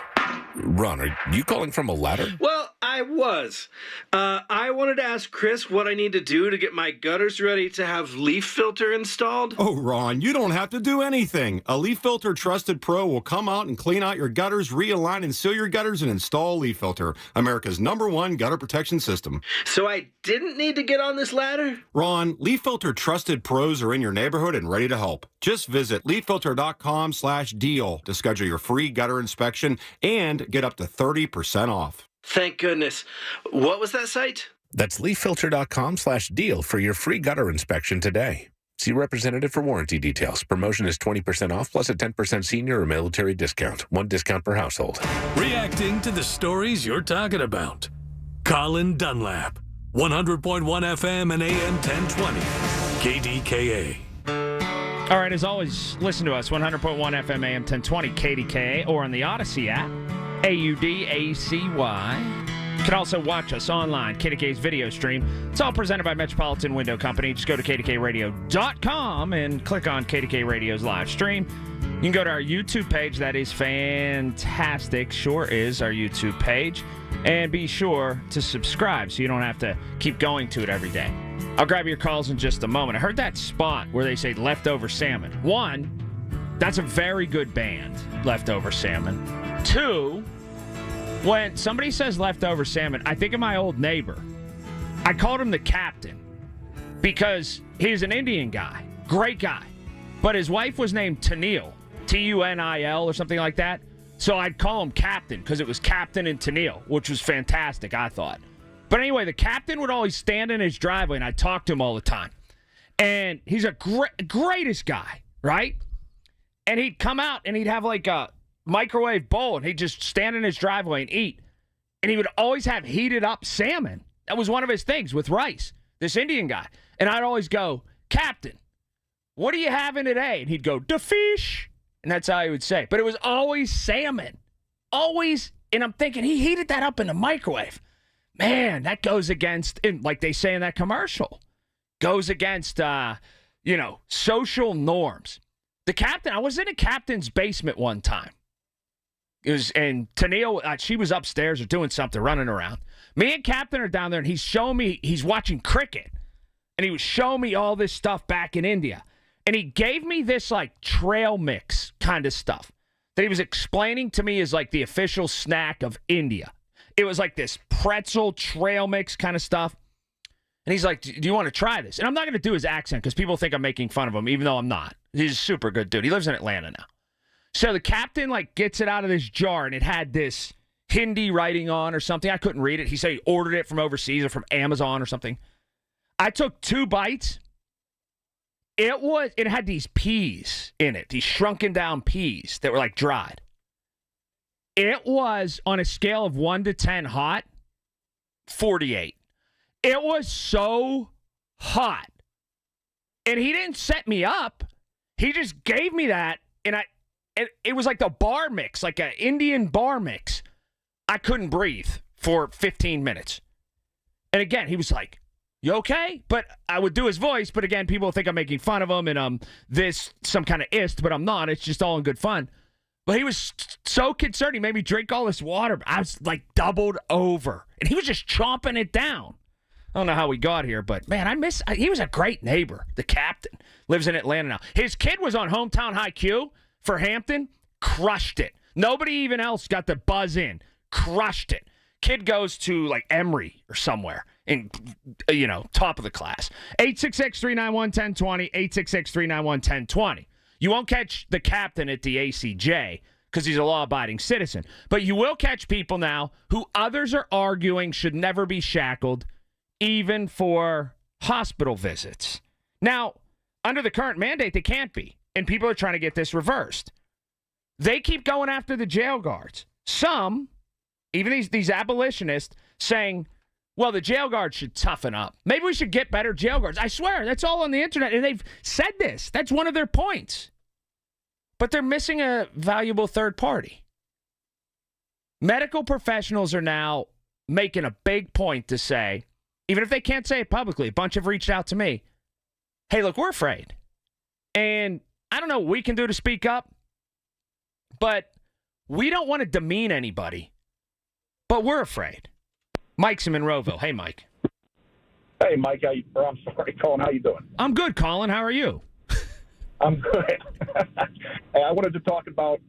Ron, are you calling from a ladder? Well, I was. I wanted to ask Chris what I need to do to get my gutters ready to have leaf filter installed. Oh, Ron, you don't have to do anything. A Leaf Filter Trusted Pro will come out and clean out your gutters, realign and seal your gutters, and install Leaf Filter, America's #1 gutter protection system. So I didn't need to get on this ladder? Ron, Leaf Filter Trusted Pros are in your neighborhood and ready to help. Just visit leaffilter.com/deal to schedule your free gutter inspection and get up to 30% off. Thank goodness. What was that site? That's leaffilter.com/deal for your free gutter inspection today. See representative for warranty details. Promotion is 20% off plus a 10% senior or military discount. One discount per household. Reacting to the stories you're talking about. Colin Dunlap, 100.1 FM and AM 1020. KDKA. All right, as always, listen to us, 100.1 FM AM 1020 KDKA or on the Odyssey app, AUDACY. You can also watch us online, KDKA's video stream. It's all presented by Metropolitan Window Company. Just go to KDKRadio.com and click on KDK Radio's live stream. You can go to our YouTube page. That is fantastic. Sure is our YouTube page. And be sure to subscribe so you don't have to keep going to it every day. I'll grab your calls in just a moment. I heard that spot where they say Leftover Salmon. One, that's a very good band, Leftover Salmon. Two, when somebody says Leftover Salmon, I think of my old neighbor. I called him the Captain because he's an Indian guy, great guy. But his wife was named Tennille, Tunil or something like that. So I'd call him Captain because it was Captain and Tennille, which was fantastic, I thought. But anyway, the Captain would always stand in his driveway, and I'd talk to him all the time. And he's a greatest guy, right? And he'd come out, and he'd have like a microwave bowl, and he'd just stand in his driveway and eat. And he would always have heated up salmon. That was one of his things with rice, this Indian guy. And I'd always go, Captain, what are you having today? And he'd go, the fish. And that's how he would say. But it was always salmon. Always. And I'm thinking, he heated that up in the microwave. man, that goes against, like they say in that commercial, goes against, social norms. The captain, I was in a captain's basement one time. And Tennille, she was upstairs or doing something, running around. Me and Captain are down there, and he's showing me, he's watching cricket. And he was showing me all this stuff back in India. And he gave me this, like, trail mix kind of stuff that he was explaining to me as, like, the official snack of India. It was like this pretzel trail mix kind of stuff. And he's like, do you want to try this? And I'm not going to do his accent because people think I'm making fun of him, even though I'm not. He's a super good dude. He lives in Atlanta now. So the captain, like, gets it out of this jar, and it had this Hindi writing on or something. I couldn't read it. He said he ordered it from overseas or from Amazon or something. I took 2 bites. It had these peas in it, these shrunken down peas that were, like, dried. It was, on a scale of 1 to 10 hot, 48. It was so hot. And he didn't set me up. He just gave me that, and it was like the bar mix, like an Indian bar mix. I couldn't breathe for 15 minutes. And again, he was like, you okay? But I would do his voice, but again, people think I'm making fun of him and some kind of ist, but I'm not. It's just all in good fun. But he was so concerned. He made me drink all this water. I was like doubled over. And he was just chomping it down. I don't know how we got here, but man, he was a great neighbor. The captain lives in Atlanta now. His kid was on Hometown High Q for Hampton, crushed it. Nobody even else got the buzz in, crushed it. Kid goes to like Emory or somewhere in, top of the class. 866-391-1020, 866-391-1020. You won't catch the captain at the ACJ because he's a law-abiding citizen, but you will catch people now who others are arguing should never be shackled, even for hospital visits. Now, under the current mandate, they can't be, and people are trying to get this reversed. They keep going after the jail guards. Some, even these abolitionists, saying, well, the jail guards should toughen up. Maybe we should get better jail guards. I swear, that's all on the internet, and they've said this. That's one of their points. But they're missing a valuable third party. Medical professionals are now making a big point to say, even if they can't say it publicly, a bunch have reached out to me. Hey, look, we're afraid. And I don't know what we can do to speak up, but we don't want to demean anybody. But we're afraid. Mike's in Monroeville. Hey, Mike. Hey, Mike. I'm sorry, Colin. How you doing? I'm good, Colin. How are you? I'm good. Hey, I wanted to talk about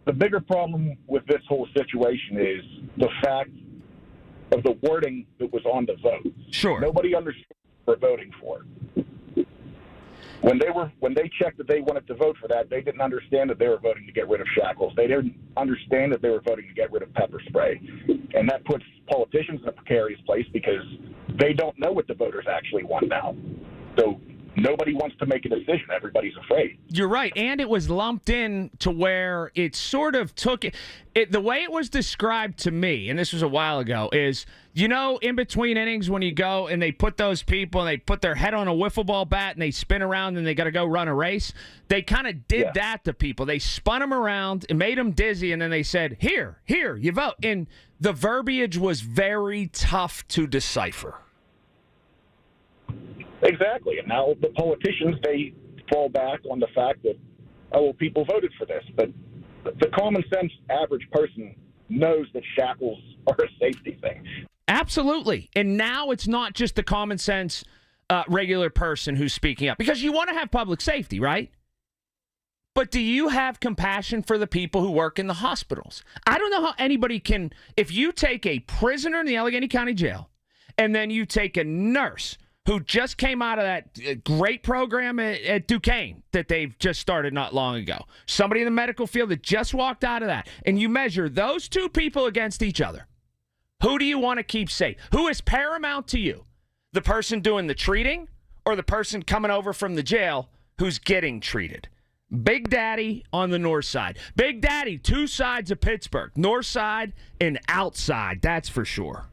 the bigger problem with this whole situation is the fact of the wording that was on the vote. Sure. Nobody understood what they were voting for. When they checked that they wanted to vote for that, they didn't understand that they were voting to get rid of shackles. They didn't understand that they were voting to get rid of pepper spray. And that puts politicians in a precarious place because they don't know what the voters actually want now. So nobody wants to make a decision. Everybody's afraid. You're right. And it was lumped in to where it sort of took it. The way it was described to me, and this was a while ago, is, in between innings when you go and they put those people and they put their head on a wiffle ball bat and they spin around and they got to go run a race. They kind of did that to people. They spun them around and made them dizzy, and then they said, here, you vote. And the verbiage was very tough to decipher. Exactly. And now the politicians, they fall back on the fact that, people voted for this. But the common sense average person knows that shackles are a safety thing. Absolutely. And now it's not just the common sense regular person who's speaking up. Because you want to have public safety, right? But do you have compassion for the people who work in the hospitals? I don't know how anybody can, if you take a prisoner in the Allegheny County Jail and then you take a nurse who just came out of that great program at Duquesne that they've just started not long ago. Somebody in the medical field that just walked out of that. And you measure those two people against each other. Who do you want to keep safe? Who is paramount to you? The person doing the treating or the person coming over from the jail who's getting treated? Big Daddy on the north side. Big Daddy, two sides of Pittsburgh. North side and outside, that's for sure.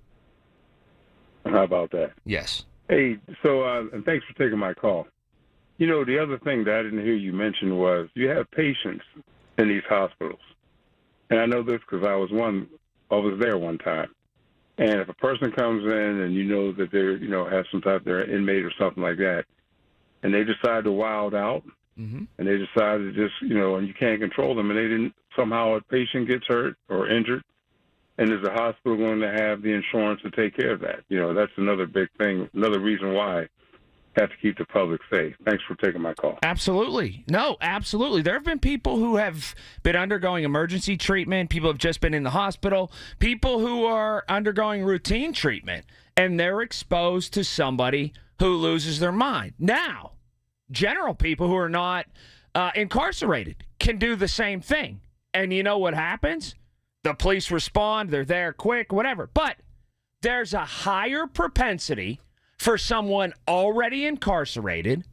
How about that? Yes. Hey, so and thanks for taking my call. The other thing that I didn't hear you mention was you have patients in these hospitals. And I know this because I was there one time. And if a person comes in and you know that they're, have some type, they're an inmate or something like that, and they decide to wild out, and they decide to just, and you can't control them, and they didn't, somehow a patient gets hurt or injured, and is the hospital going to have the insurance to take care of that? That's another big thing, another reason why have to keep the public safe. Thanks for taking my call. Absolutely. No, absolutely. There have been people who have been undergoing emergency treatment. People have just been in the hospital. People who are undergoing routine treatment, and they're exposed to somebody who loses their mind. Now, general people who are not incarcerated can do the same thing. And you know what happens? The police respond. They're there quick, whatever. But there's a higher propensity for someone already incarcerated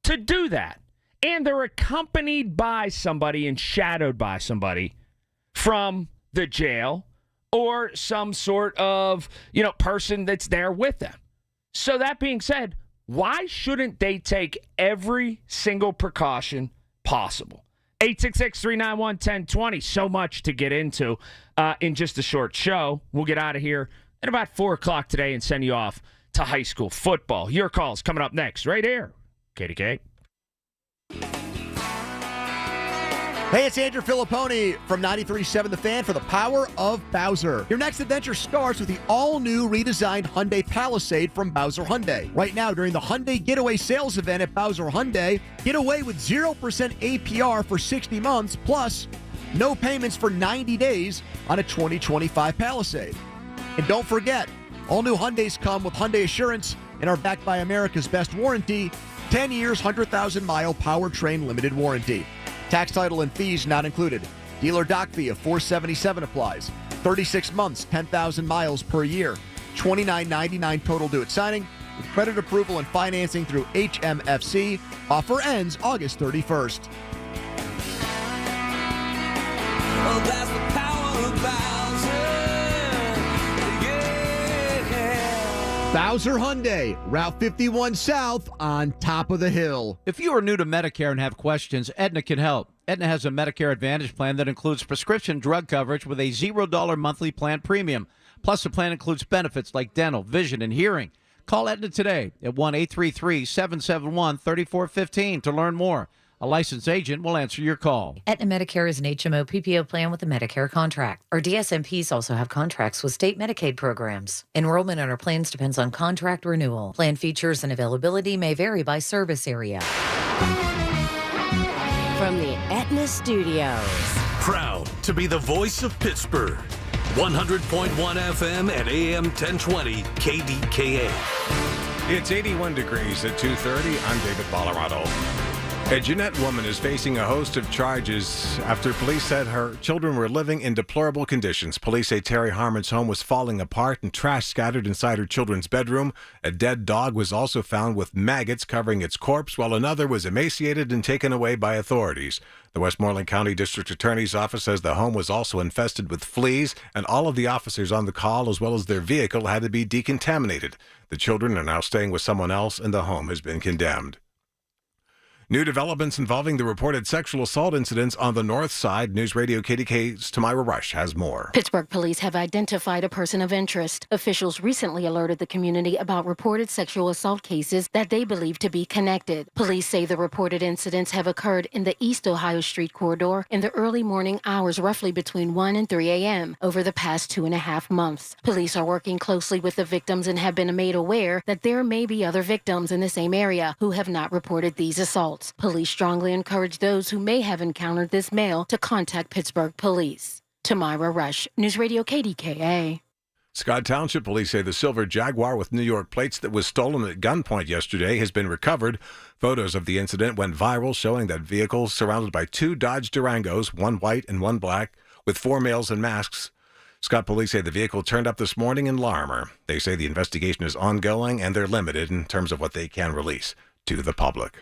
to do that. And they're accompanied by somebody and shadowed by somebody from the jail or some sort of, person that's there with them. So that being said, why shouldn't they take every single precaution possible? 866-391-1020. So much to get into in just a short show. We'll get out of here at about 4 o'clock today and send you off to high school football. Your calls coming up next, right here. KDKA. Hey, it's Andrew Filipponi from 93.7 The Fan for the Power of Bowser. Your next adventure starts with the all-new redesigned Hyundai Palisade from Bowser Hyundai. Right now, during the Hyundai Getaway Sales Event at Bowser Hyundai, get away with 0% APR for 60 months, plus no payments for 90 days on a 2025 Palisade. And don't forget, all new Hyundais come with Hyundai Assurance and are backed by America's Best Warranty, 10 years, 100,000-mile powertrain limited warranty. Tax, title, and fees not included. Dealer doc fee of $477 applies. 36 months, 10,000 miles per year. $29.99 total due at signing. With credit approval and financing through HMFC. Offer ends August 31st. Oh, that's the power of Bowser Hyundai, Route 51 South on top of the hill. If you are new to Medicare and have questions, Aetna can help. Aetna has a Medicare Advantage plan that includes prescription drug coverage with a $0 monthly plan premium. Plus, the plan includes benefits like dental, vision, and hearing. Call Aetna today at 1-833-771-3415 to learn more. A licensed agent will answer your call. Aetna Medicare is an HMO PPO plan with a Medicare contract. Our DSMPs also have contracts with state Medicaid programs. Enrollment in our plans depends on contract renewal. Plan features and availability may vary by service area. From the Aetna Studios. Proud to be the voice of Pittsburgh. 100.1 FM and AM 1020 KDKA. It's 81 degrees at 2:30. I'm David Bolorado. A Jeanette woman is facing a host of charges after police said her children were living in deplorable conditions. Police say Terry Harmon's home was falling apart and trash scattered inside her children's bedroom. A dead dog was also found with maggots covering its corpse, while another was emaciated and taken away by authorities. The Westmoreland County District Attorney's Office says the home was also infested with fleas, and all of the officers on the call, as well as their vehicle, had to be decontaminated. The children are now staying with someone else, and the home has been condemned. New developments involving the reported sexual assault incidents on the north side. News Radio KDK's Tamira Rush has more. Pittsburgh police have identified a person of interest. Officials recently alerted the community about reported sexual assault cases that they believe to be connected. Police say the reported incidents have occurred in the East Ohio Street corridor in the early morning hours, roughly between 1 and 3 a.m. over the past 2.5 months. Police are working closely with the victims and have been made aware that there may be other victims in the same area who have not reported these assaults. Police strongly encourage those who may have encountered this male to contact Pittsburgh police. Tamira Rush, News Radio KDKA. Scott Township police say the silver Jaguar with New York plates that was stolen at gunpoint yesterday has been recovered. Photos of the incident went viral, showing that vehicle surrounded by 2 Dodge Durangos, one white and one black, with 4 males in masks. Scott police say the vehicle turned up this morning in Larimer. They say the investigation is ongoing and they're limited in terms of what they can release to the public.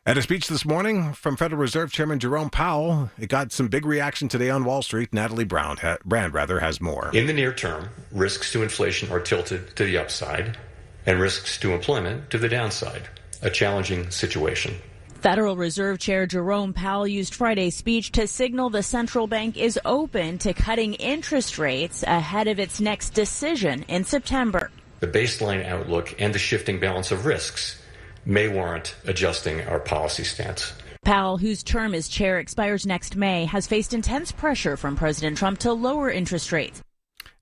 At a speech this morning from Federal Reserve Chairman Jerome Powell, it got some big reaction today on Wall Street. Natalie Brand has more. In the near term, risks to inflation are tilted to the upside and risks to employment to the downside. A challenging situation. Federal Reserve Chair Jerome Powell used Friday's speech to signal the central bank is open to cutting interest rates ahead of its next decision in September. The baseline outlook and the shifting balance of risks may warrant adjusting our policy stance. Powell, whose term as chair expires next May, has faced intense pressure from President Trump to lower interest rates.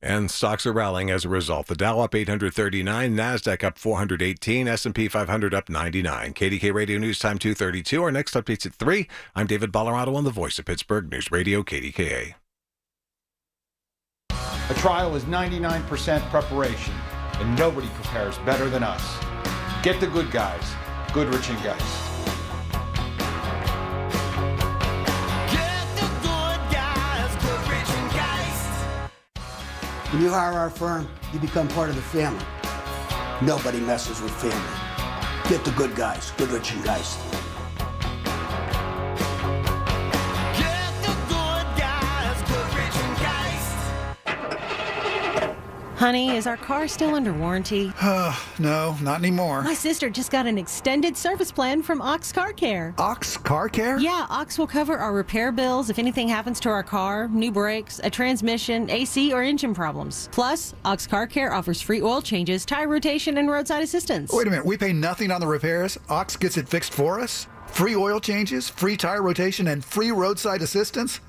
And stocks are rallying as a result. The Dow up 839, NASDAQ up 418, S&P 500 up 99. KDK Radio News Time 2:32. Our next update's at 3. I'm David Ballarado on the Voice of Pittsburgh News Radio KDKA. A trial is 99% preparation, and nobody prepares better than us. Get the good guys, Goodrich and Geist. When you hire our firm, you become part of the family. Nobody messes with family. Get the good guys, Goodrich and Geist. Honey, is our car still under warranty? No, not anymore. My sister just got an extended service plan from Ox Car Care. Ox Car Care? Yeah, Ox will cover our repair bills if anything happens to our car, new brakes, a transmission, AC, or engine problems. Plus, Ox Car Care offers free oil changes, tire rotation, and roadside assistance. Wait a minute, we pay nothing on the repairs? Ox gets it fixed for us? Free oil changes, free tire rotation, and free roadside assistance?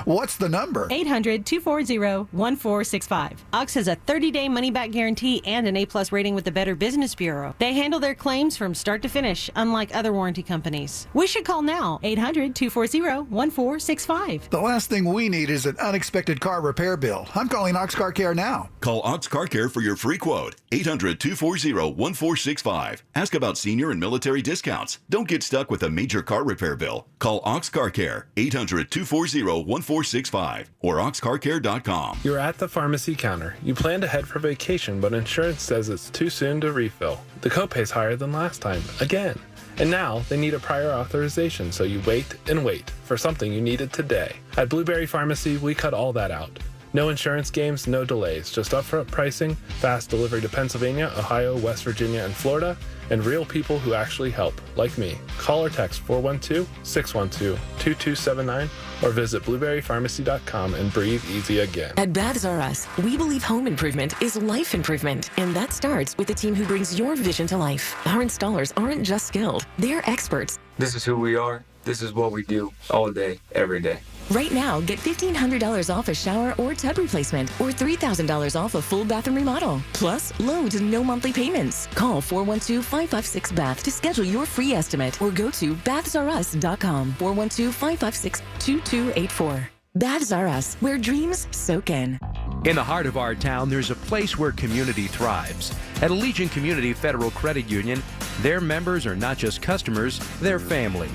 What's the number? 800-240-1465. Ox has a 30-day money-back guarantee and an A-plus rating with the Better Business Bureau. They handle their claims from start to finish, unlike other warranty companies. We should call now, 800-240-1465. The last thing we need is an unexpected car repair bill. I'm calling Ox Car Care now. Call Ox Car Care for your free quote. 800-240-1465. Ask about senior and military discounts. Don't get stuck with a major car repair bill. Call Ox Car Care, 800-240-1465 or oxcarcare.com. You're at the pharmacy counter. You plan to head for vacation, but insurance says it's too soon to refill. The copay's higher than last time, again. And now they need a prior authorization, so you wait and wait for something you needed today. At Blueberry Pharmacy, we cut all that out. No insurance games, no delays, just upfront pricing, fast delivery to Pennsylvania, Ohio, West Virginia, and Florida, and real people who actually help, like me. Call or text 412-612-2279 or visit blueberrypharmacy.com and breathe easy again. At Baths R Us, we believe home improvement is life improvement, and that starts with the team who brings your vision to life. Our installers aren't just skilled, they're experts. This is who we are. This is what we do all day, every day. Right now, get $1,500 off a shower or tub replacement or $3,000 off a full bathroom remodel. Plus, low to no monthly payments. Call 412-556-BATH to schedule your free estimate or go to bathsrus.com. 412-556-2284. Baths R Us, where dreams soak in. In the heart of our town, there's a place where community thrives. At Allegiant Community Federal Credit Union, their members are not just customers, they're family.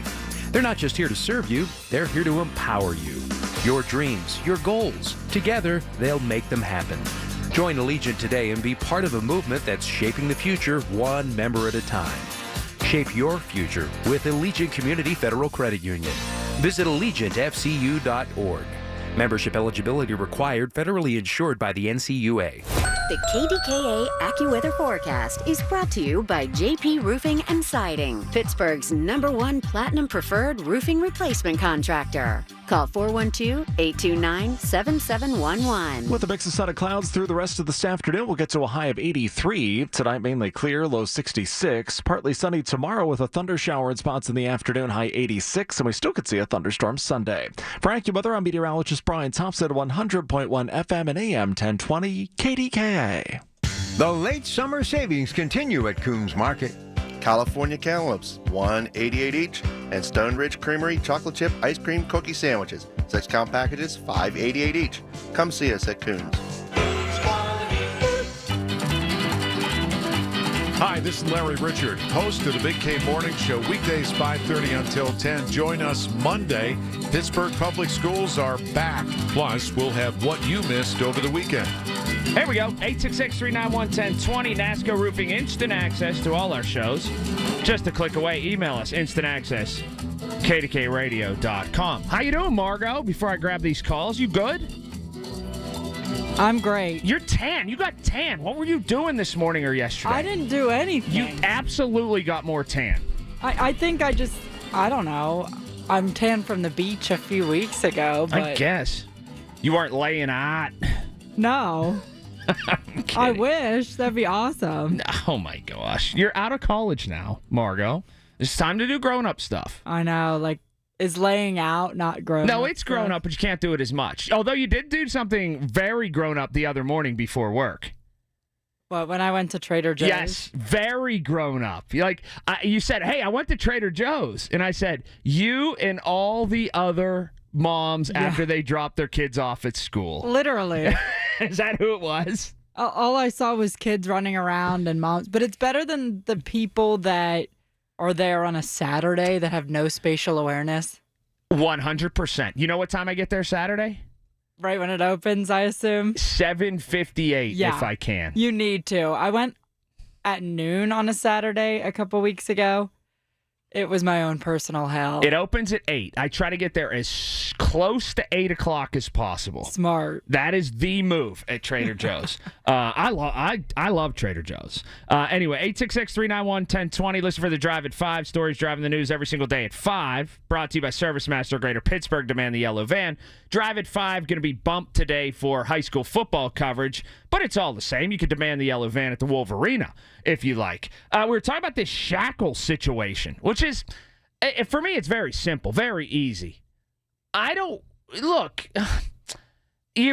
They're not just here to serve you, they're here to empower you. Your dreams, your goals, together, they'll make them happen. Join Allegiant today and be part of a movement that's shaping the future one member at a time. Shape your future with Allegiant Community Federal Credit Union. Visit AllegiantFCU.org. Membership eligibility required, federally insured by the NCUA. The KDKA AccuWeather forecast is brought to you by JP Roofing and Siding, Pittsburgh's #1 Platinum Preferred roofing replacement contractor. Call 412-829-7711. With a mix of sun and clouds through the rest of this afternoon, we'll get to a high of 83. Tonight, mainly clear, low 66. Partly sunny tomorrow with a thunder shower in spots in the afternoon, high 86. And we still could see a thunderstorm Sunday. For AccuWeather, I'm meteorologist Brian Thompson at 100.1 FM and AM 1020 KDKA. The late summer savings continue at Coombs Market. California cantaloupes, $1.88 each, and Stone Ridge Creamery chocolate chip ice cream cookie sandwiches, 6-count packages, $5.88 each. Come see us at Coombs. Hi, this is Larry Richard, host of the Big K Morning Show, weekdays 5:30 until 10. Join us Monday. Pittsburgh Public Schools are back. Plus, we'll have what you missed over the weekend. Here we go. 866-391-1020. NASCO Roofing, instant access to all our shows. Just a click away. Email us, instant access, KDKRadio.com. How you doing, Margot? Before I grab these calls, you good? I'm great. You're tan. You got tan. What were you doing this morning or yesterday? I didn't do anything. You absolutely got more tan. I think I just I don't know. I'm tan from the beach a few weeks ago, but I guess. You weren't laying hot. no. I wish. That'd be awesome. Oh, my gosh. You're out of college now, Margot. It's time to do grown-up stuff. I know. Like, is laying out not grown up? No, it's grown up, but you can't do it as much. Although you did do something very grown up the other morning before work. What, when I went to Trader Joe's? Yes, very grown up. You said, hey, I went to Trader Joe's. And I said, you and all the other moms after they dropped their kids off at school. Literally. Is that who it was? All I saw was kids running around and moms. But it's better than the people that are there on a Saturday that have no spatial awareness. 100%. You know what time I get there Saturday? Right when it opens, I assume. 7:58, if I can. You need to. I went at noon on a Saturday a couple weeks ago. It was my own personal hell. It opens at 8. I try to get there as close to 8 o'clock as possible. Smart. That is the move at Trader Joe's. I love Trader Joe's. Anyway, 866-391-1020. Listen for The Drive at 5. Stories driving the news every single day at 5. Brought to you by Service Master Greater Pittsburgh. Demand the yellow van. Drive at 5 going to be bumped today for high school football coverage, but it's all the same. You could demand the yellow van at the Wolverina if you like. We were talking about this shackle situation, which is, for me, it's very simple, very easy. You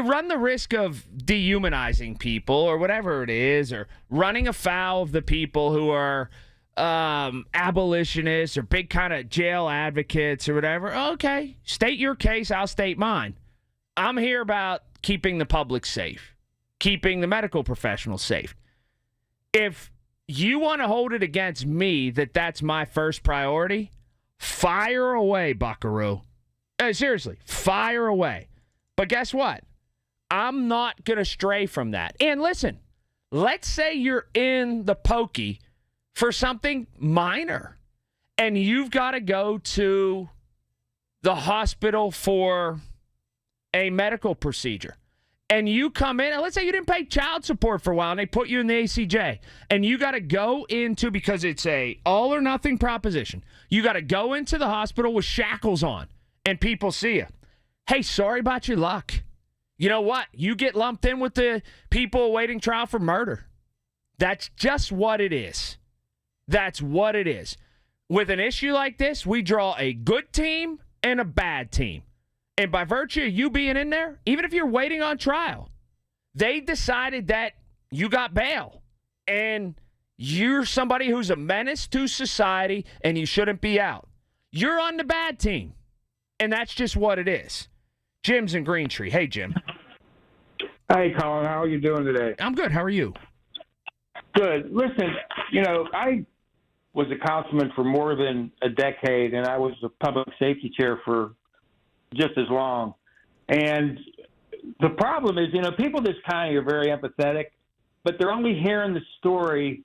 run the risk of dehumanizing people or whatever it is, or running afoul of the people who are abolitionists or big kind of jail advocates or whatever. Okay, state your case, I'll state mine. I'm here about keeping the public safe, keeping the medical professionals safe. If you want to hold it against me that that's my first priority, fire away, buckaroo. Seriously, fire away. But guess what? I'm not going to stray from that. And listen, let's say you're in the pokey for something minor, and you've got to go to the hospital for a medical procedure. And you come in, and let's say you didn't pay child support for a while, and they put you in the ACJ, and you got to go into, because it's a all or nothing proposition, you got to go into the hospital with shackles on, and people see you. Hey, sorry about your luck. You know what? You get lumped in with the people awaiting trial for murder. That's just what it is. That's what it is. With an issue like this, we draw a good team and a bad team. And by virtue of you being in there, even if you're waiting on trial, they decided that you got bail and you're somebody who's a menace to society and you shouldn't be out. You're on the bad team. And that's just what it is. Jim's in Green Tree. Hey, Jim. Hey, Colin. How are you doing today? I'm good. How are you? Good. Listen, I was a councilman for more than a decade, and I was a public safety chair for just as long. And the problem is, people in this county are very empathetic, but they're only hearing the story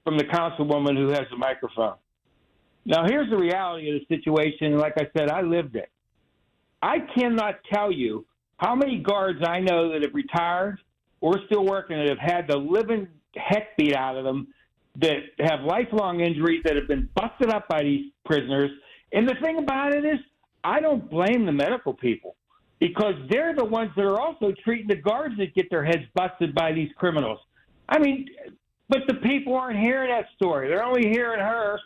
from the councilwoman who has the microphone. Now, here's the reality of the situation. Like I said, I lived it. I cannot tell you how many guards I know that have retired or still working that have had the living heck beat out of them, that have lifelong injuries, that have been busted up by these prisoners. And the thing about it is, I don't blame the medical people, because they're the ones that are also treating the guards that get their heads busted by these criminals. I mean, but the people aren't hearing that story. They're only hearing her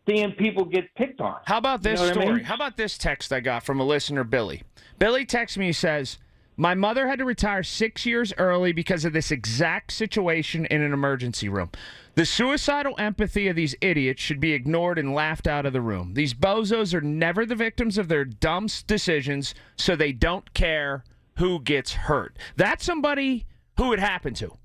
seeing people get picked on. How about this story? I mean? How about this text I got from a listener, Billy? Billy texts me, he says, my mother had to retire 6 years early because of this exact situation in an emergency room. The suicidal empathy of these idiots should be ignored and laughed out of the room. These bozos are never the victims of their dumb decisions, so they don't care who gets hurt. That's somebody who it happened to.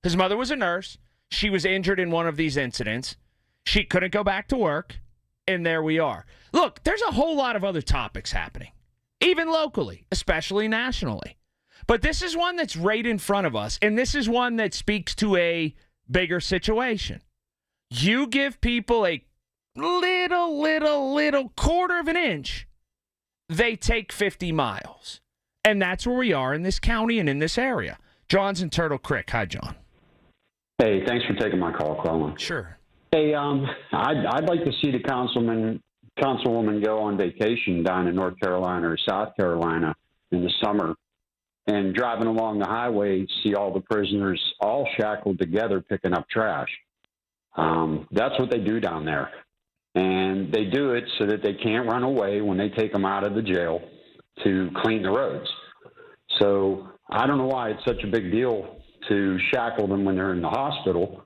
His mother was a nurse. She was injured in one of these incidents. She couldn't go back to work, and there we are. Look, there's a whole lot of other topics happening, even locally, especially nationally. But this is one that's right in front of us, and this is one that speaks to a bigger situation. You give people a little quarter of an inch, they take 50 miles. And that's where we are in this county and in this area. John's in Turtle Creek. Hi, John. Hey, thanks for taking my call, Colin. Sure. Hey, I'd like to see the councilman councilwoman go on vacation down in North Carolina or South Carolina in the summer and driving along the highway, see all the prisoners all shackled together picking up trash. That's what they do down there. And they do it so that they can't run away when they take them out of the jail to clean the roads. So I don't know why it's such a big deal to shackle them when they're in the hospital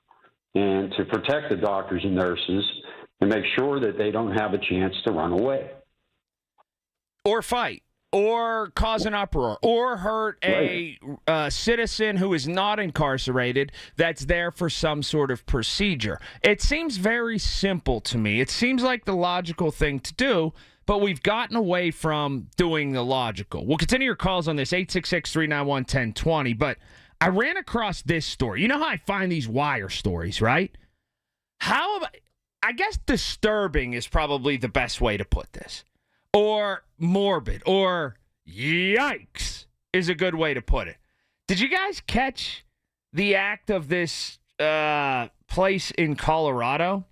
and to protect the doctors and nurses and make sure that they don't have a chance to run away. Or fight, or cause an uproar, or hurt a citizen who is not incarcerated that's there for some sort of procedure. It seems very simple to me. It seems like the logical thing to do, but we've gotten away from doing the logical. We'll continue your calls on this, 866-391-1020, but I ran across this story. You know how I find these wire stories, right? I guess disturbing is probably the best way to put this. Or morbid, or yikes is a good way to put it. Did you guys catch the act of this place in Colorado?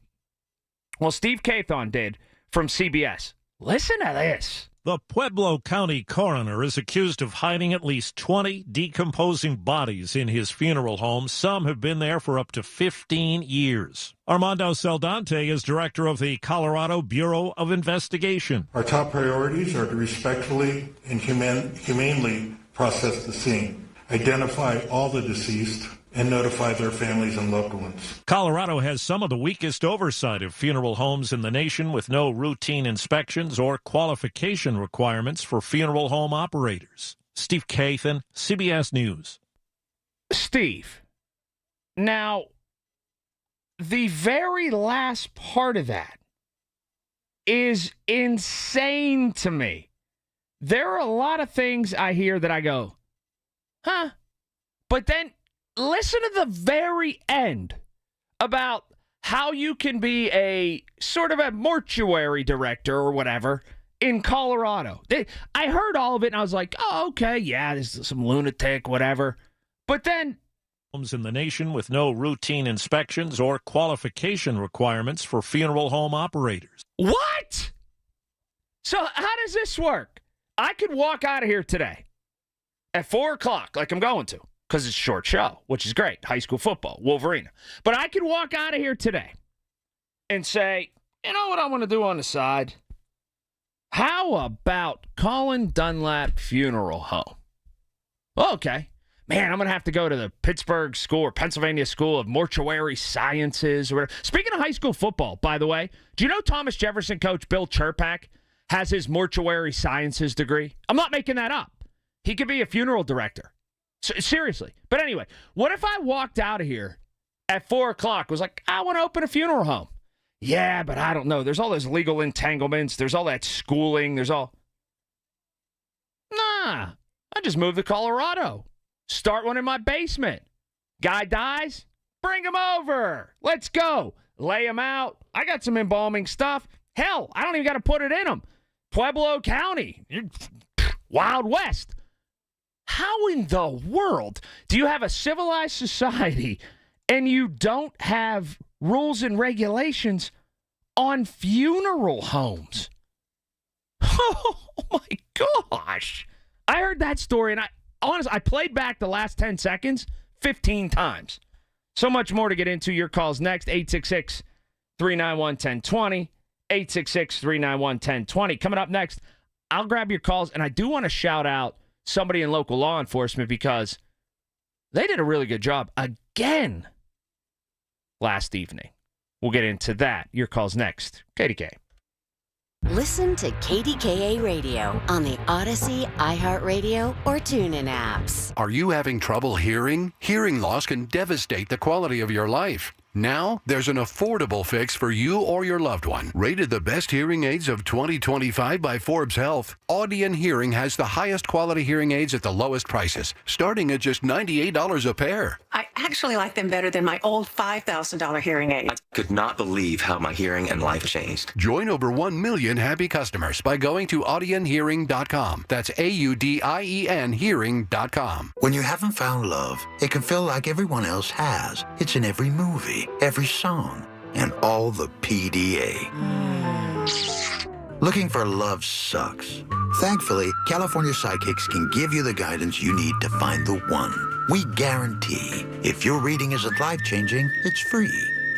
Well, Steve Cathon did from CBS. Listen to this. The Pueblo County coroner is accused of hiding at least 20 decomposing bodies in his funeral home. Some have been there for up to 15 years. Armando Saldante is director of the Colorado Bureau of Investigation. Our top priorities are to respectfully and humanely process the scene, identify all the deceased, and notify their families and loved ones. Colorado has some of the weakest oversight of funeral homes in the nation, with no routine inspections or qualification requirements for funeral home operators. Steve Cathon, CBS News. Steve, now, the very last part of that is insane to me. There are a lot of things I hear that I go, huh? But then listen to the very end about how you can be a sort of a mortuary director or whatever in Colorado. I heard all of it and I was like, oh, okay, yeah, this is some lunatic, whatever. But then homes in the nation with no routine inspections or qualification requirements for funeral home operators. What? So how does this work? I could walk out of here today at 4 o'clock like I'm going to, because it's a short show, which is great. High school football, Wolverine. But I could walk out of here today and say, you know what I want to do on the side? How about Colin Dunlap Funeral Home? Okay. Man, I'm going to have to go to the Pittsburgh School or Pennsylvania School of Mortuary Sciences or whatever. Speaking of high school football, by the way, do you know Thomas Jefferson coach Bill Chirpak has his Mortuary Sciences degree? I'm not making that up. He could be a funeral director. Seriously. But anyway, what if I walked out of here at 4 o'clock, was like, I want to open a funeral home. Yeah, but I don't know. There's all those legal entanglements. There's all that schooling. There's all. Nah, I just moved to Colorado. Start one in my basement. Guy dies, bring him over. Let's go. Lay him out. I got some embalming stuff. Hell, I don't even got to put it in them. Pueblo County. Wild West. How in the world do you have a civilized society and you don't have rules and regulations on funeral homes? Oh, my gosh. I heard that story, and I played back the last 10 seconds 15 times. So much more to get into. Your calls next, 866-391-1020, 866-391-1020. Coming up next, I'll grab your calls, and I do want to shout out somebody in local law enforcement because they did a really good job again last evening. We'll get into that. Your call's next. KDK. Listen to KDKA Radio on the Odyssey, iHeartRadio, or TuneIn apps. Are you having trouble hearing? Hearing loss can devastate the quality of your life. Now, there's an affordable fix for you or your loved one. Rated the best hearing aids of 2025 by Forbes Health, Audion Hearing has the highest quality hearing aids at the lowest prices, starting at just $98 a pair. I actually like them better than my old $5,000 hearing aids. I could not believe how my hearing and life changed. Join over 1 million happy customers by going to audionhearing.com. That's AUDIEN hearing.com. When you haven't found love, it can feel like everyone else has. It's in every movie, every song, and all the PDA. Looking for love sucks. Thankfully, California Psychics can give you the guidance you need to find the one. We guarantee if your reading isn't life-changing, it's free.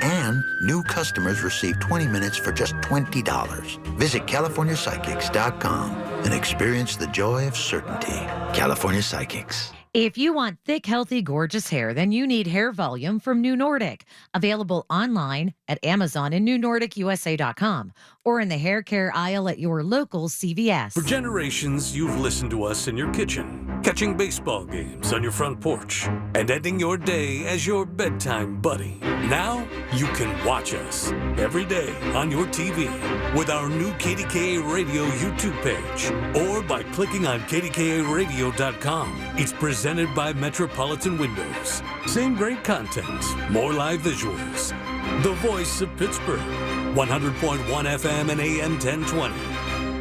And new customers receive 20 minutes for just $20. Visit CaliforniaPsychics.com and experience the joy of certainty. California Psychics. If you want thick, healthy, gorgeous hair, then you need Hair Volume from New Nordic. Available online at Amazon and NewNordicUSA.com or in the hair care aisle at your local CVS. For generations, you've listened to us in your kitchen, catching baseball games on your front porch, and ending your day as your bedtime buddy. Now, you can watch us every day on your TV with our new KDKA Radio YouTube page or by clicking on KDKARadio.com. It's presented by Metropolitan Windows. Same great content, more live visuals. The voice of Pittsburgh, 100.1 FM and AM 1020.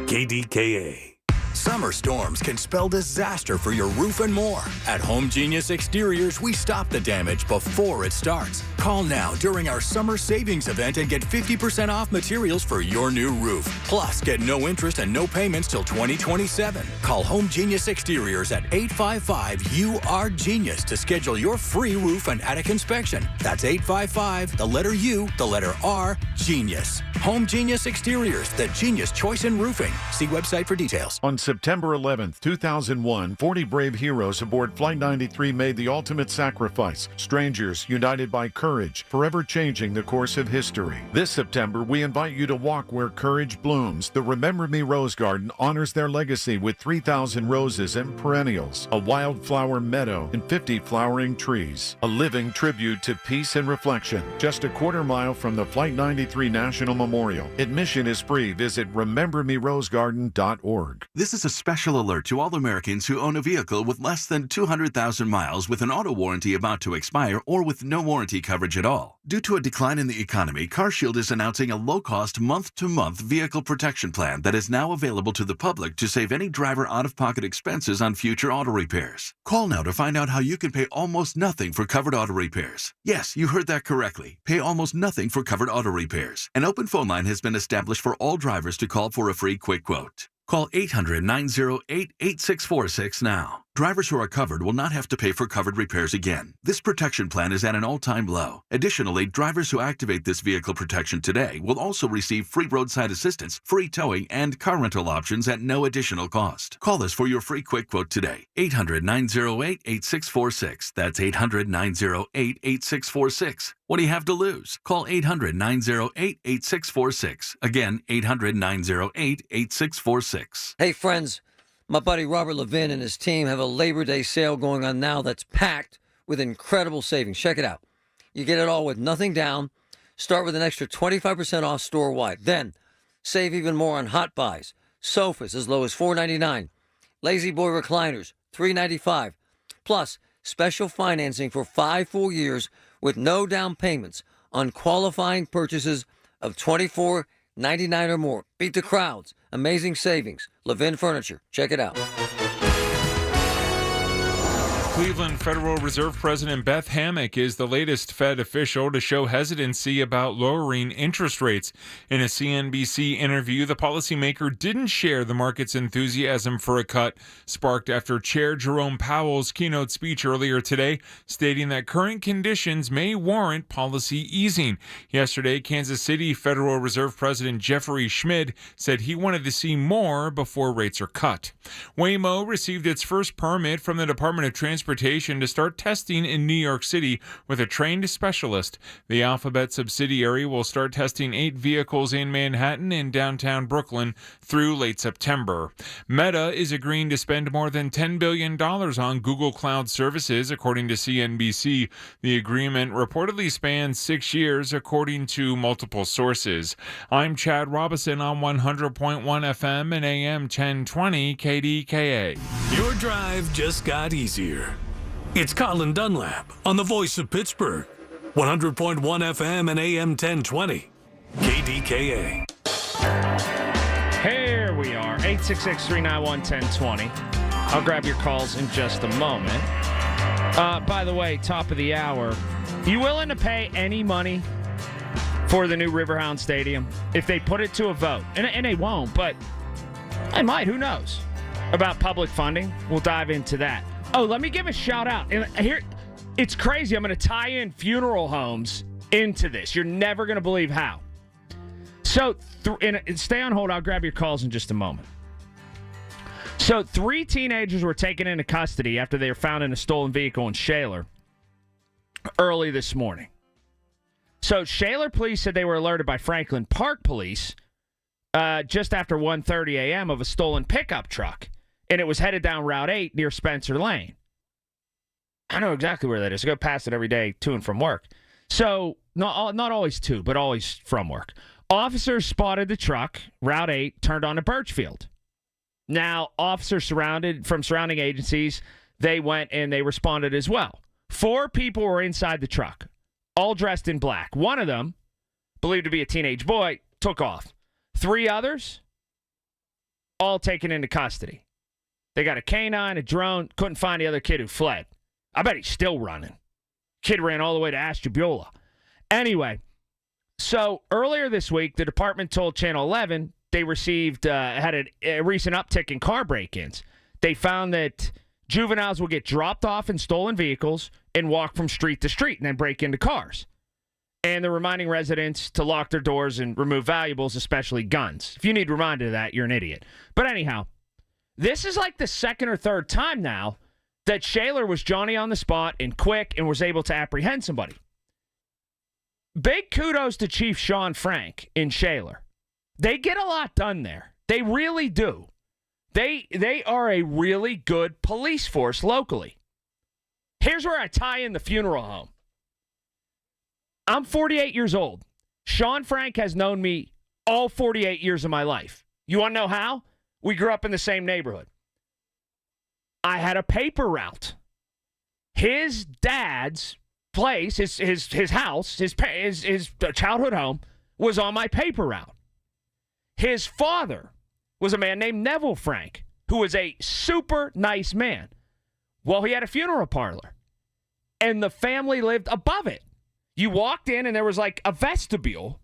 KDKA. Summer storms can spell disaster for your roof and more. At Home Genius Exteriors, we stop the damage before it starts. Call now during our summer savings event and get 50% off materials for your new roof. Plus, get no interest and no payments till 2027. Call Home Genius Exteriors at 855-UR-GENIUS to schedule your free roof and attic inspection. That's 855, the letter U, the letter R, Genius. Home Genius Exteriors, the genius choice in roofing. See website for details. On September 11th, 2001, 40 brave heroes aboard Flight 93 made the ultimate sacrifice. Strangers united by courage, forever changing the course of history. This September, we invite you to walk where courage blooms. The Remember Me Rose Garden honors their legacy with 3,000 roses and perennials, a wildflower meadow, and 50 flowering trees. A living tribute to peace and reflection. Just a quarter mile from the Flight 93 National Memorial. Admission is free. Visit remembermerosegarden.org. This is a special alert to all Americans who own a vehicle with less than 200,000 miles with an auto warranty about to expire or with no warranty coverage at all. Due to a decline in the economy, CarShield is announcing a low-cost month-to-month vehicle protection plan that is now available to the public to save any driver out-of-pocket expenses on future auto repairs. Call now to find out how you can pay almost nothing for covered auto repairs. Yes, you heard that correctly. Pay almost nothing for covered auto repairs. An open phone line has been established for all drivers to call for a free quick quote. Call 800-908-8646 now. Drivers who are covered will not have to pay for covered repairs again. This protection plan is at an all-time low. Additionally, drivers who activate this vehicle protection today will also receive free roadside assistance, free towing, and car rental options at no additional cost. Call us for your free quick quote today. 800-908-8646. That's 800-908-8646. What do you have to lose? Call 800-908-8646. Again, 800-908-8646. Hey, friends. My buddy Robert Levin and his team have a Labor Day sale going on now that's packed with incredible savings. Check it out. You get it all with nothing down. Start with an extra 25% off store-wide. Then save even more on hot buys. Sofas as low as $4.99. Lazy Boy recliners, $3.95. Plus, special financing for 5 full years with no down payments on qualifying purchases of $24.99 or more. Beat the crowds. Amazing savings. Levin Furniture. Check it out. Cleveland Federal Reserve President Beth Hammack is the latest Fed official to show hesitancy about lowering interest rates. In a CNBC interview, the policymaker didn't share the market's enthusiasm for a cut, sparked after Chair Jerome Powell's keynote speech earlier today, stating that current conditions may warrant policy easing. Yesterday, Kansas City Federal Reserve President Jeffrey Schmid said he wanted to see more before rates are cut. Waymo received its first permit from the Department of Transportation to start testing in New York City with a trained specialist. The Alphabet subsidiary will start testing 8 vehicles in Manhattan and downtown Brooklyn through late September. Meta is agreeing to spend more than $10 billion on Google Cloud services, according to CNBC. The agreement reportedly spans 6 years, according to multiple sources. I'm Chad Robinson on 100.1 FM and AM 1020 KDKA. Your drive just got easier. It's Colin Dunlap on the voice of Pittsburgh. 100.1 FM and AM 1020. KDKA. Here we are. 866-391-1020. I'll grab your calls in just a moment. By the way, top of the hour, you willing to pay any money for the new Riverhound Stadium if they put it to a vote. And they won't, but they might. Who knows? About public funding. We'll dive into that. Oh, let me give a shout out. And here, it's crazy. I'm going to tie in funeral homes into this. You're never going to believe how. So, and stay on hold. I'll grab your calls in just a moment. So, 3 teenagers were taken into custody after they were found in a stolen vehicle in Shaler early this morning. So, Shaler police said they were alerted by Franklin Park police just after 1:30 a.m. of a stolen pickup truck, and it was headed down Route 8 near Spencer Lane. I know exactly where that is. I go past it every day to and from work. So, not always to, but always from work. Officers spotted the truck, Route 8, turned on to Birchfield. Now, officers from surrounding agencies, they went and they responded as well. 4 people were inside the truck, all dressed in black. One of them, believed to be a teenage boy, took off. 3 others, all taken into custody. They got a canine, a drone, couldn't find the other kid who fled. I bet he's still running. Kid ran all the way to Ashtabula. Anyway, so earlier this week, the department told Channel 11 they received, had a recent uptick in car break-ins. They found that juveniles will get dropped off in stolen vehicles and walk from street to street and then break into cars. And they're reminding residents to lock their doors and remove valuables, especially guns. If you need reminded of that, you're an idiot. But anyhow, this is like the second or third time now that Shaler was Johnny on the spot and quick and was able to apprehend somebody. Big kudos to Chief Sean Frank in Shaler. They get a lot done there. They really do. They are a really good police force locally. Here's where I tie in the funeral home. I'm 48 years old. Sean Frank has known me all 48 years of my life. You want to know how? We grew up in the same neighborhood. I had a paper route. His dad's place, his house, his childhood home was on my paper route. His father was a man named Neville Frank, who was a super nice man. Well, he had a funeral parlor, and the family lived above it. You walked in, and there was like a vestibule,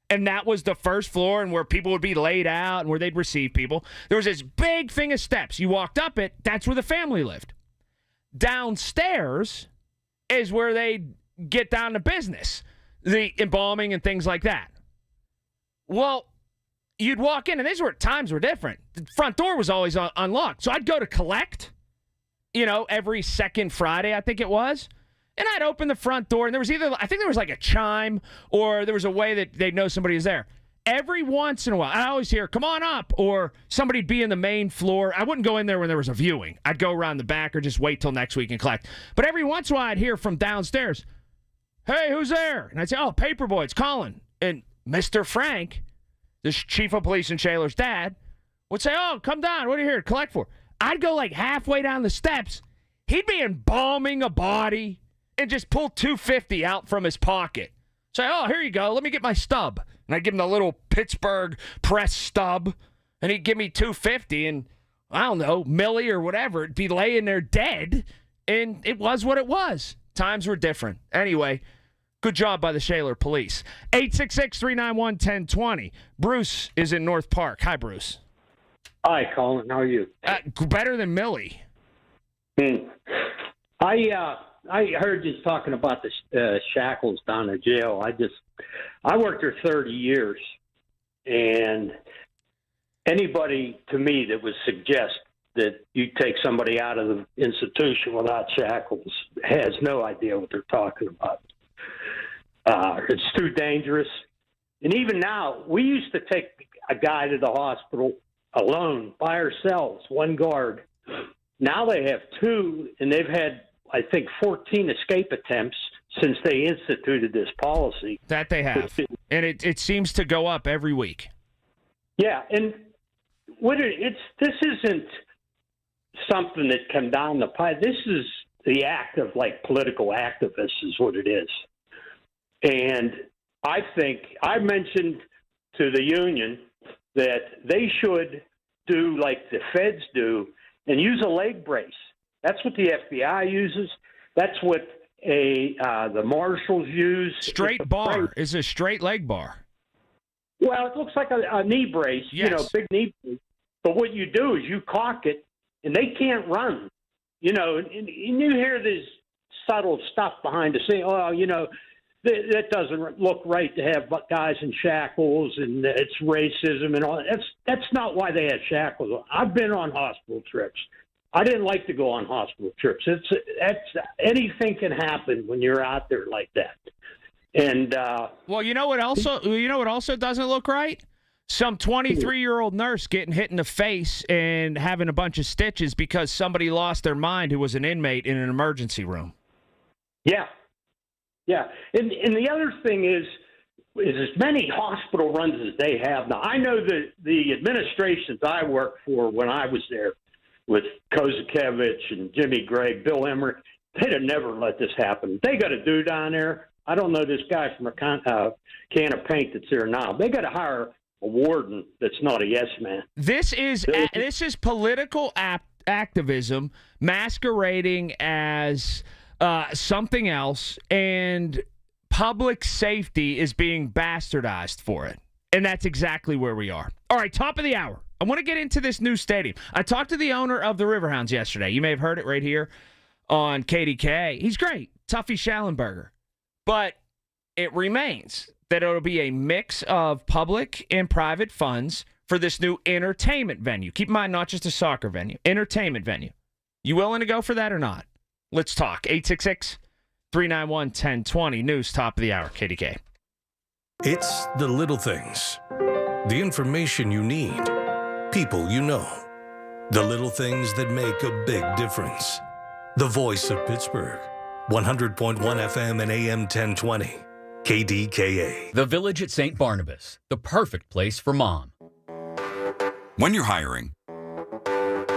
and that was the first floor and where people would be laid out and where they'd receive people. There was this big thing of steps. You walked up it, that's where the family lived. Downstairs is where they get down to business, the embalming and things like that. Well, you'd walk in, and these were times were different. The front door was always unlocked. So I'd go to collect, every second Friday, I think it was. And I'd open the front door, and there was I think there was like a chime, or there was a way that they'd know somebody was there. Every once in a while, I always hear, come on up, or somebody'd be in the main floor. I wouldn't go in there when there was a viewing. I'd go around the back or just wait till next week and collect. But every once in a while, I'd hear from downstairs, hey, who's there? And I'd say, oh, Paperboy, it's Colin. And Mr. Frank, the chief of police and Shaler's dad, would say, oh, come down. What are you here to collect for? I'd go like halfway down the steps. He'd be embalming a body and just pull $250 out from his pocket. Say, oh, here you go. Let me get my stub. And I'd give him the little Pittsburgh press stub, and he'd give me $250, and I don't know, Millie or whatever, it'd be laying there dead, and it was what it was. Times were different. Anyway, good job by the Shaler police. 866-391-1020. Bruce is in North Park. Hi, Bruce. Hi, Colin. How are you? Better than Millie. I heard you talking about the shackles down in jail. I worked there 30 years, and anybody to me that would suggest that you take somebody out of the institution without shackles has no idea what they're talking about. It's too dangerous. And even now, we used to take a guy to the hospital alone, by ourselves, one guard. Now they have 2, and they've had, I think, 14 escape attempts since they instituted this policy. That they have. And it seems to go up every week. Yeah, and this isn't something that come down the pipe. This is the act of, like, political activists is what it is. And I think I mentioned to the union that they should do like the feds do and use a leg brace. That's what the FBI uses. That's what the marshals use. Straight bar is a straight leg bar. Well, it looks like a knee brace, Yes. big knee brace. But what you do is you cock it, and they can't run. And you hear this subtle stuff behind the scene. Oh, that doesn't look right to have guys in shackles, and it's racism and all. That's not why they had shackles. I've been on hospital trips. I didn't like to go on hospital trips. Anything can happen when you're out there like that. And well, you know what also doesn't look right? Some 23-year-old nurse getting hit in the face and having a bunch of stitches because somebody lost their mind who was an inmate in an emergency room. Yeah. And the other thing is as many hospital runs as they have now. I know that the administrations I worked for when I was there with Kozakevich and Jimmy Gray, Bill Emmerich, they'd have never let this happen. They got a dude down there. I don't know this guy from a can of paint that's there now. They got to hire a warden that's not a yes man. This is political activism masquerading as something else, and public safety is being bastardized for it. And that's exactly where we are. All right, top of the hour. I want to get into this new stadium. I talked to the owner of the Riverhounds yesterday. You may have heard it right here on KDKA. He's great, Tuffy Schallenberger. But it remains that it'll be a mix of public and private funds for this new entertainment venue. Keep in mind, not just a soccer venue, entertainment venue. You willing to go for that or not? Let's talk. 866-391-1020. News, top of the hour, KDK. It's the little things. The information you need. People you know. The little things that make a big difference. The voice of Pittsburgh. 100.1 FM and AM 1020. KDKA. The Village at St. Barnabas. The perfect place for mom. When you're hiring,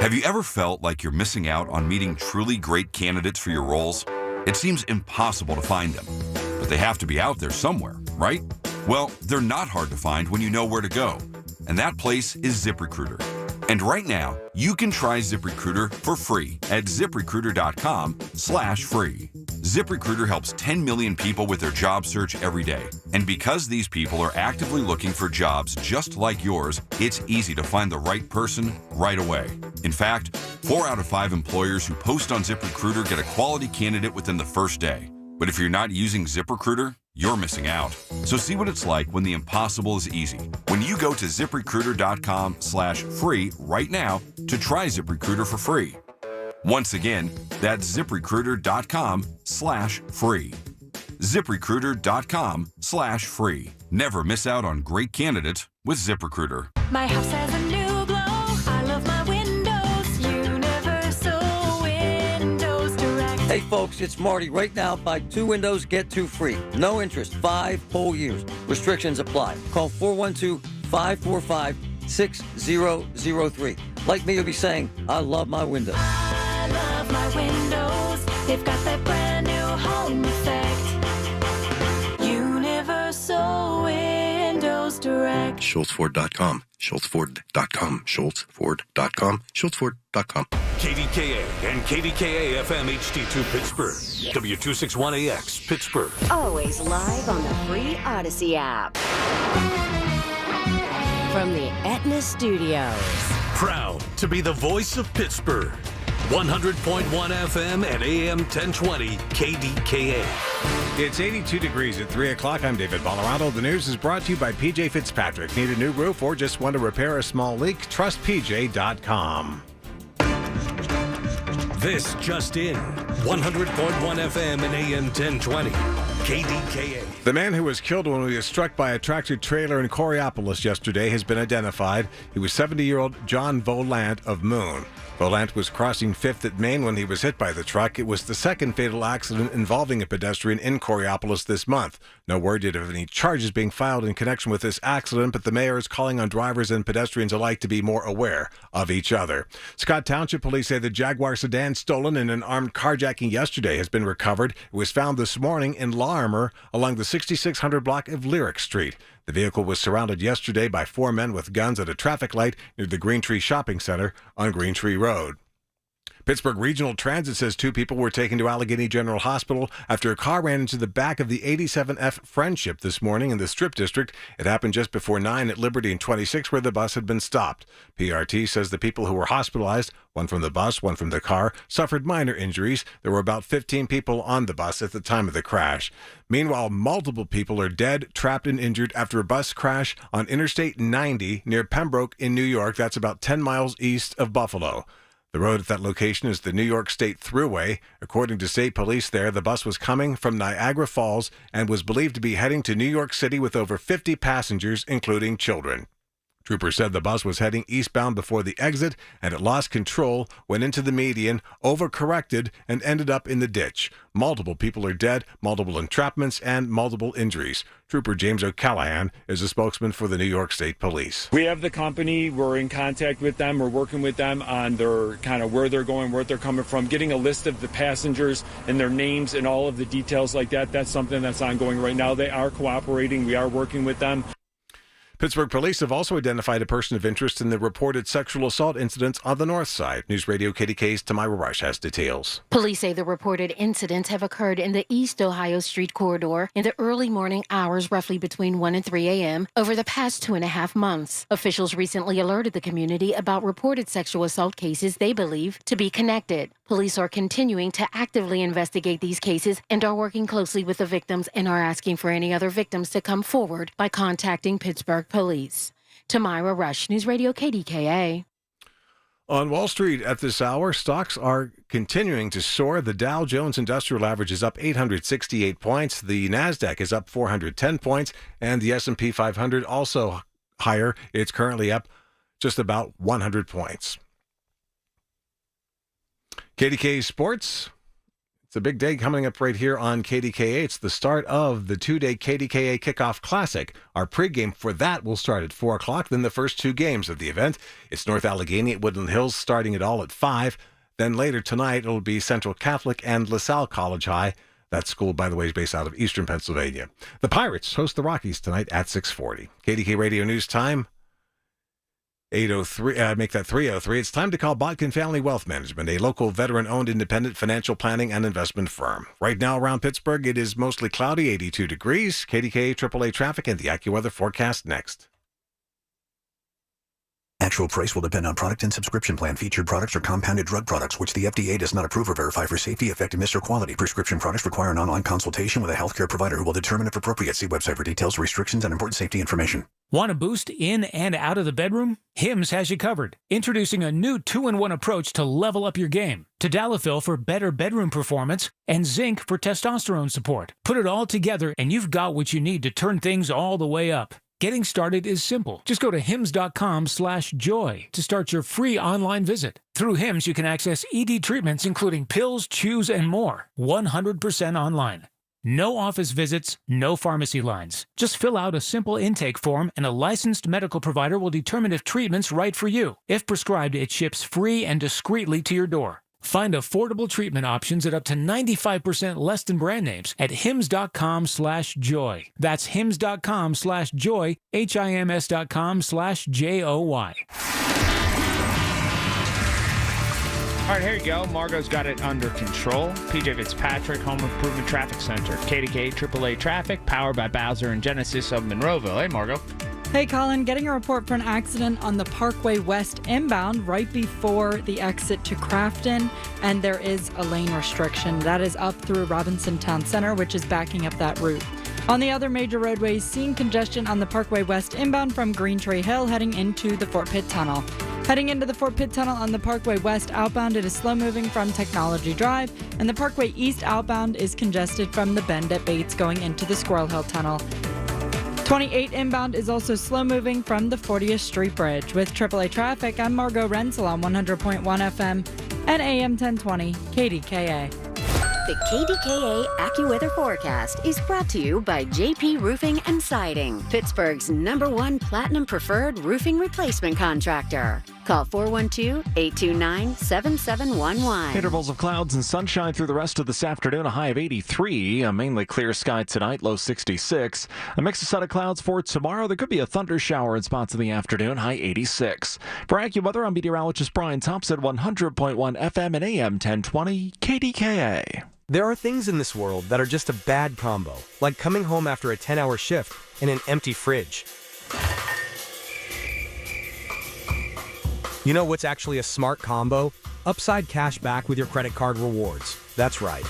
have you ever felt like you're missing out on meeting truly great candidates for your roles? It seems impossible to find them, but they have to be out there somewhere, right? Well, they're not hard to find when you know where to go, and that place is ZipRecruiter. And right now, you can try ZipRecruiter for free at ZipRecruiter.com/free. ZipRecruiter helps 10 million people with their job search every day. And because these people are actively looking for jobs just like yours, it's easy to find the right person right away. In fact, 4 out of 5 employers who post on ZipRecruiter get a quality candidate within the first day. But if you're not using ZipRecruiter, you're missing out. So see what it's like when the impossible is easy. When you go to ZipRecruiter.com/free right now to try ZipRecruiter for free. Once again, that's ZipRecruiter.com/free. ZipRecruiter.com/free. Never miss out on great candidates with ZipRecruiter. My house has a new glow. I love my windows. Universal Windows Direct. Hey folks, it's Marty. Right now, buy 2 windows, get 2 free. No interest, 5 whole years. Restrictions apply. Call 412-545-6003. Like me, you'll be saying, I love my windows. I love my windows. They've got that brand new home effect. Universal Windows Direct. SchultzFord.com. SchultzFord.com. SchultzFord.com. SchultzFord.com. KDKA and KDKA FM HD2 Pittsburgh. W261AX Pittsburgh. Always live on the free Odyssey app. From the Aetna Studios. Proud to be the voice of Pittsburgh. 100.1 FM and AM 1020 KDKA. It's 82 degrees at 3 o'clock. I'm David Bolorado. The news is brought to you by PJ Fitzpatrick. Need a new roof or just want to repair a small leak? Trust PJ.com. This just in. 100.1 FM and AM 1020 KDKA. The man who was killed when he was struck by a tractor trailer in Coraopolis yesterday has been identified. He was 70-year-old John Volant of Moon. Volant was crossing 5th at Main when he was hit by the truck. It was the second fatal accident involving a pedestrian in Coraopolis this month. No word yet of any charges being filed in connection with this accident, but the mayor is calling on drivers and pedestrians alike to be more aware of each other. Scott Township police say the Jaguar sedan stolen in an armed carjacking yesterday has been recovered. It was found this morning in Larimer along the 6600 block of Lyric Street. The vehicle was surrounded yesterday by 4 men with guns at a traffic light near the Green Tree Shopping Center on Green Tree Road. Pittsburgh Regional Transit says 2 people were taken to Allegheny General Hospital after a car ran into the back of the 87F Friendship this morning in the Strip District. It happened just before 9 at Liberty and 26, where the bus had been stopped. PRT says the people who were hospitalized, one from the bus, one from the car, suffered minor injuries. There were about 15 people on the bus at the time of the crash. Meanwhile, multiple people are dead, trapped, and injured after a bus crash on Interstate 90 near Pembroke in New York. That's about 10 miles east of Buffalo. The road at that location is the New York State Thruway. According to state police there, the bus was coming from Niagara Falls and was believed to be heading to New York City with over 50 passengers, including children. Troopers said the bus was heading eastbound before the exit, and it lost control, went into the median, overcorrected, and ended up in the ditch. Multiple people are dead, multiple entrapments, and multiple injuries. Trooper James O'Callahan is a spokesman for the New York State Police. We have the company. We're in contact with them. We're working with them on their kind of where they're going, where they're coming from, getting a list of the passengers and their names and all of the details like that. That's something that's ongoing right now. They are cooperating. We are working with them. Pittsburgh police have also identified a person of interest in the reported sexual assault incidents on the north side. News Radio KDKA's Tamira Rush has details. Police say the reported incidents have occurred in the East Ohio Street corridor in the early morning hours, roughly between 1 and 3 a.m., over the past 2.5 months. Officials recently alerted the community about reported sexual assault cases they believe to be connected. Police are continuing to actively investigate these cases and are working closely with the victims and are asking for any other victims to come forward by contacting Pittsburgh police. Tamira Rush, News Radio KDKA. On Wall Street at this hour, stocks are continuing to soar. The Dow Jones Industrial Average is up 868 points. The NASDAQ is up 410 points. And the S&P 500 also higher. It's currently up just about 100 points. KDKA Sports. It's a big day coming up right here on KDKA. It's the start of the 2-day KDKA Kickoff Classic. Our pregame for that will start at 4 o'clock, then the first 2 games of the event. It's North Allegheny at Woodland Hills starting it all at 5. Then later tonight, it'll be Central Catholic and LaSalle College High. That school, by the way, is based out of Eastern Pennsylvania. The Pirates host the Rockies tonight at 6:40. KDKA Radio News Time. 8:03, make that 3:03. It's time to call Botkin Family Wealth Management, a local veteran-owned independent financial planning and investment firm. Right now around Pittsburgh, it is mostly cloudy, 82 degrees. KDKA AAA traffic and the AccuWeather forecast next. Actual price will depend on product and subscription plan. Featured products are compounded drug products, which the FDA does not approve or verify for safety, effectiveness, or quality. Prescription products require an online consultation with a healthcare provider who will determine if appropriate. See website for details, restrictions, and important safety information. Want a boost in and out of the bedroom? Hims has you covered. Introducing a new 2-in-1 approach to level up your game. Tadalafil for better bedroom performance and zinc for testosterone support. Put it all together and you've got what you need to turn things all the way up. Getting started is simple. Just go to hims.com/joy to start your free online visit. Through Hims, you can access ED treatments including pills, chews, and more. 100% online. No office visits, no pharmacy lines. Just fill out a simple intake form and a licensed medical provider will determine if treatment's right for you. If prescribed, it ships free and discreetly to your door. Find affordable treatment options at up to 95% less than brand names at hims.com/joy. That's hims.com/joy, HIMS.com/JOY. All right, here you go. Margot's got it under control. PJ Fitzpatrick, Home Improvement Traffic Center. KDKA AAA Traffic, powered by Bowser and Genesis of Monroeville. Hey, Margot. Hey, Colin, getting a report for an accident on the Parkway West inbound right before the exit to Crafton, and there is a lane restriction. That is up through Robinson Town Center, which is backing up that route. On the other major roadways, seeing congestion on the Parkway West inbound from Green Tree Hill heading into the Fort Pitt Tunnel. Heading into the Fort Pitt Tunnel on the Parkway West outbound, it is slow-moving from Technology Drive, and the Parkway East outbound is congested from the bend at Bates going into the Squirrel Hill Tunnel. 28 inbound is also slow-moving from the 40th Street Bridge. With AAA Traffic, I'm Margot Renzel on 100.1 FM and AM 1020 KDKA. The KDKA AccuWeather forecast is brought to you by JP Roofing and Siding, Pittsburgh's #1 Platinum Preferred Roofing Replacement Contractor. Call 412-829-7711. Intervals of clouds and sunshine through the rest of this afternoon. A high of 83. A mainly clear sky tonight. Low 66. A mix of sun and clouds for tomorrow. There could be a thunder shower in spots in the afternoon. High 86. For AccuWeather, I'm meteorologist Brian Thompson. 100.1 FM and AM 1020 KDKA. There are things in this world that are just a bad combo, like coming home after a 10-hour shift and an empty fridge. You know what's actually a smart combo? Upside cash back with your credit card rewards. That's right.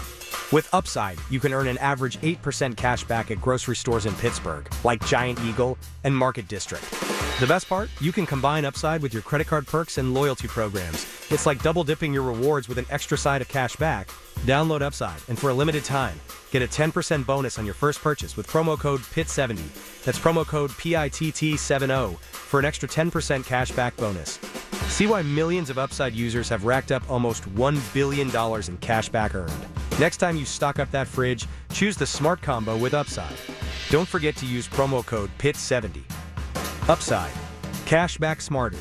With Upside, you can earn an average 8% cash back at grocery stores in Pittsburgh, like Giant Eagle and Market District. The best part? You can combine Upside with your credit card perks and loyalty programs. It's like double dipping your rewards with an extra side of cash back. Download Upside, and for a limited time, get a 10% bonus on your first purchase with promo code PIT70. That's promo code PITT70 for an extra 10% cash back bonus. See why millions of Upside users have racked up almost $1 billion in cash back earned. Next time you stock up that fridge, choose the smart combo with Upside. Don't forget to use promo code PIT70. Upside. Cash back smarter.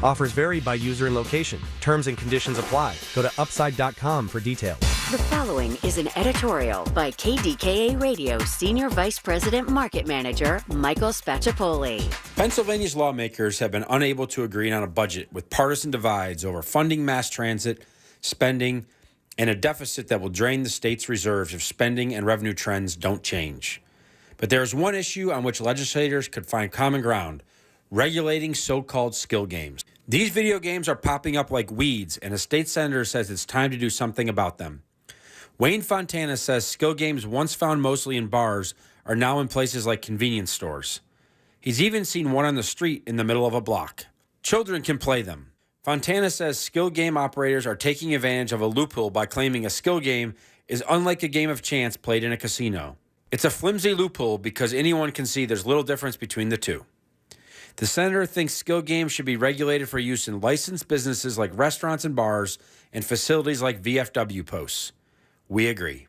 Offers vary by user and location. Terms and conditions apply. Go to upside.com for details. The following is an editorial by KDKA Radio Senior Vice President Market Manager Michael Spacciapoli. Pennsylvania's lawmakers have been unable to agree on a budget with partisan divides over funding mass transit, spending, and a deficit that will drain the state's reserves if spending and revenue trends don't change. But there is one issue on which legislators could find common ground: regulating so-called skill games. These video games are popping up like weeds, and a state senator says it's time to do something about them. Wayne Fontana says skill games once found mostly in bars are now in places like convenience stores. He's even seen one on the street in the middle of a block. Children can play them. Fontana says skill game operators are taking advantage of a loophole by claiming a skill game is unlike a game of chance played in a casino. It's a flimsy loophole because anyone can see there's little difference between the two. The senator thinks skill games should be regulated for use in licensed businesses like restaurants and bars and facilities like VFW posts. We agree.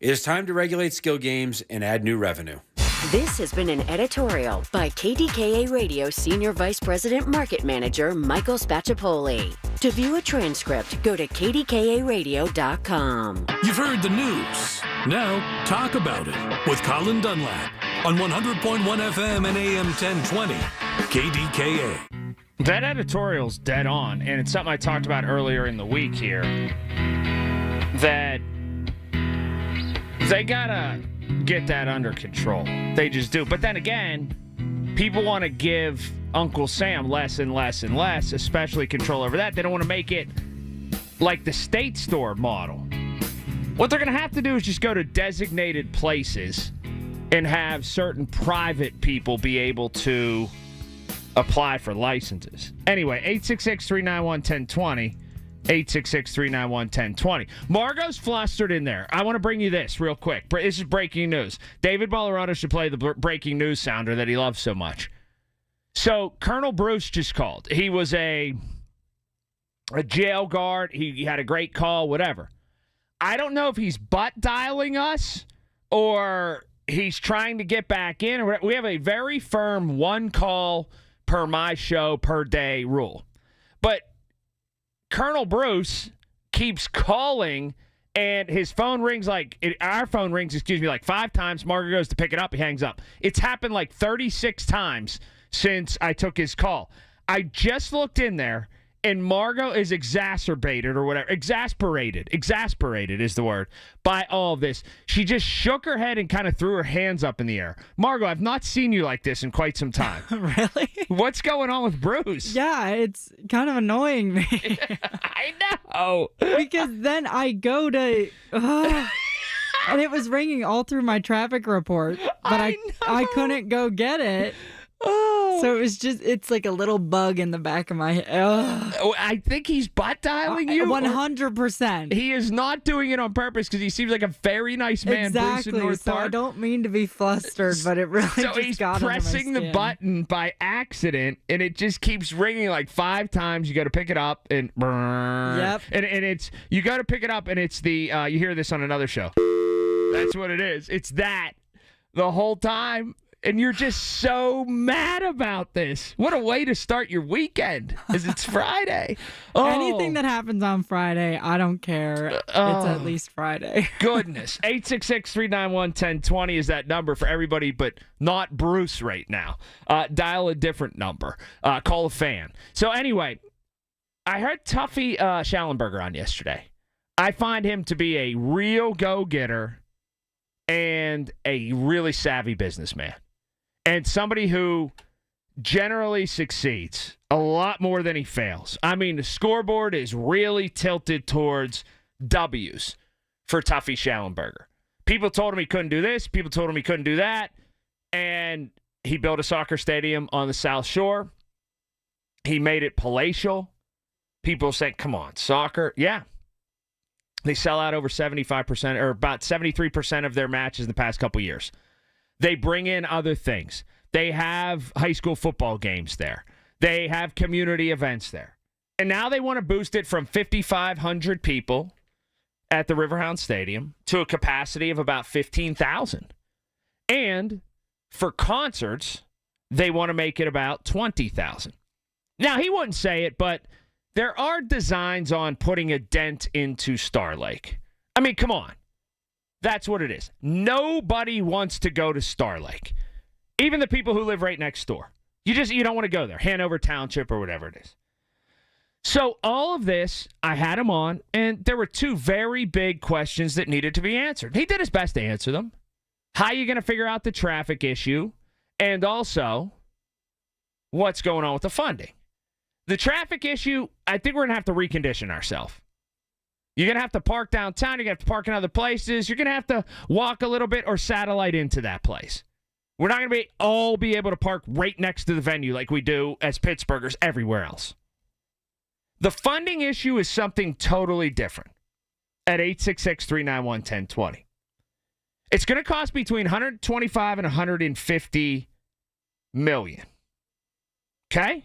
It is time to regulate skill games and add new revenue. This has been an editorial by KDKA Radio Senior Vice President Market Manager Michael Spacciapoli. To view a transcript, go to kdkaradio.com. You've heard the news. Now, talk about it with Colin Dunlap on 100.1 FM and AM 1020 KDKA. That editorial's dead on, and it's something I talked about earlier in the week here, that they gotta get that under control. They just do. But then again, people want to give Uncle Sam less and less and less, especially control over that. They don't want to make it like the state store model. What they're going to have to do is just go to designated places and have certain private people be able to apply for licenses. Anyway, 866-391-1020. 866-391-1020. Margot's flustered in there. I want to bring you this real quick. This is breaking news. David Ballarado should play the breaking news sounder that he loves so much. So Colonel Bruce just called. He was a jail guard. He had a great call, whatever. I don't know if he's butt dialing us or he's trying to get back in. We have a very firm one call per my show per day rule. But Colonel Bruce keeps calling, and his phone rings our phone rings, like 5 times. Margaret goes to pick it up. He hangs up. It's happened like 36 times since I took his call. I just looked in there, and Margot is exasperated is the word, by all of this. She just shook her head and kind of threw her hands up in the air. Margot, I've not seen you like this in quite some time. Really? What's going on with Bruce? Yeah, it's kind of annoying me. I know. Because then I go to... and it was ringing all through my traffic report, but I couldn't go get it. So it was it's like a little bug in the back of my head. Oh, I think he's butt dialing you. 100%. He is not doing it on purpose because he seems like a very nice man. Exactly. Bruce in North So Park. I don't mean to be flustered, but it really So just he's got under my pressing the skin. button by accident, and it just keeps ringing like 5 times. You got to pick it up, and Yep. and it's you got to pick it up, and it's the you hear this on another show. That's what it is. It's that the whole time. And you're just so mad about this. What a way to start your weekend, as it's Friday. Oh, Anything that happens on Friday, I don't care. It's at least Friday. goodness. 866-391-1020 is that number for everybody, but not Bruce right now. Dial a different number. Call a fan. So anyway, I heard Tuffy Schallenberger on yesterday. I find him to be a real go-getter and a really savvy businessman. And somebody who generally succeeds a lot more than he fails. I mean, the scoreboard is really tilted towards W's for Tuffy Schallenberger. People told him he couldn't do this. People told him he couldn't do that. And he built a soccer stadium on the South Shore. He made it palatial. People said, come on, soccer? Yeah. They sell out over 75% or about 73% of their matches in the past couple years. They bring in other things. They have high school football games there. They have community events there. And now they want to boost it from 5,500 people at the Riverhound Stadium to a capacity of about 15,000. And for concerts, they want to make it about 20,000. Now, he wouldn't say it, but there are designs on putting a dent into Star Lake. I mean, come on. That's what it is. Nobody wants to go to Star Lake. Even the people who live right next door. You don't want to go there. Hanover Township or whatever it is. So all of this, I had him on, and there were 2 very big questions that needed to be answered. He did his best to answer them. How are you going to figure out the traffic issue? And also, what's going on with the funding? The traffic issue, I think we're going to have to recondition ourselves. You're going to have to park downtown. You're going to have to park in other places. You're going to have to walk a little bit or satellite into that place. We're not going to be able to park right next to the venue like we do as Pittsburghers everywhere else. The funding issue is something totally different at 866-391-1020. It's going to cost between $125 and $150 million. Okay?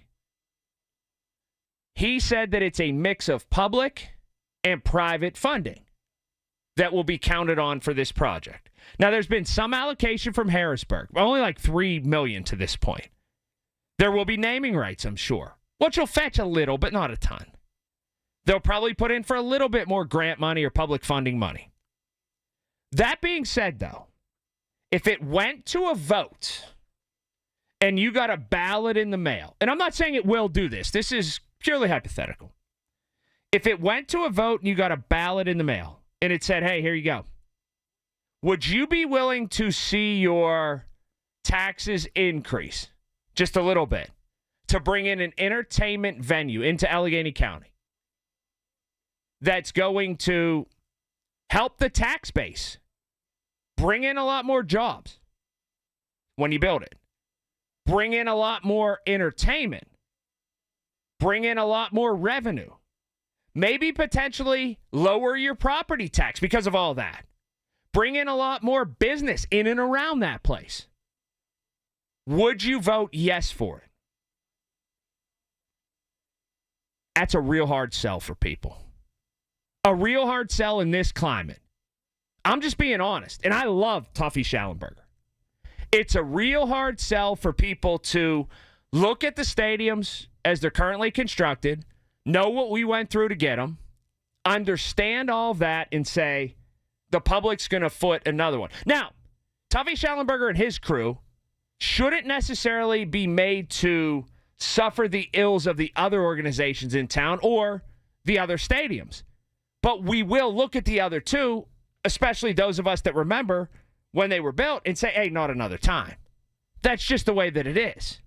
He said that it's a mix of public and private funding that will be counted on for this project. Now, there's been some allocation from Harrisburg, only like $3 million to this point. There will be naming rights, I'm sure, which will fetch a little, but not a ton. They'll probably put in for a little bit more grant money or public funding money. That being said, though, if it went to a vote and you got a ballot in the mail, and I'm not saying it will do this, this is purely hypothetical. If it went to a vote and you got a ballot in the mail and it said, hey, here you go, would you be willing to see your taxes increase just a little bit to bring in an entertainment venue into Allegheny County that's going to help the tax base, bring in a lot more jobs when you build it, bring in a lot more entertainment, bring in a lot more revenue, maybe potentially lower your property tax because of all that, bring in a lot more business in and around that place? Would you vote yes for it? That's a real hard sell for people. A real hard sell in this climate. I'm just being honest, and I love Tuffy Schallenberger. It's a real hard sell for people to look at the stadiums as they're currently constructed, know what we went through to get them, understand all of that, and say, the public's going to foot another one. Now, Tuffy Schallenberger and his crew shouldn't necessarily be made to suffer the ills of the other organizations in town or the other stadiums. But we will look at the other two, especially those of us that remember when they were built, and say, hey, not another time. That's just the way that it is.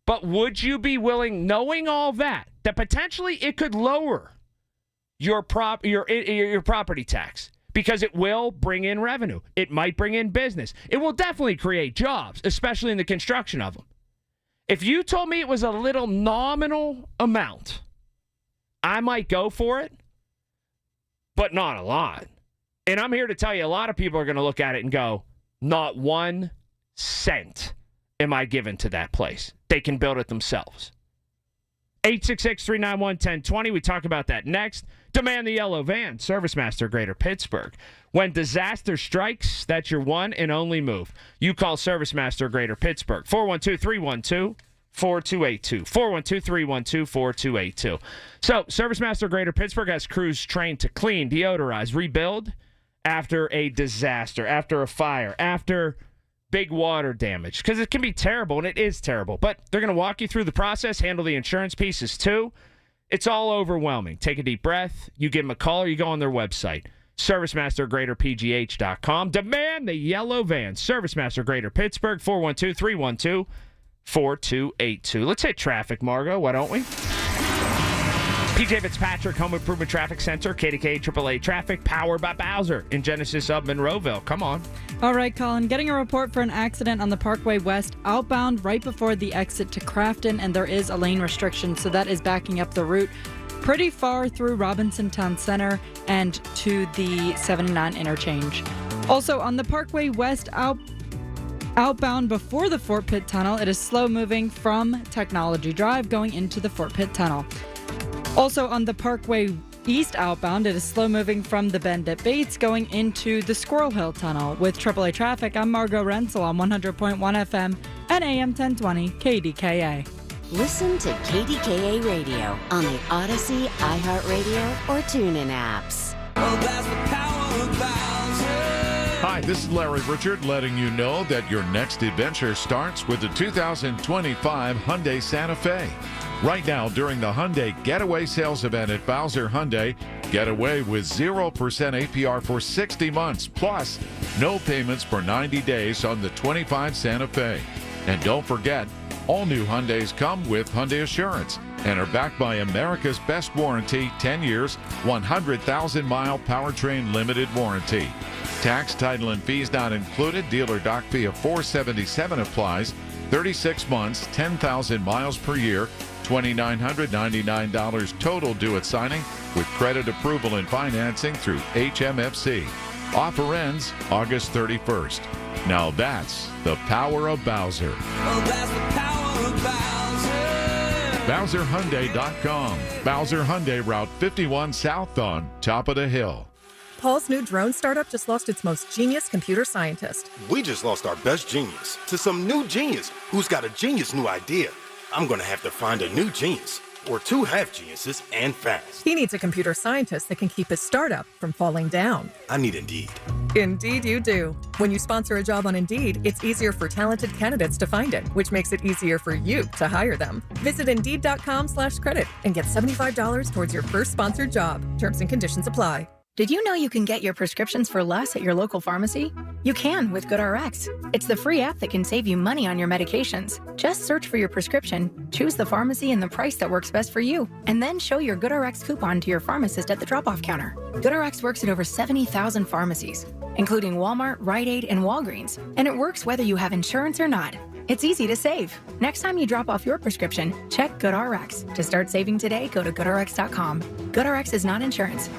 But would you be willing, knowing all that potentially it could lower your property tax? Because it will bring in revenue. It might bring in business. It will definitely create jobs, especially in the construction of them. If you told me it was a little nominal amount, I might go for it, but not a lot. And I'm here to tell you, a lot of people are going to look at it and go, not 1 cent am I giving to that place. They can build it themselves. 866-391-1020. We talk about that next. Demand the yellow van. ServiceMaster Greater Pittsburgh. When disaster strikes, that's your one and only move. You call ServiceMaster Greater Pittsburgh. 412-312-4282. 412-312-4282. So, ServiceMaster Greater Pittsburgh has crews trained to clean, deodorize, rebuild after a disaster, after a fire, after big water damage, because it can be terrible, and it is terrible. But they're going to walk you through the process, handle the insurance pieces too. It's all overwhelming. Take a deep breath. You give them a call, or you go on their website, ServiceMasterGreaterPGH.com. Demand the yellow van. ServiceMaster Greater Pittsburgh, 412-312-4282. Let's hit traffic, Margo. Why don't we? PJ Fitzpatrick, Home Improvement Traffic Center, KDKA AAA Traffic, powered by Bowser in Genesis of Monroeville. Come on. All right, Colin, getting a report for an accident on the Parkway West outbound right before the exit to Crafton, and there is a lane restriction, so that is backing up the route pretty far through Robinson Town Center and to the 79 interchange. Also, on the Parkway West outbound before the Fort Pitt Tunnel, it is slow moving from Technology Drive going into the Fort Pitt Tunnel. Also on the Parkway East outbound, it is slow moving from the Bend at Bates going into the Squirrel Hill Tunnel. With AAA Traffic, I'm Margo Rensel on 100.1 FM and AM 1020 KDKA. Listen to KDKA Radio on the Odyssey, iHeartRadio, or TuneIn apps. Oh, that's the power of Bowser. Hi, this is Larry Richard letting you know that your next adventure starts with the 2025 Hyundai Santa Fe. Right now, during the Hyundai Getaway Sales Event at Bowser Hyundai, get away with 0% APR for 60 months, plus no payments for 90 days on the 25 Santa Fe. And don't forget, all new Hyundais come with Hyundai Assurance and are backed by America's best warranty, 10 years, 100,000-mile powertrain limited warranty. Tax, title, and fees not included. Dealer doc fee of $477 applies. 36 months, 10,000 miles per year. $2,999 total due at signing with credit approval and financing through HMFC. Offer ends August 31st. Now that's the power of Bowser. Oh, that's the power of Bowser. BowserHyundai.com. Bowser Hyundai, Route 51 South on top of the hill. Paul's new drone startup just lost its most genius computer scientist. We just lost our best genius to some new genius who's got a genius new idea. I'm going to have to find a new genius, or two half geniuses, and fast. He needs a computer scientist that can keep his startup from falling down. I need Indeed. Indeed you do. When you sponsor a job on Indeed, it's easier for talented candidates to find it, which makes it easier for you to hire them. Visit Indeed.com/credit and get $75 towards your first sponsored job. Terms and conditions apply. Did you know you can get your prescriptions for less at your local pharmacy? You can with GoodRx. It's the free app that can save you money on your medications. Just search for your prescription, choose the pharmacy and the price that works best for you, and then show your GoodRx coupon to your pharmacist at the drop-off counter. GoodRx works at over 70,000 pharmacies, including Walmart, Rite Aid, and Walgreens, and it works whether you have insurance or not. It's easy to save. Next time you drop off your prescription, check GoodRx. To start saving today, go to GoodRx.com. GoodRx is not insurance.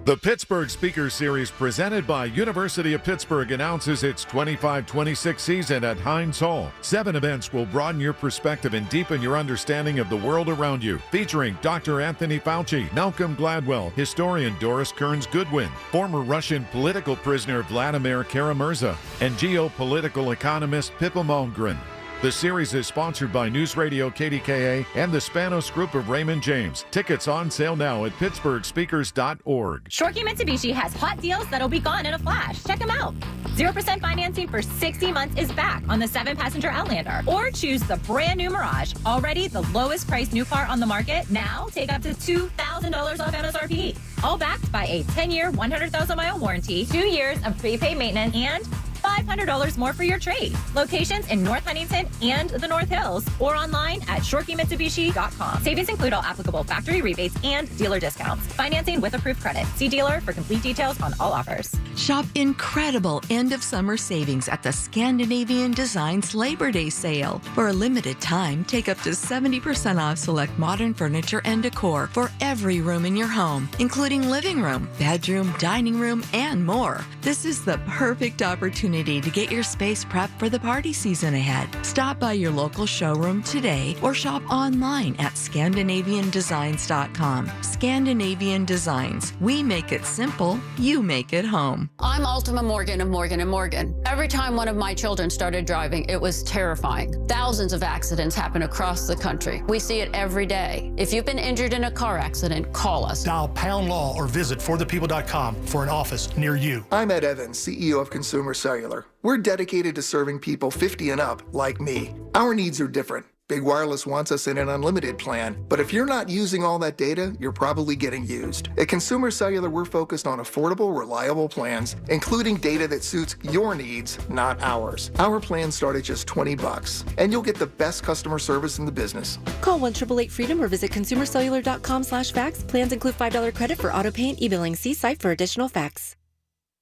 The Pittsburgh Speaker Series presented by University of Pittsburgh announces its 25-26 season at Heinz Hall. 7 events will broaden your perspective and deepen your understanding of the world around you. Featuring Dr. Anthony Fauci, Malcolm Gladwell, historian Doris Kearns-Goodwin, former Russian political prisoner Vladimir Kara-Murza, and geopolitical economist Pippa Malmgren. The series is sponsored by News Radio KDKA and the Spanos Group of Raymond James. Tickets on sale now at pittsburghspeakers.org. Shorkey Mitsubishi has hot deals that'll be gone in a flash. Check them out. 0% financing for 60 months is back on the 7-passenger Outlander. Or choose the brand new Mirage, already the lowest priced new car on the market. Now take up to $2,000 off MSRP. All backed by a 10-year, 100,000-mile warranty, 2 years of prepaid maintenance, and $500 more for your trade. Locations in North Huntington and the North Hills, or online at shorekemitsubishi.com. Savings include all applicable factory rebates and dealer discounts. Financing with approved credit. See dealer for complete details on all offers. Shop incredible end-of-summer savings at the Scandinavian Designs Labor Day sale. For a limited time, take up to 70% off select modern furniture and decor for every room in your home, including living room, bedroom, dining room, and more. This is the perfect opportunity to get your space prepped for the party season ahead. Stop by your local showroom today or shop online at ScandinavianDesigns.com. Scandinavian Designs. We make it simple, you make it home. I'm Ultima Morgan of Morgan & Morgan. Every time one of my children started driving, it was terrifying. Thousands of accidents happen across the country. We see it every day. If you've been injured in a car accident, call us. Dial pound law or visit forthepeople.com for an office near you. I'm Ed Evans, CEO of Consumer Cellular. We're dedicated to serving people 50 and up like me. Our needs are different. Big Wireless wants us in an unlimited plan, but if you're not using all that data, you're probably getting used. At Consumer Cellular, we're focused on affordable, reliable plans, including data that suits your needs, not ours. Our plans start at just $20, and you'll get the best customer service in the business. Call 1-888-FREEDOM or visit consumercellular.com/facts. Plans include $5 credit for auto pay and e-billing. See site for additional facts.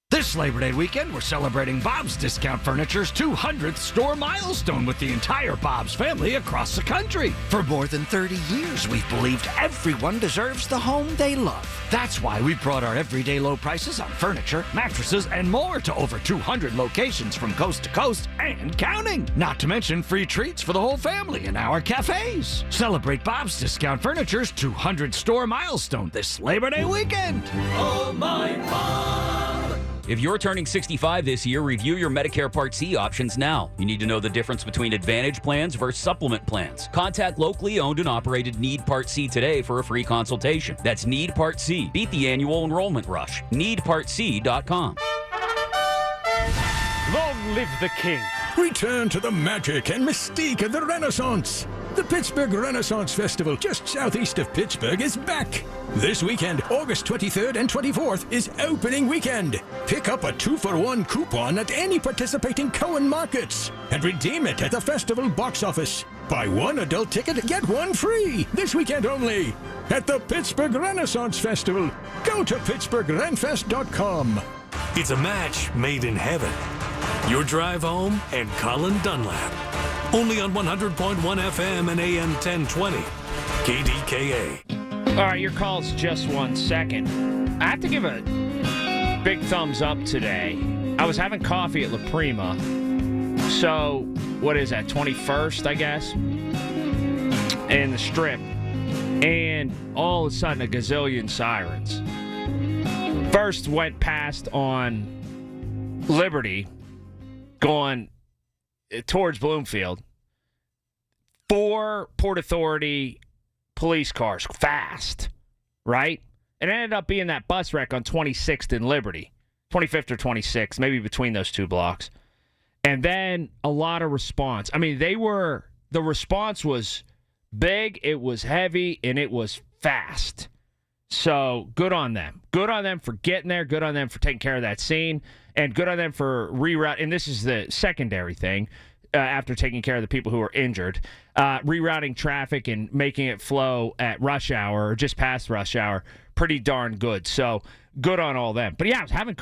This Labor Day weekend, we're celebrating Bob's Discount Furniture's 200th store milestone with the entire Bob's family across the country. For more than 30 years, we've believed everyone deserves the home they love. That's why we brought our everyday low prices on furniture, mattresses, and more to over 200 locations from coast to coast and counting. Not to mention free treats for the whole family in our cafes. Celebrate Bob's Discount Furniture's 200 store milestone this Labor Day weekend. Oh, my Bob. If you're turning 65 this year, review your Medicare Part C options now. You need to know the difference between Advantage plans versus supplement plans. Contact locally owned and operated Need Part C today for a free consultation. That's Need Part C. Beat the annual enrollment rush. NeedPartC.com. Long live the king. Return to the magic and mystique of the Renaissance. The Pittsburgh Renaissance Festival, just southeast of Pittsburgh, is back. This weekend, August 23rd and 24th, is opening weekend. Pick up a 2-for-1 coupon at any participating Cohen markets and redeem it at the festival box office. Buy one adult ticket, get one free. This weekend only at the Pittsburgh Renaissance Festival. Go to PittsburghRenFest.com. It's a match made in heaven. Your drive home and Colin Dunlap. Only on 100.1 FM and AM 1020. KDKA. All right, your call's just 1 second. I have to give a big thumbs up today. I was having coffee at La Prima. So, what is that, 21st, I guess? In the Strip. And all of a sudden, a gazillion sirens. First went past on Liberty, going towards Bloomfield. 4 Port Authority police cars, fast, right? It ended up being that bus wreck on 26th and Liberty, 25th or 26th, maybe between those two blocks. And then a lot of response. I mean, the response was big, it was heavy, and it was fast. So good on them. Good on them for getting there. Good on them for taking care of that scene. And good on them for rerouting. And this is the secondary thing after taking care of the people who were injured. Rerouting traffic and making it flow at rush hour or just past rush hour. Pretty darn good. So good on all them. But yeah, I was having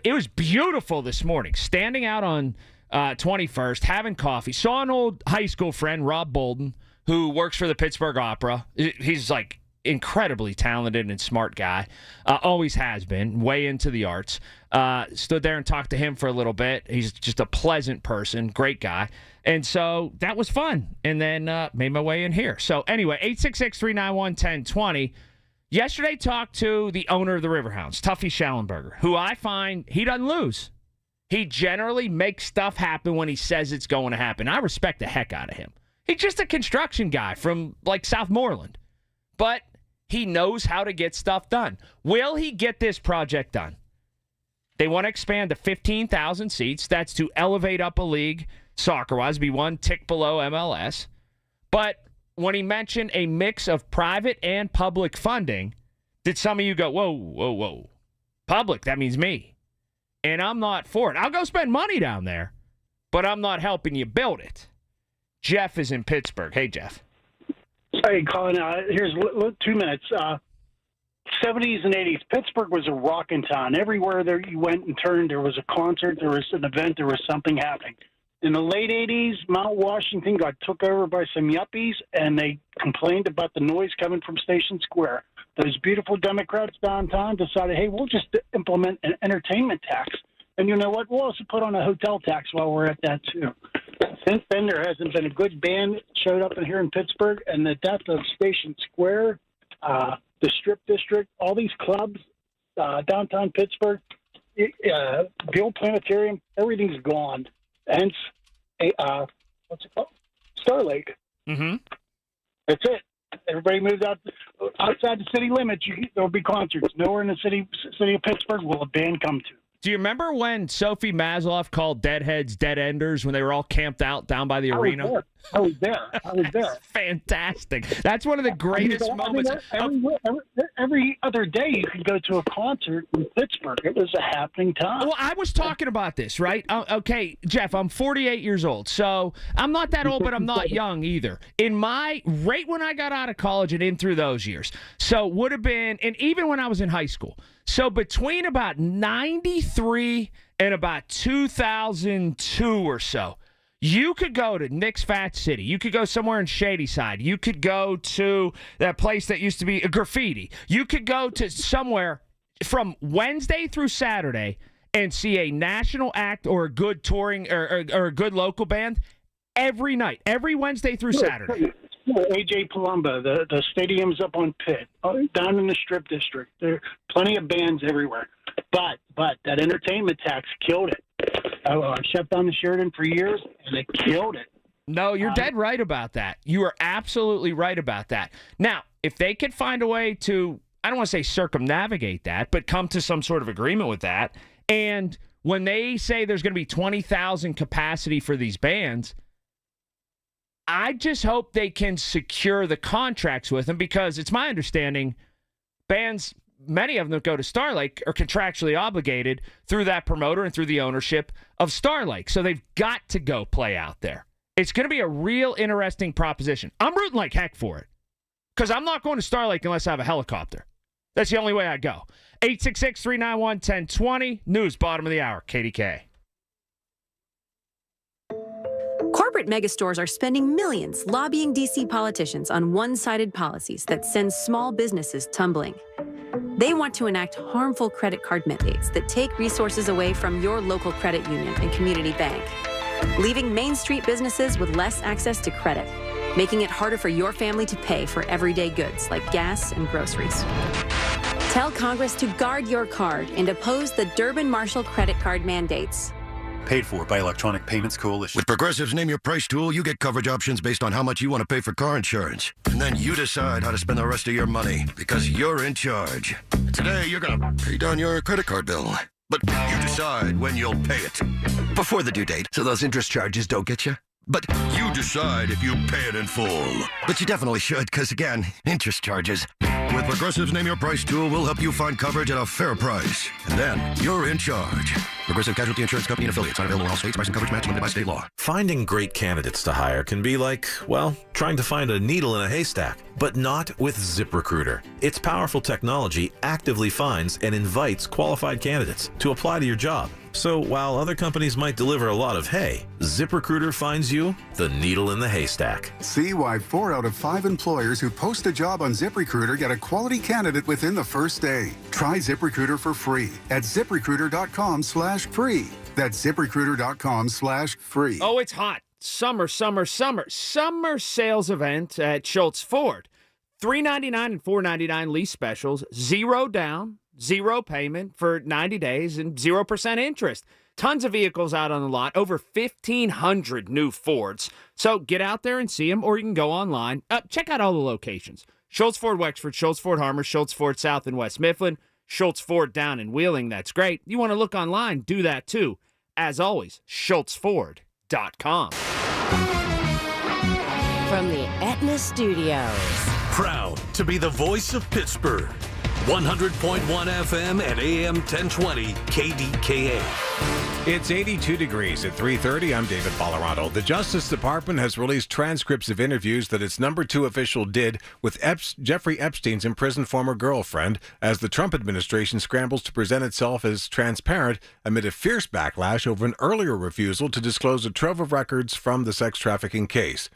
it was beautiful this morning. Standing out on 21st, having coffee. Saw an old high school friend, Rob Bolden, who works for the Pittsburgh Opera. He's like incredibly talented and smart guy. Always has been. Way into the arts. Stood there and talked to him for a little bit. He's just a pleasant person. Great guy. And so that was fun. And then made my way in here. So anyway, 866-391-1020. Yesterday talked to the owner of the Riverhounds, Tuffy Schallenberger, who I find he doesn't lose. He generally makes stuff happen when he says it's going to happen. I respect the heck out of him. He's just a construction guy from like Southmoreland. But he knows how to get stuff done. Will he get this project done? They want to expand to 15,000 seats. That's to elevate up a league soccer-wise, be one tick below MLS. But when he mentioned a mix of private and public funding, did some of you go, whoa, whoa, whoa. Public, that means me. and I'm not for it. I'll go spend money down there, but I'm not helping you build it. Jeff is in Pittsburgh. Hey, Jeff. Hey, Colin, here's 2 minutes. 70s and 80s, Pittsburgh was a rockin' town. Everywhere there you went and turned, there was a concert, there was an event, there was something happening. In the late 80s, Mount Washington got took over by some yuppies, and they complained about the noise coming from Station Square. Those beautiful Democrats downtown decided, hey, we'll just implement an entertainment tax. And you know what? We'll also put on a hotel tax while we're at that, too. Since then, there hasn't been a good band showed up in here in Pittsburgh, and the death of Station Square, the Strip District, all these clubs, downtown Pittsburgh, the old planetarium, everything's gone. Hence, what's it called? Star Lake. Mm-hmm. That's it. Everybody moved outside the city limits. There'll be concerts. Nowhere in the city of Pittsburgh will a band come to. Do you remember when Sophie Masloff called Deadheads Dead Enders when they were all camped out down by the arena? I was there. Fantastic. That's one of the greatest moments. Every other day you could go to a concert in Pittsburgh. It was a happening time. Well, I was talking about this, right? Okay, Jeff, I'm 48 years old, so I'm not that old, but I'm not young either. Right when I got out of college and in through those years, so would have been, and even when I was in high school, so between about 93 and about 2002 or so, you could go to Nick's Fat City. You could go somewhere in Shadyside. You could go to that place that used to be a Graffiti. You could go to somewhere from Wednesday through Saturday and see a national act or a good touring or a good local band every night, every Wednesday through Saturday. AJ Palumbo, the stadium's up on Pitt, down in the Strip District. There are plenty of bands everywhere. But that entertainment tax killed it. I shut down the Sheridan for years, and it killed it. No, you're dead right about that. You are absolutely right about that. Now, if they could find a way to, I don't want to say circumnavigate that, but come to some sort of agreement with that, and when they say there's going to be 20,000 capacity for these bands, I just hope they can secure the contracts with them, because it's my understanding bands, many of them that go to Star Lake, are contractually obligated through that promoter and through the ownership of Star Lake. So they've got to go play out there. It's going to be a real interesting proposition. I'm rooting like heck for it, because I'm not going to Star Lake unless I have a helicopter. That's the only way I go. 866-391-1020. News, bottom of the hour, KDKA. Corporate megastores are spending millions lobbying D.C. politicians on one-sided policies that send small businesses tumbling. They want to enact harmful credit card mandates that take resources away from your local credit union and community bank, leaving Main Street businesses with less access to credit, making it harder for your family to pay for everyday goods like gas and groceries. Tell Congress to guard your card and oppose the Durbin-Marshall credit card mandates. Paid for by Electronic Payments Coalition. With Progressive's Name Your Price tool, you get coverage options based on how much you want to pay for car insurance. And then you decide how to spend the rest of your money, because you're in charge. Today, you're going to pay down your credit card bill. But you decide when you'll pay it. Before the due date, so those interest charges don't get you. But you decide if you pay it in full. But you definitely should, because again, interest charges. With Progressive's Name Your Price tool, we'll help you find coverage at a fair price. And then you're in charge. Progressive Casualty Insurance Company and affiliates. Not available in all states. Price and coverage match limited by state law. Finding great candidates to hire can be like, well, trying to find a needle in a haystack. But not with ZipRecruiter. Its powerful technology actively finds and invites qualified candidates to apply to your job. So while other companies might deliver a lot of hay, ZipRecruiter finds you the needle in the haystack. See why 4 out of 5 employers who post a job on ZipRecruiter get a quality candidate within the first day. Try ZipRecruiter for free at ZipRecruiter.com/free. That's ZipRecruiter.com/free. Oh, it's hot. Summer sales event at Schultz Ford. $399 and $499 lease specials, 0 down, 0 payment for 90 days, and 0% interest. Tons of vehicles out on the lot, over 1,500 new Fords. So get out there and see them, or you can go online. Check out all the locations. Schultz Ford Wexford, Schultz Ford Harmer, Schultz Ford South and West Mifflin, Schultz Ford down in Wheeling. That's great. You want to look online, do that too. As always, SchultzFord.com. From the Aetna Studios. Proud to be the voice of Pittsburgh. 100.1 FM and AM 1020 KDKA. It's 82 degrees at 3:30. I'm David Ballarado. The Justice Department has released transcripts of interviews that its number 2 official did with Jeffrey Epstein's imprisoned former girlfriend as the Trump administration scrambles to present itself as transparent amid a fierce backlash over an earlier refusal to disclose a trove of records from the sex trafficking case.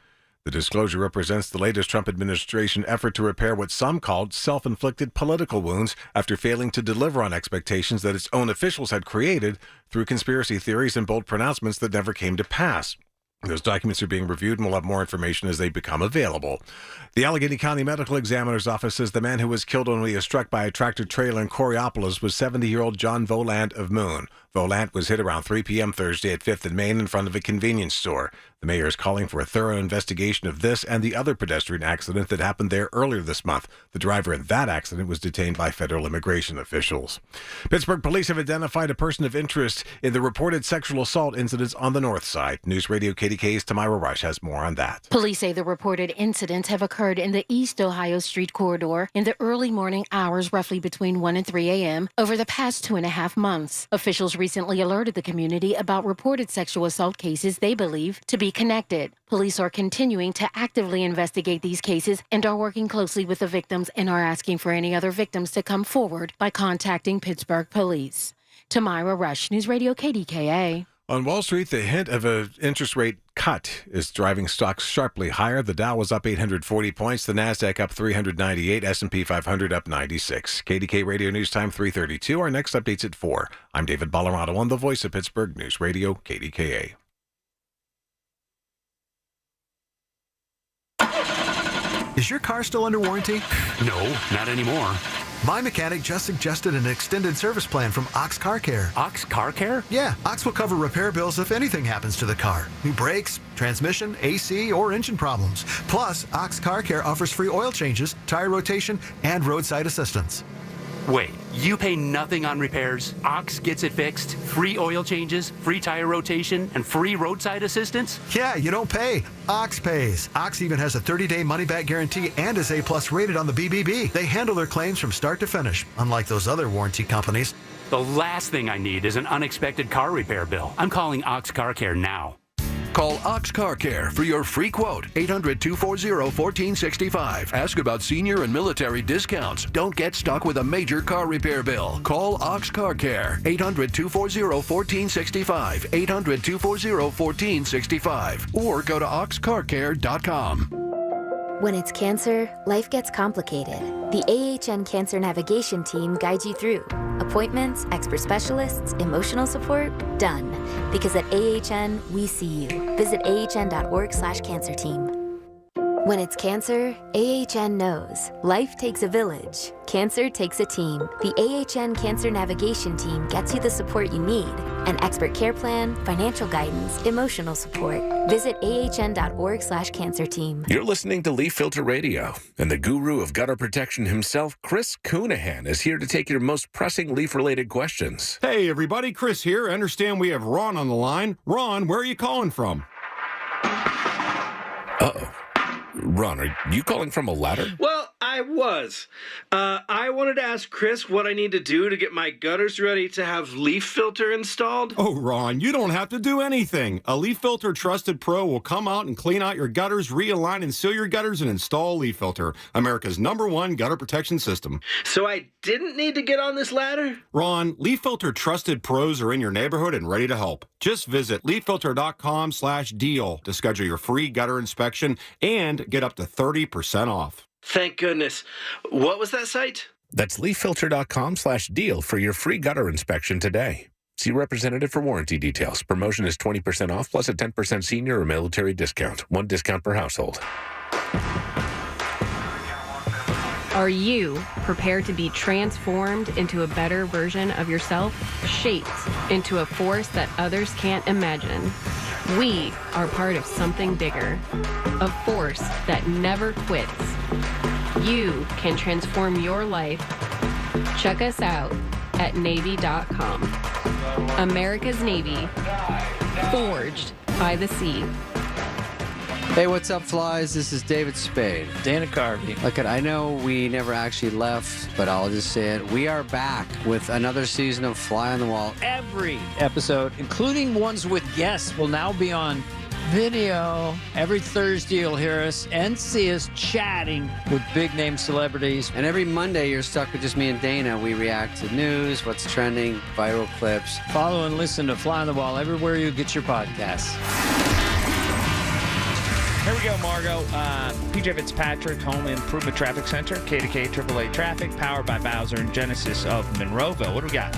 The disclosure represents the latest Trump administration effort to repair what some called self-inflicted political wounds after failing to deliver on expectations that its own officials had created through conspiracy theories and bold pronouncements that never came to pass. Those documents are being reviewed and we'll have more information as they become available. The Allegheny County Medical Examiner's Office says the man who was killed when he was struck by a tractor-trailer in Coriopolis was 70-year-old John Volant of Moon. Volant was hit around 3 p.m. Thursday at 5th and Main in front of a convenience store. The mayor is calling for a thorough investigation of this and the other pedestrian accident that happened there earlier this month. The driver in that accident was detained by federal immigration officials. Pittsburgh police have identified a person of interest in the reported sexual assault incidents on the north side. News Radio KDKA's Tamira Rush has more on that. Police say the reported incidents have occurred in the East Ohio Street corridor in the early morning hours, roughly between 1 and 3 a.m., over the past 2.5 months. Officials recently alerted the community about reported sexual assault cases they believe to be connected. Police are continuing to actively investigate these cases and are working closely with the victims and are asking for any other victims to come forward by contacting Pittsburgh police. Tamira Rush, News Radio KDKA. On Wall Street, the hint of an interest rate cut is driving stocks sharply higher. The Dow was up 840 points, the Nasdaq up 398, S&P 500 up 96. KDK Radio News Time 3:32. Our next update's at 4. I'm David Ballarado on the Voice of Pittsburgh News Radio KDKA. Is your car still under warranty? No, not anymore. My mechanic just suggested an extended service plan from Ox Car Care. Ox Car Care? Yeah, Ox will cover repair bills if anything happens to the car. New brakes, transmission, AC, or engine problems. Plus, Ox Car Care offers free oil changes, tire rotation, and roadside assistance. Wait, you pay nothing on repairs? Ox gets it fixed? Free oil changes, free tire rotation, and free roadside assistance? Yeah, you don't pay. Ox pays. Ox even has a 30-day money-back guarantee and is A+ rated on the BBB. They handle their claims from start to finish, unlike those other warranty companies. The last thing I need is an unexpected car repair bill. I'm calling Ox Car Care now. Call Ox Car Care for your free quote. 800-240-1465. Ask about senior and military discounts. Don't get stuck with a major car repair bill. Call Ox Car Care. 800-240-1465. 800-240-1465. Or go to oxcarcare.com. When it's cancer, life gets complicated. The AHN Cancer Navigation Team guides you through. Appointments, expert specialists, emotional support, done. Because at AHN, we see you. Visit ahn.org/cancer-team. When it's cancer, AHN knows. Life takes a village. Cancer takes a team. The AHN Cancer Navigation Team gets you the support you need. An expert care plan, financial guidance, emotional support. Visit ahn.org/cancer-team. You're listening to Leaf Filter Radio, and the guru of gutter protection himself, Chris Coonahan, is here to take your most pressing leaf-related questions. Hey, everybody, Chris here. I understand we have Ron on the line. Ron, where are you calling from? Uh-oh. Ron, are you calling from a ladder? Well, I was. I wanted to ask Chris what I need to do to get my gutters ready to have leaf filter installed. Oh, Ron, you don't have to do anything. A Leaf Filter Trusted Pro will come out and clean out your gutters, realign and seal your gutters, and install Leaf Filter, America's #1 gutter protection system. So I didn't need to get on this ladder? Ron, Leaf Filter Trusted Pros are in your neighborhood and ready to help. Just visit leaffilter.com/deal to schedule your free gutter inspection and get up to 30% off. Thank goodness. What was that site? That's leaffilter.com/deal for your free gutter inspection today. See representative for warranty details. Promotion is 20% off plus a 10% senior or military discount. 1 discount per household. Are you prepared to be transformed into a better version of yourself? Shaped into a force that others can't imagine? We are part of something bigger, a force that never quits. You can transform your life. Check us out at Navy.com. America's Navy, forged by the sea. Hey, what's up, flies? This is David Spade. Dana Carvey. Look, I know we never actually left, but I'll just say it. We are back with another season of Fly on the Wall. Every episode, including ones with guests, will now be on video. Every Thursday, you'll hear us and see us chatting with big-name celebrities. And every Monday, you're stuck with just me and Dana. We react to news, what's trending, viral clips. Follow and listen to Fly on the Wall everywhere you get your podcasts. Here we go, Margo. PJ Fitzpatrick, Home Improvement Traffic Center, KDKA AAA Traffic, powered by Bowser and Genesis of Monroeville. What do we got?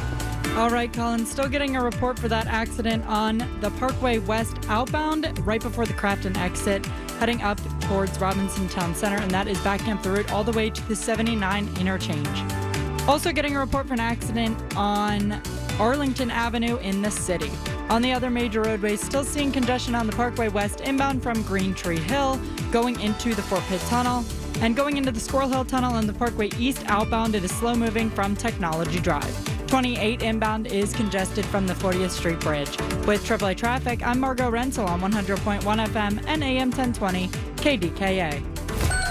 All right, Colin, still getting a report for that accident on the Parkway West outbound, right before the Crafton exit, heading up towards Robinson Town Center, and that is backing up the route all the way to the 79 interchange. Also getting a report for an accident on Arlington Avenue in the city. On the other major roadways, still seeing congestion on the Parkway West inbound from Green Tree Hill, going into the Fort Pitt Tunnel, and going into the Squirrel Hill Tunnel on the Parkway East outbound. It is slow moving from Technology Drive. 28 inbound is congested from the 40th Street Bridge. With AAA Traffic, I'm Margo Renzel on 100.1 FM and AM 1020 KDKA.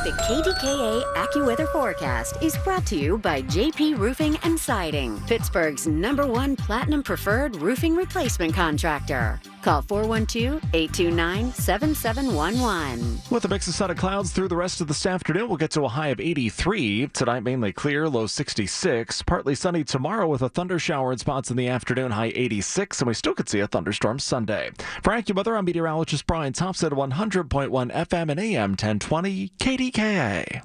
The KDKA AccuWeather forecast is brought to you by JP Roofing and Siding, Pittsburgh's #1 Platinum Preferred roofing replacement contractor. Call 412-829-7711. With a mix of sun and clouds through the rest of this afternoon, we'll get to a high of 83. Tonight, mainly clear, low 66. Partly sunny tomorrow with a thunder shower in spots in the afternoon, high 86. And we still could see a thunderstorm Sunday. For AccuWeather, I'm meteorologist Brian Thompson, 100.1 FM and AM 1020 KDKA.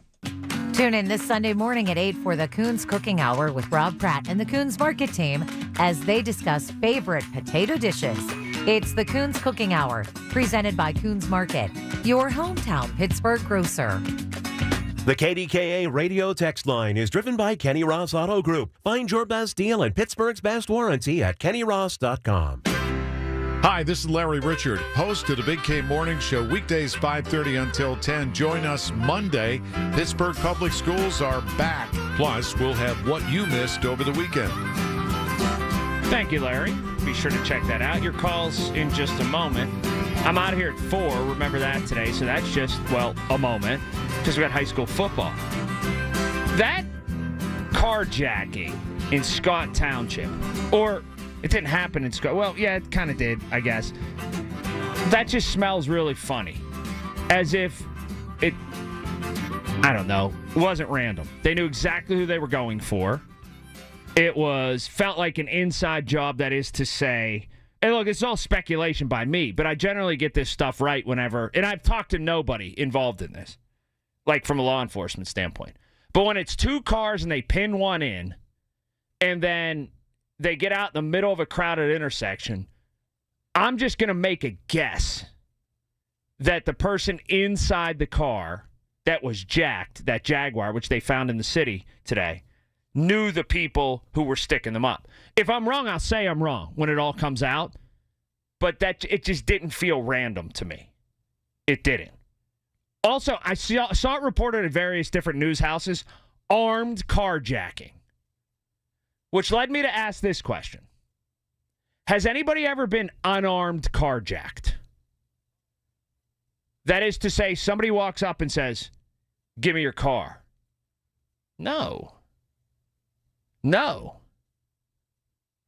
Tune in this Sunday morning at 8 for the Coons Cooking Hour with Rob Pratt and the Coons Market team as they discuss favorite potato dishes. It's the Coons Cooking Hour, presented by Coons Market, your hometown Pittsburgh grocer. The KDKA radio text line is driven by Kenny Ross Auto Group. Find your best deal and Pittsburgh's best warranty at kennyross.com. Hi, this is Larry Richard, host of the Big K Morning Show, weekdays 5:30 until 10. Join us Monday. Pittsburgh Public Schools are back. Plus, we'll have what you missed over the weekend. Thank you, Larry. Be sure to check that out. Your calls in just a moment. I'm out of here at 4. Remember that today. So that's just, well, a moment. Because we got high school football. That carjacking in Scott Township, or it didn't happen in Scott. Well, yeah, it kind of did, I guess. That just smells really funny. As if it, I don't know, wasn't random. They knew exactly who they were going for. It felt like an inside job, that is to say, and look, it's all speculation by me, but I generally get this stuff right whenever, and I've talked to nobody involved in this, like from a law enforcement standpoint. But when it's two cars and they pin one in, and then they get out in the middle of a crowded intersection, I'm just going to make a guess that the person inside the car that was jacked, that Jaguar, which they found in the city today, knew the people who were sticking them up. If I'm wrong, I'll say I'm wrong when it all comes out. But that it just didn't feel random to me. It didn't. Also, I saw it reported at various different news houses, armed carjacking. Which led me to ask this question. Has anybody ever been unarmed carjacked? That is to say, somebody walks up and says, "Give me your car." No.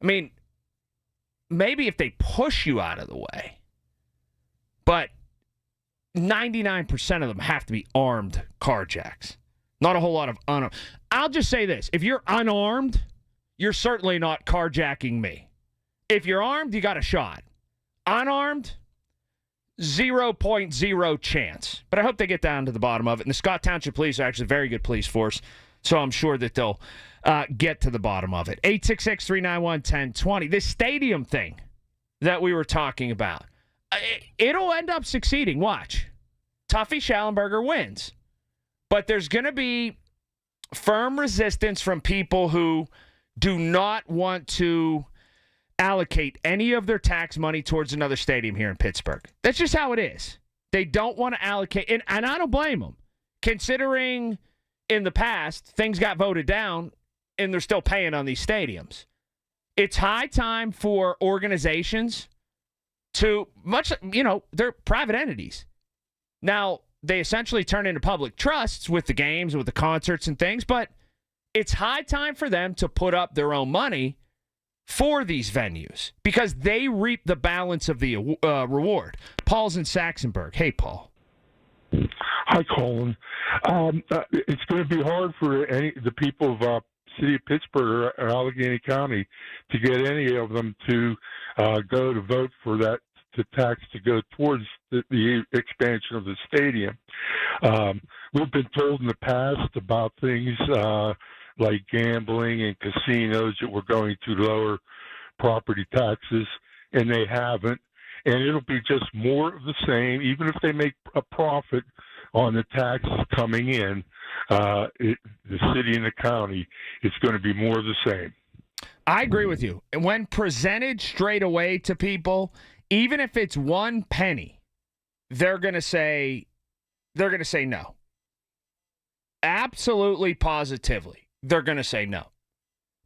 I mean, maybe if they push you out of the way. But 99% of them have to be armed carjacks. Not a whole lot of unarmed. I'll just say this. If you're unarmed, you're certainly not carjacking me. If you're armed, you got a shot. Unarmed, 0.0 chance. But I hope they get down to the bottom of it. And the Scott Township Police are actually a very good police force, so I'm sure that they'll get to the bottom of it. 866-391-1020. This stadium thing that we were talking about, it'll end up succeeding. Watch. Tuffy Schallenberger wins. But there's going to be firm resistance from people who do not want to allocate any of their tax money towards another stadium here in Pittsburgh. That's just how it is. They don't want to allocate, and I don't blame them, considering in the past things got voted down and they're still paying on these stadiums. It's high time for organizations to, they're private entities. Now, they essentially turn into public trusts with the games, with the concerts and things, but it's high time for them to put up their own money for these venues because they reap the balance of the reward. Paul's in Saxonburg. Hey, Paul. Hi, Colin. It's going to be hard for the people of city of Pittsburgh or Allegheny County to get any of them to go to vote for that tax to go towards the expansion of the stadium. We've been told in the past about things like gambling and casinos that we're going to lower property taxes, and they haven't. And it'll be just more of the same, even if they make a profit on the taxes coming in, the city and the county, it's going to be more of the same. I agree with you. When presented straight away to people, even if it's 1 penny, they're going to say no. Absolutely, positively. They're going to say no.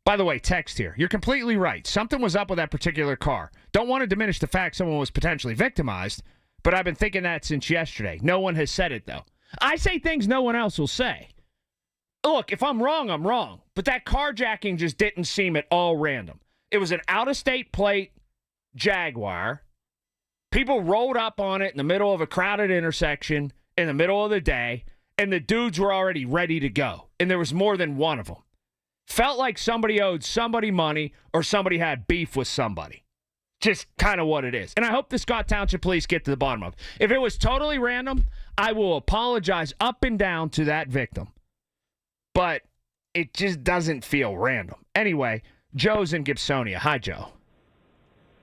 By the way, text here. You're completely right. Something was up with that particular car. Don't want to diminish the fact someone was potentially victimized, but I've been thinking that since yesterday. No one has said it, though. I say things no one else will say. Look, if I'm wrong, I'm wrong. But that carjacking just didn't seem at all random. It was an out-of-state plate Jaguar. People rolled up on it in the middle of a crowded intersection in the middle of the day, and the dudes were already ready to go. And there was more than one of them. Felt like somebody owed somebody money or somebody had beef with somebody. Just kind of what it is. And I hope the Scott Township Police get to the bottom of it. If it was totally random, I will apologize up and down to that victim. But it just doesn't feel random. Anyway, Joe's in Gibsonia. Hi, Joe.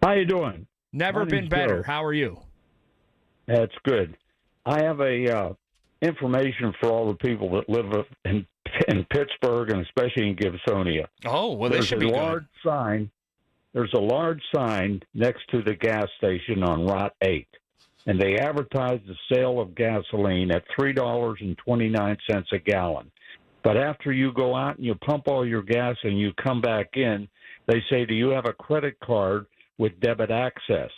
How you doing? Never been better. How are you? That's good. I have a information for all the people that live in Pittsburgh and especially in Gibsonia. Oh, well, they should be good. There's a large sign next to the gas station on Route 8, and they advertise the sale of gasoline at $3.29 a gallon. But after you go out and you pump all your gas and you come back in, they say, do you have a credit card with debit access?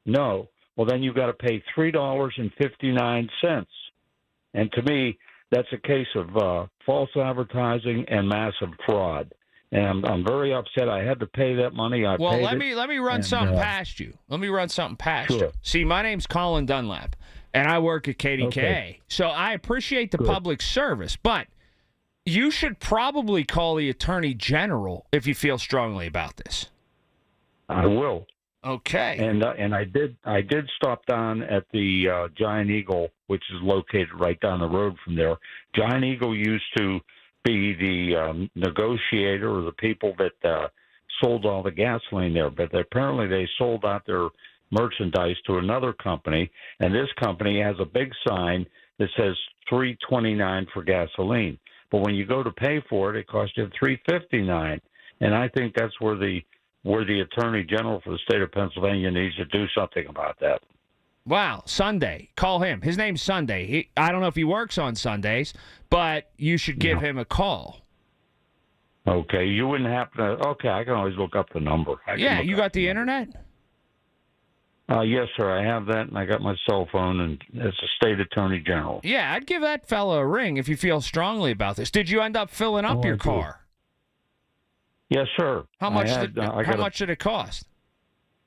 No. Well, then you've got to pay $3.59. And to me, that's a case of false advertising and massive fraud. And I'm very upset. I had to pay that money. Let me run something past you. Let me run something past you. See, my name's Colin Dunlap, and I work at KDKA. Okay. So I appreciate the public service, but you should probably call the Attorney General if you feel strongly about this. I will. Okay. And I did stop down at the Giant Eagle, which is located right down the road from there. Giant Eagle used to be the negotiator or the people that sold all the gasoline there, but apparently they sold out their merchandise to another company, and this company has a big sign that says $3.29 for gasoline. But when you go to pay for it, it costs you $3.59, and I think that's where the Attorney General for the state of Pennsylvania needs to do something about that. Wow, Sunday. Call him. His name's Sunday. I don't know if he works on Sundays, but you should give him a call. Okay, you wouldn't happen to... Okay, I can always look up the number. Yeah, you got the internet? Yes, sir, I have that, and I got my cell phone, and it's a state attorney general. Yeah, I'd give that fella a ring if you feel strongly about this. Did you end up filling up your car? Yes, sir. How much did it cost?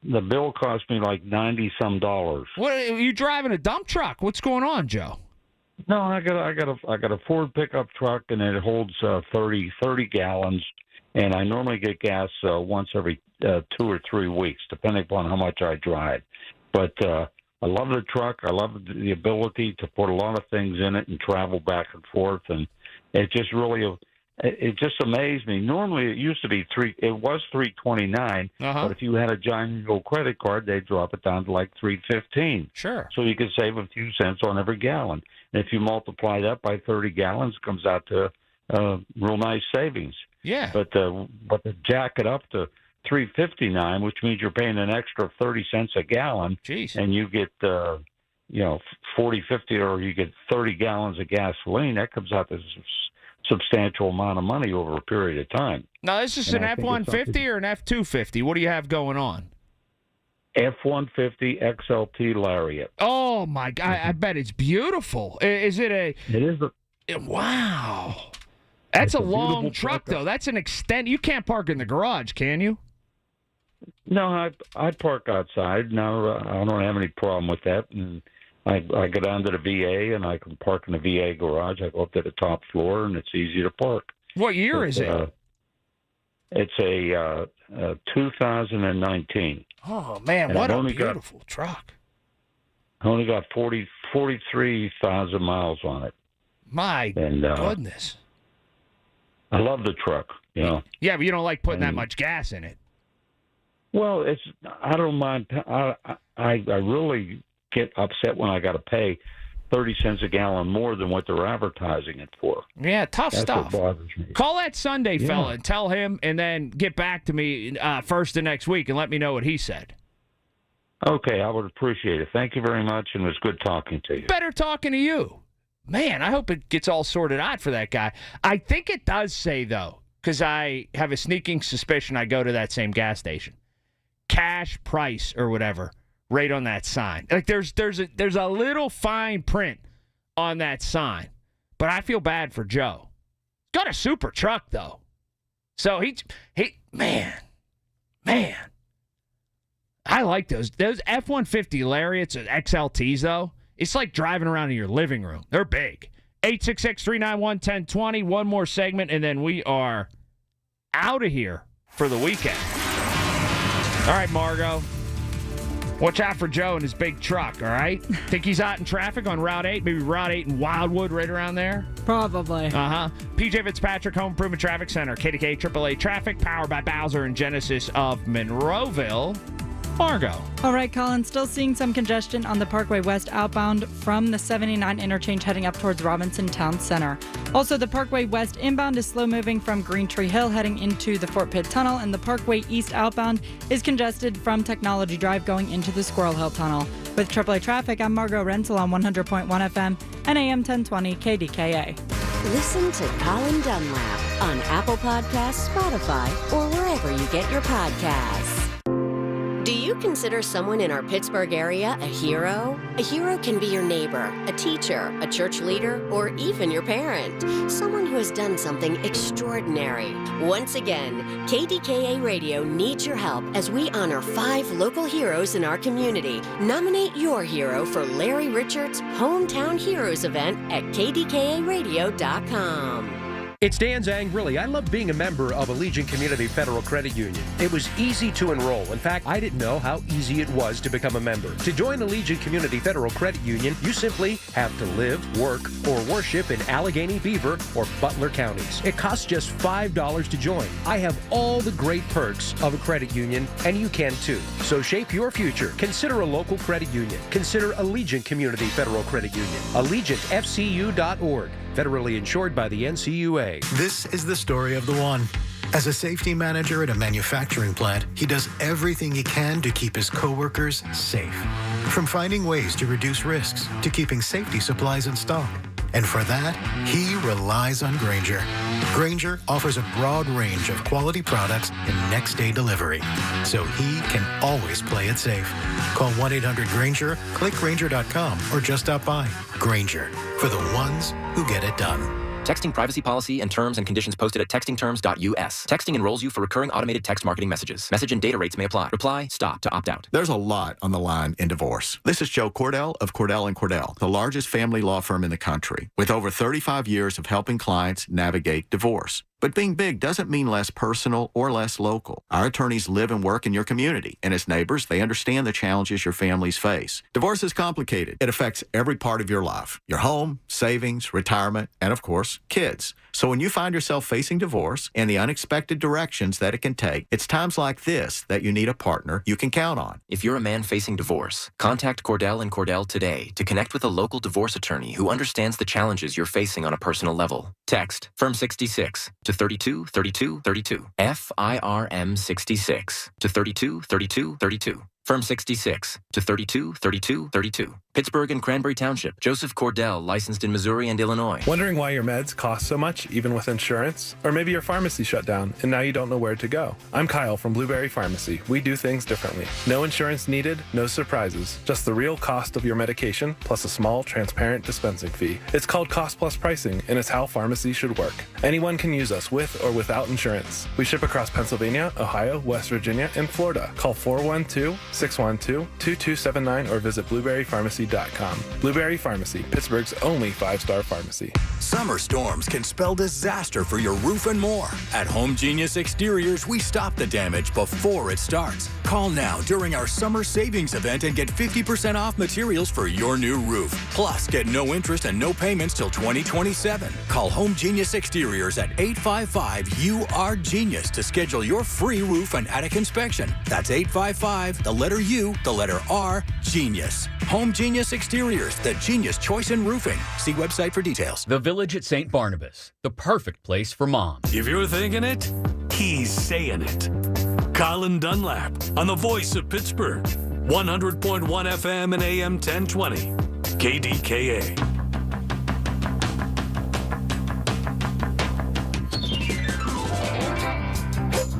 The bill cost me like $90-some. What are you driving, a dump truck? What's going on, Joe? No, I got a Ford pickup truck, and it holds 30 gallons, and I normally get gas once every 2 or 3 weeks, depending upon how much I drive. But I love the truck. I love the ability to put a lot of things in it and travel back and forth, and it just really it just amazed me. Normally, it used to be $3.29, but if you had a Giant Eagle credit card, they'd drop it down to like $3.15. Sure. So you could save a few cents on every gallon. And if you multiply that by 30 gallons, it comes out to real nice savings. Yeah. But to jack it up to $3.59, which means you're paying an extra 30 cents a gallon, and you get 40, 50, or you get 30 gallons of gasoline, that comes out to substantial amount of money over a period of time. Now, is this an F-150 or an F-250? What do you have going on? F-150 XLT Lariat. Oh, my God. I bet it's beautiful. Is it a... It is a... Wow. That's a long truck, though. That's an extent. You can't park in the garage, can you? No, I park outside. No, I don't have any problem with that. And I go down to the VA, and I can park in the VA garage. I go up to the top floor, and it's easy to park. What year is it? It's a 2019. Oh, man, what a beautiful truck. I only got 43,000 miles on it. My goodness. I love the truck, you know. Yeah, but you don't like putting that much gas in it. Well, I don't mind. I really get upset when I got to pay 30 cents a gallon more than what they're advertising it for. Yeah, tough stuff. What bothers me. Call that Sunday fella and tell him, and then get back to me first of next week and let me know what he said. Okay, I would appreciate it. Thank you very much, and it was good talking to you. Better talking to you. Man, I hope it gets all sorted out for that guy. I think it does say, though, because I have a sneaking suspicion I go to that same gas station. Cash price or whatever, right on that sign. Like there's a little fine print on that sign, but I feel bad for Joe. Got a super truck though, so he man, I like those F-150 Lariats or XLTs though. It's like driving around in your living room. They're big. 866-391-1020. One more segment, and then we are out of here for the weekend. All right, Margot. Watch out for Joe and his big truck, all right? Think he's out in traffic on Route 8? Maybe Route 8 in Wildwood, right around there? Probably. Uh-huh. PJ Fitzpatrick, Home Improvement Traffic Center. KDKA AAA Traffic, powered by Bowser and Genesis of Monroeville. Margo. All right, Colin, still seeing some congestion on the Parkway West outbound from the 79 interchange heading up towards Robinson Town Center. Also, the Parkway West inbound is slow moving from Green Tree Hill heading into the Fort Pitt Tunnel, and the Parkway East outbound is congested from Technology Drive going into the Squirrel Hill Tunnel. With AAA Traffic, I'm Margo Renzel on 100.1 FM and AM 1020 KDKA. Listen to Colin Dunlap on Apple Podcasts, Spotify, or wherever you get your podcasts. Do you consider someone in our Pittsburgh area a hero? A hero can be your neighbor, a teacher, a church leader, or even your parent. Someone who has done something extraordinary. Once again, KDKA Radio needs your help as we honor 5 local heroes in our community. Nominate your hero for Larry Richards' Hometown Heroes event at kdkaradio.com. It's Dan Zangrilli. I love being a member of Allegiant Community Federal Credit Union. It was easy to enroll. In fact, I didn't know how easy it was to become a member. To join Allegiant Community Federal Credit Union, you simply have to live, work, or worship in Allegheny, Beaver, or Butler counties. It costs just $5 to join. I have all the great perks of a credit union, and you can too. So shape your future. Consider a local credit union. Consider Allegiant Community Federal Credit Union. AllegiantFCU.org. Federally insured by the NCUA. This is the story of the one. As a safety manager at a manufacturing plant, he does everything he can to keep his coworkers safe. From finding ways to reduce risks to keeping safety supplies in stock. And for that, he relies on Grainger. Grainger offers a broad range of quality products and next-day delivery, so he can always play it safe. Call 1-800-GRAINGER, click Grainger.com, or just stop by. Grainger, for the ones who get it done. Texting privacy policy and terms and conditions posted at textingterms.us. Texting enrolls you for recurring automated text marketing messages. Message and data rates may apply. Reply, stop to opt out. There's a lot on the line in divorce. This is Joe Cordell of Cordell & Cordell, the largest family law firm in the country, with over 35 years of helping clients navigate divorce. But being big doesn't mean less personal or less local. Our attorneys live and work in your community, and as neighbors, they understand the challenges your families face. Divorce is complicated. It affects every part of your life, your home, savings, retirement, and of course, kids. So when you find yourself facing divorce and the unexpected directions that it can take, it's times like this that you need a partner you can count on. If you're a man facing divorce, contact Cordell & Cordell today to connect with a local divorce attorney who understands the challenges you're facing on a personal level. Text Firm 66 to 323232. FIRM 66 to 323232. Firm 66 to 32 32 32. Pittsburgh and Cranberry Township. Joseph Cordell, licensed in Missouri and Illinois. Wondering why your meds cost so much, even with insurance? Or maybe your pharmacy shut down and now you don't know where to go. I'm Kyle from Blueberry Pharmacy. We do things differently. No insurance needed, no surprises. Just the real cost of your medication plus a small, transparent dispensing fee. It's called cost plus pricing, and it's how pharmacy should work. Anyone can use us with or without insurance. We ship across Pennsylvania, Ohio, West Virginia, and Florida. Call 412-612-2279 or visit blueberrypharmacy.com. Blueberry Pharmacy, Pittsburgh's only 5-star pharmacy. Summer storms can spell disaster for your roof and more. At Home Genius Exteriors, we stop the damage before it starts. Call now during our summer savings event and get 50% off materials for your new roof. Plus, get no interest and no payments till 2027. Call Home Genius Exteriors at 855-UR-GENIUS to schedule your free roof and attic inspection. That's 855, the letter U, the letter R, Genius. Home Genius Exteriors, the genius choice in roofing. See website for details. The Village at St. Barnabas, the perfect place for moms. If you're thinking it, he's saying it. Colin Dunlap on the voice of Pittsburgh. 100.1 FM and AM 1020. KDKA.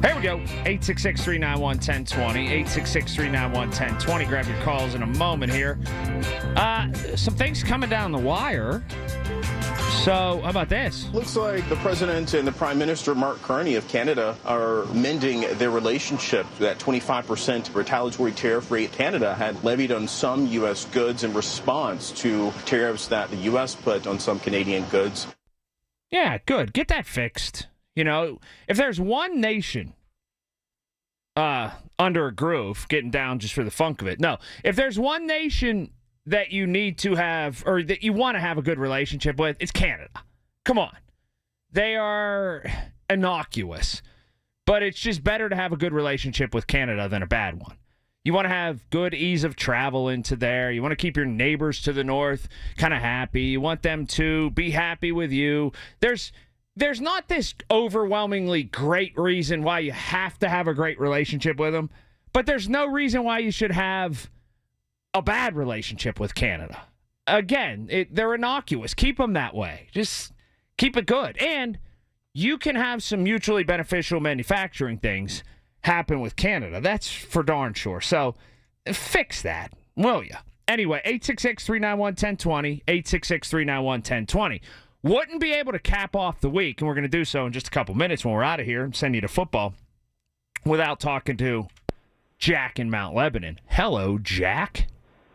Here we go. 866-391-1020. 866-391-1020. Grab your calls in a moment here. Some things coming down the wire. So, how about this? Looks like the president and the prime minister, Mark Carney of Canada, are mending their relationship. That 25% retaliatory tariff rate Canada had levied on some U.S. goods in response to tariffs that the U.S. put on some Canadian goods. Yeah, good. Get that fixed. You know, if there's one nation under a groove, getting down just for the funk of it. No, if there's one nation that you need to have, or that you want to have a good relationship with, it's Canada. Come on. They are innocuous, but it's just better to have a good relationship with Canada than a bad one. You want to have good ease of travel into there. You want to keep your neighbors to the north kind of happy. You want them to be happy with you. There's not this overwhelmingly great reason why you have to have a great relationship with them, but there's no reason why you should have a bad relationship with Canada. Again, they're innocuous. Keep them that way. Just keep it good. And you can have some mutually beneficial manufacturing things happen with Canada. That's for darn sure. So fix that, will you? Anyway, 866-391-1020, 866-391-1020. Wouldn't be able to cap off the week, and we're going to do so in just a couple minutes when we're out of here and send you to football, without talking to Jack in Mount Lebanon. Hello, Jack.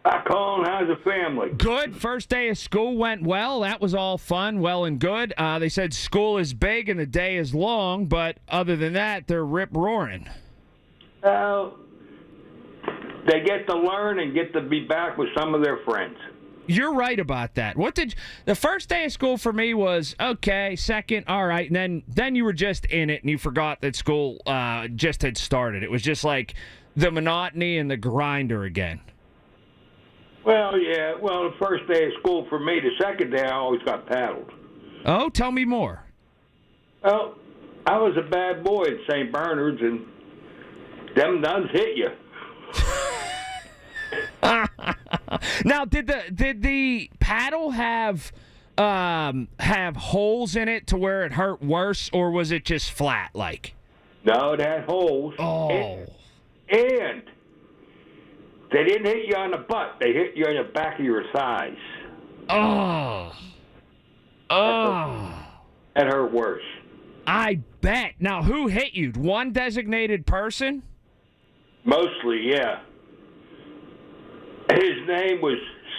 Hi, Colin. How's the family? Good. First day of school went well. That was all fun, well and good. They said school is big and the day is long, but other than that, they're rip-roaring. Well, they get to learn and get to be back with some of their friends. You're right about that. The first day of school for me was okay, second, all right, and then you were just in it and you forgot that school just had started. It was just like the monotony and the grinder again. Well, yeah. Well, the first day of school for me, the second day I always got paddled. Oh, tell me more. Well, I was a bad boy at St. Bernard's, and them nuns hit you. Now, did the paddle have holes in it to where it hurt worse, or was it just flat like? No, it had holes. Oh. And they didn't hit you on the butt. They hit you on the back of your thighs. Oh. That hurt worse. I bet. Now, who hit you? One designated person? Mostly, yeah. His name was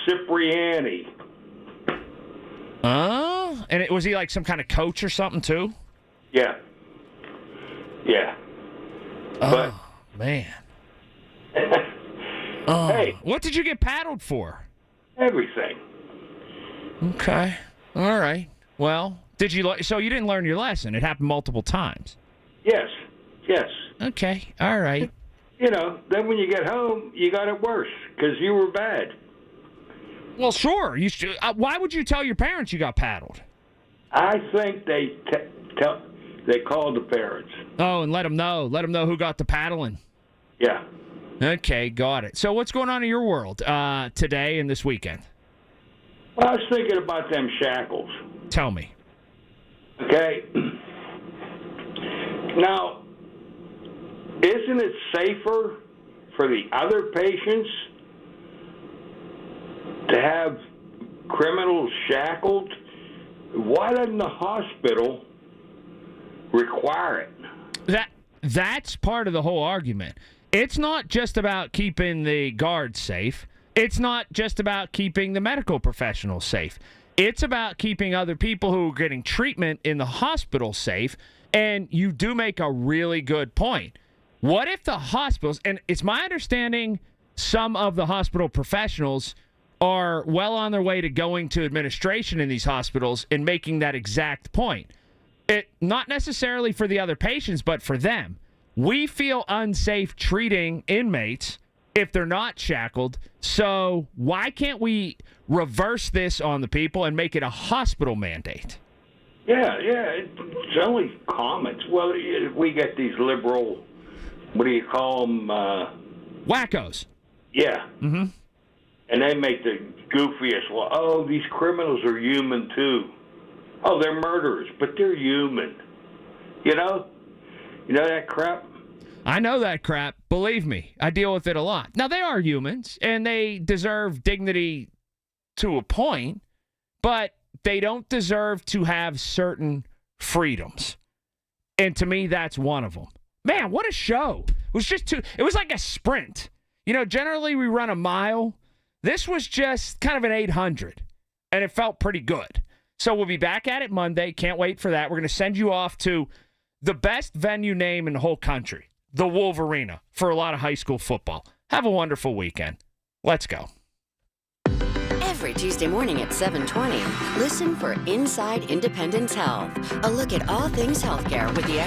Cipriani. Oh? And was he like some kind of coach or something, too? Yeah. Yeah. Oh, man. Oh. Hey. What did you get paddled for? Everything. Okay. All right. Well, so you didn't learn your lesson. It happened multiple times. Yes. Yes. Okay. All right. You know, then when you get home, you got it worse because you were bad. Well, sure. Why would you tell your parents you got paddled? I think they called the parents. Oh, and let them know. Let them know who got the paddling. Yeah. Okay, got it. So what's going on in your world today and this weekend? Well, I was thinking about them shackles. Tell me. Okay. Now, isn't it safer for the other patients to have criminals shackled? Why doesn't the hospital require it? That's part of the whole argument. It's not just about keeping the guards safe. It's not just about keeping the medical professionals safe. It's about keeping other people who are getting treatment in the hospital safe. And you do make a really good point. What if the hospitals, and it's my understanding some of the hospital professionals are well on their way to going to administration in these hospitals and making that exact point. Not necessarily for the other patients, but for them. We feel unsafe treating inmates if they're not shackled. So why can't we reverse this on the people and make it a hospital mandate? Yeah, it's only comments. Well, we get these liberal, what do you call them? Wackos. Yeah. Mm-hmm. And they make the goofiest, well, oh, these criminals are human too. Oh, they're murderers, but they're human. You know? You know that crap? I know that crap. Believe me, I deal with it a lot. Now, they are humans, and they deserve dignity to a point, but they don't deserve to have certain freedoms. And to me, that's one of them. Man, what a show. It was like a sprint. You know, generally we run a mile. This was just kind of an 800, and it felt pretty good. So we'll be back at it Monday. Can't wait for that. We're going to send you off to the best venue name in the whole country, the Wolverina, for a lot of high school football. Have a wonderful weekend. Let's go. Every Tuesday morning at 7:20, listen for Inside Independence Health, a look at all things healthcare with the